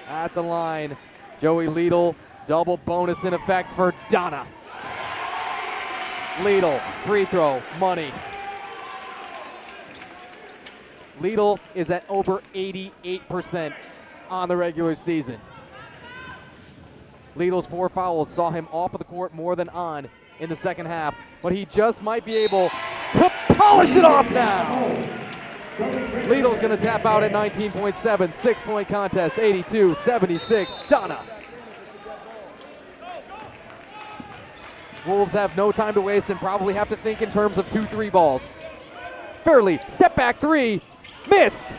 At the line, Joey Liedl, double bonus in effect for Donna. Liedl, free throw, money. Liedl is at over 88% on the regular season. Liedl's 4 fouls saw him off of the court more than on in the second half, but he just might be able to polish it off now. Liedl's gonna tap out at 19.7, 6-point contest, 82-76, Donna. Wolves have no time to waste and probably have to think in terms of 2 3 balls. Fairley, step back 3, missed.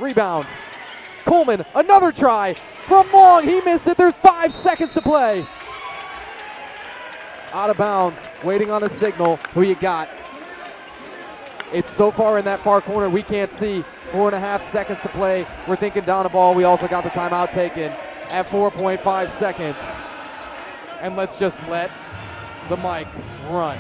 Rebounds. Coleman, another try, from long. He missed it. There's 5 seconds to play. Out of bounds, waiting on a signal. Who you got? It's so far in that far corner, we can't see. 4.5 seconds to play. We're thinking down a ball. We also got the timeout taken at 4.5 seconds. And let's just let the mic run.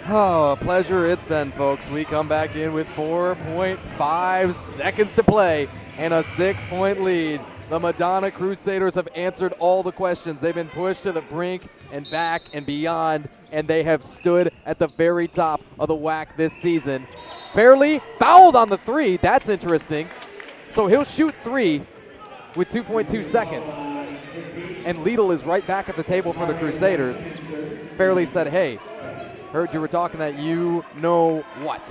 Oh, a pleasure it's been, folks. We come back in with 4.5 seconds to play and a 6-point lead. The Madonna Crusaders have answered all the questions. They've been pushed to the brink and back and beyond, and they have stood at the very top of the WHAC this season. Barely fouled on the 3. That's interesting. So he'll shoot 3 with 2.2 seconds. And Lidl is right back at the table for the Crusaders. Fairley said, hey, heard you were talking that you know what.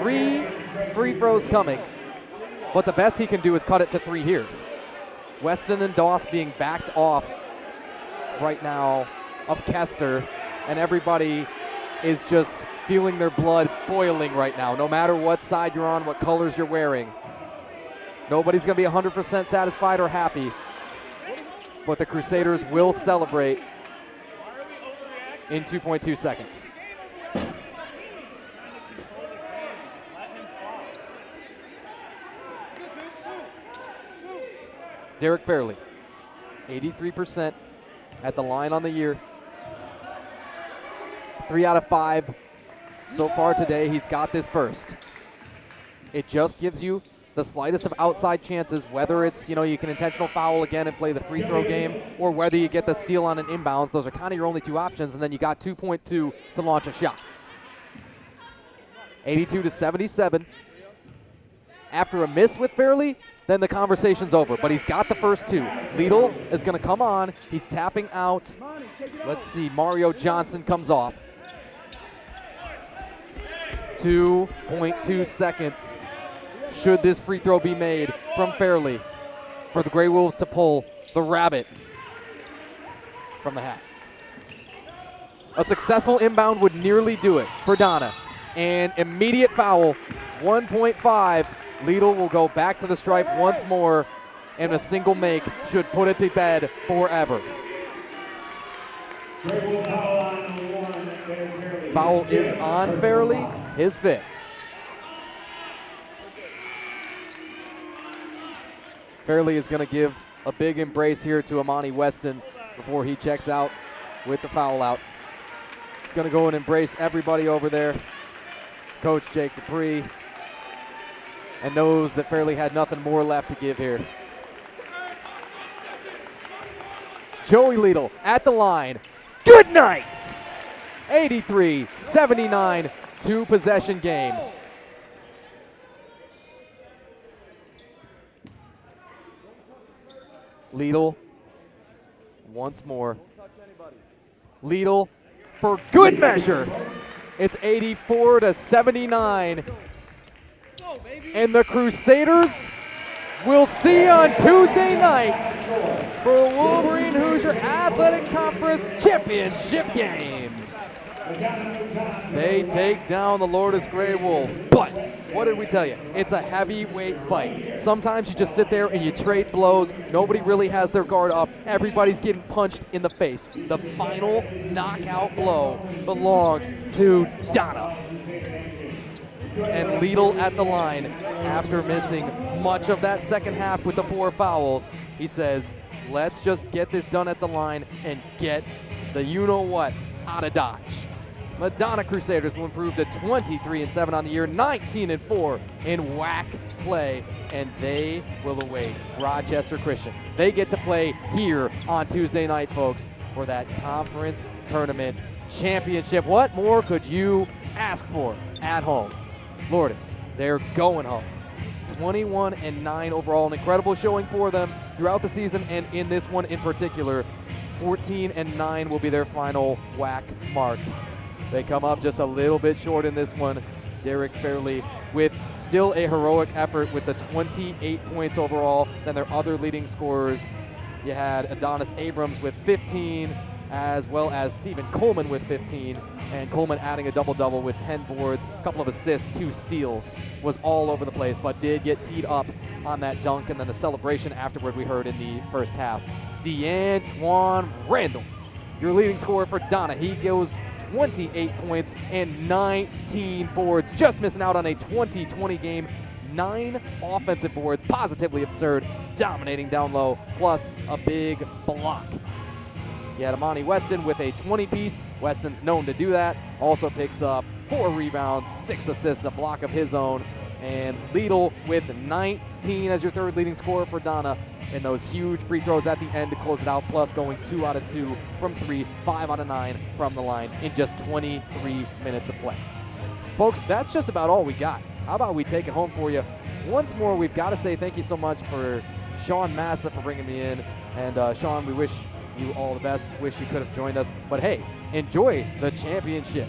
3 free throws coming, but the best he can do is cut it to 3 here. Weston and Doss being backed off right now of Kester, and everybody is just feeling their blood boiling right now, no matter what side you're on, what colors you're wearing. Nobody's going to be 100% satisfied or happy, but the Crusaders will celebrate in 2.2 seconds. Derek Fairley, 83% at the line on the year. 3 out of 5 so far today. He's got this first. It just gives you the slightest of outside chances, whether it's, you can intentional foul again and play the free throw game, or whether you get the steal on an inbounds. Those are kind of your only 2 options, and then you got 2.2 to launch a shot. 82-77. After a miss with Fairley, then the conversation's over, but he's got the first 2. Lidl is going to come on. He's tapping out. Let's see, Mario Johnson comes off. 2.2 seconds. Should this free throw be made from Fairley for the Grey Wolves to pull the rabbit from the hat. A successful inbound would nearly do it for Donna. And immediate foul, 1.5. Lidl will go back to the stripe once more, and a single make should put it to bed forever. Foul is on Fairley, his 5th. Fairley is going to give a big embrace here to Amani Weston before he checks out with the foul out. He's going to go and embrace everybody over there. Coach Jake Dupree, and knows that Fairley had nothing more left to give here. Joey Lidl at the line. Good night! 83-79, 2-possession game. Lidl once more. Lidl for good measure. It's 84-79. And the Crusaders will see on Tuesday night for the Wolverine Hoosier Athletic Conference Championship game. They take down the Lourdes Grey Wolves, but what did we tell you? It's a heavyweight fight. Sometimes you just sit there and you trade blows. Nobody really has their guard up. Everybody's getting punched in the face. The final knockout blow belongs to Donna. And Lidl at the line after missing much of that second half with the 4 fouls. He says, let's just get this done at the line and get the you-know-what out of Dodge. Madonna Crusaders will improve to 23-7 on the year, 19-4 in WHAC play, and they will await Rochester Christian. They get to play here on Tuesday night, folks, for that conference tournament championship. What more could you ask for at home? Lourdes, they're going home. 21-9 overall, an incredible showing for them throughout the season, and in this one in particular, 14-9 will be their final WHAC mark. They come up just a little bit short in this one. Derek Fairley with still a heroic effort with the 28 points overall. Then their other leading scorers, you had Adonis Abrams with 15, as well as Stephen Coleman with 15, and Coleman adding a double-double with 10 boards, a couple of assists, 2 steals, was all over the place, but did get teed up on that dunk, and then the celebration afterward we heard in the first half. DeAntoine Randall, your leading scorer for Donna. He goes 28 points and 19 boards, just missing out on a 20-20 game. 9 offensive boards, positively absurd, dominating down low, plus a big block. You had Amani Weston with a 20-piece. Weston's known to do that. Also picks up 4 rebounds, 6 assists, a block of his own. And Liedl with 19 as your third leading scorer for Donna. And those huge free throws at the end to close it out, plus going 2 out of 2 from 3, 5 out of 9 from the line in just 23 minutes of play. Folks, that's just about all we got. How about we take it home for you? Once more, we've got to say thank you so much for Sean Massa for bringing me in. And Sean, we wish you all the best. Wish you could have joined us. But hey, enjoy the championship.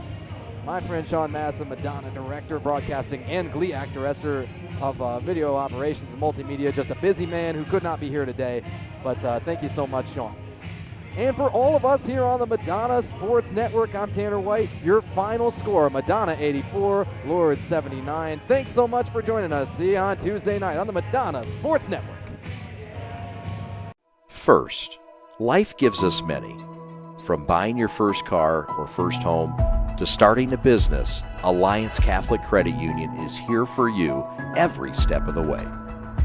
My friend Sean Massa, Madonna director of broadcasting and Glee actor, Esther of video operations and multimedia. Just a busy man who could not be here today. But thank you so much, Sean. And for all of us here on the Madonna Sports Network, I'm Tanner White. Your final score, Madonna 84, Lourdes 79. Thanks so much for joining us. See you on Tuesday night on the Madonna Sports Network. First, life gives us many. From buying your first car or first home to starting a business, Alliance Catholic Credit Union is here for you every step of the way.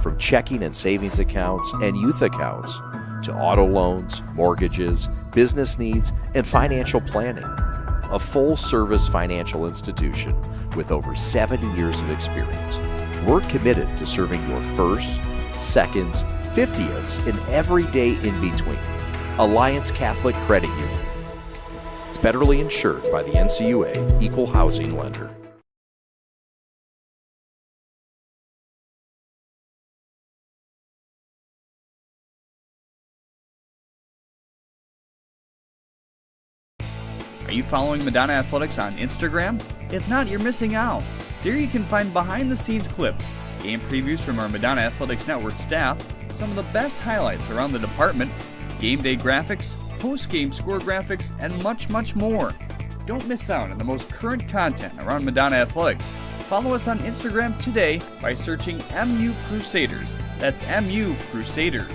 From checking and savings accounts and youth accounts to auto loans, mortgages, business needs, and financial planning. A full-service financial institution with over 70 years of experience. We're committed to serving your firsts, seconds, 50ths, and every day in between. Alliance Catholic Credit Union. Federally insured by the NCUA, Equal Housing Lender. Are you following Madonna Athletics on Instagram? If not, you're missing out. There you can find behind-the-scenes clips, game previews from our Madonna Athletics Network staff, some of the best highlights around the department, game day graphics, post-game score graphics, and much, much more. Don't miss out on the most current content around Madonna Athletics. Follow us on Instagram today by searching MU Crusaders. That's MU Crusaders.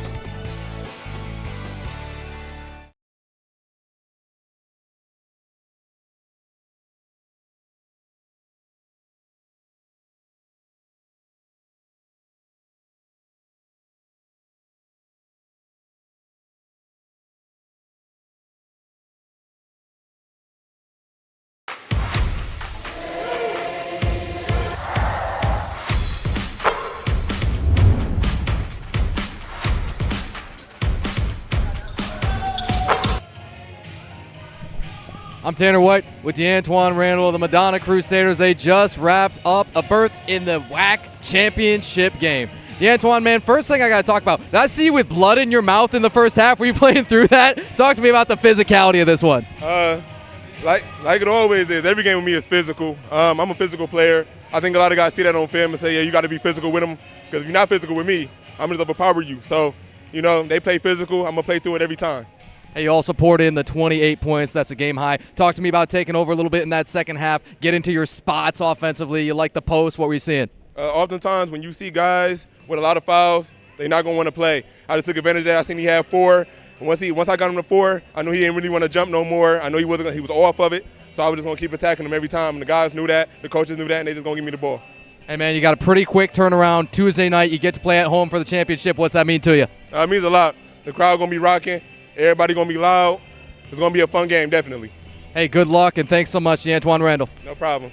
I'm Tanner White with DeAntoine Randall of the Madonna Crusaders. They just wrapped up a berth in the WHAC championship game. DeAntoine, man, first thing I got to talk about, did I see you with blood in your mouth in the first half? Were you playing through that? Talk to me about the physicality of this one. Like it always is. Every game with me is physical. I'm a physical player. I think a lot of guys see that on film and say, yeah, you got to be physical with them, because if you're not physical with me, I'm going to overpower you. So, you know, they play physical. I'm going to play through it every time. Hey, you also poured in the 28 points. That's a game high. Talk to me about taking over a little bit in that second half. Get into your spots offensively. You like the post. What were you seeing? Oftentimes when you see guys with a lot of fouls, they're not going to want to play. I just took advantage of that. I seen he had 4. And once I got him to 4, I knew he didn't really want to jump no more. I knew he was off of it. So I was just going to keep attacking him every time. And the guys knew that. The coaches knew that, and they just going to give me the ball. Hey, man, you got a pretty quick turnaround. Tuesday night, you get to play at home for the championship. What's that mean to you? It means a lot. The crowd going to be rocking. Everybody going to be loud. It's going to be a fun game, definitely. Hey, good luck, and thanks so much, Antoine Randall. No problem.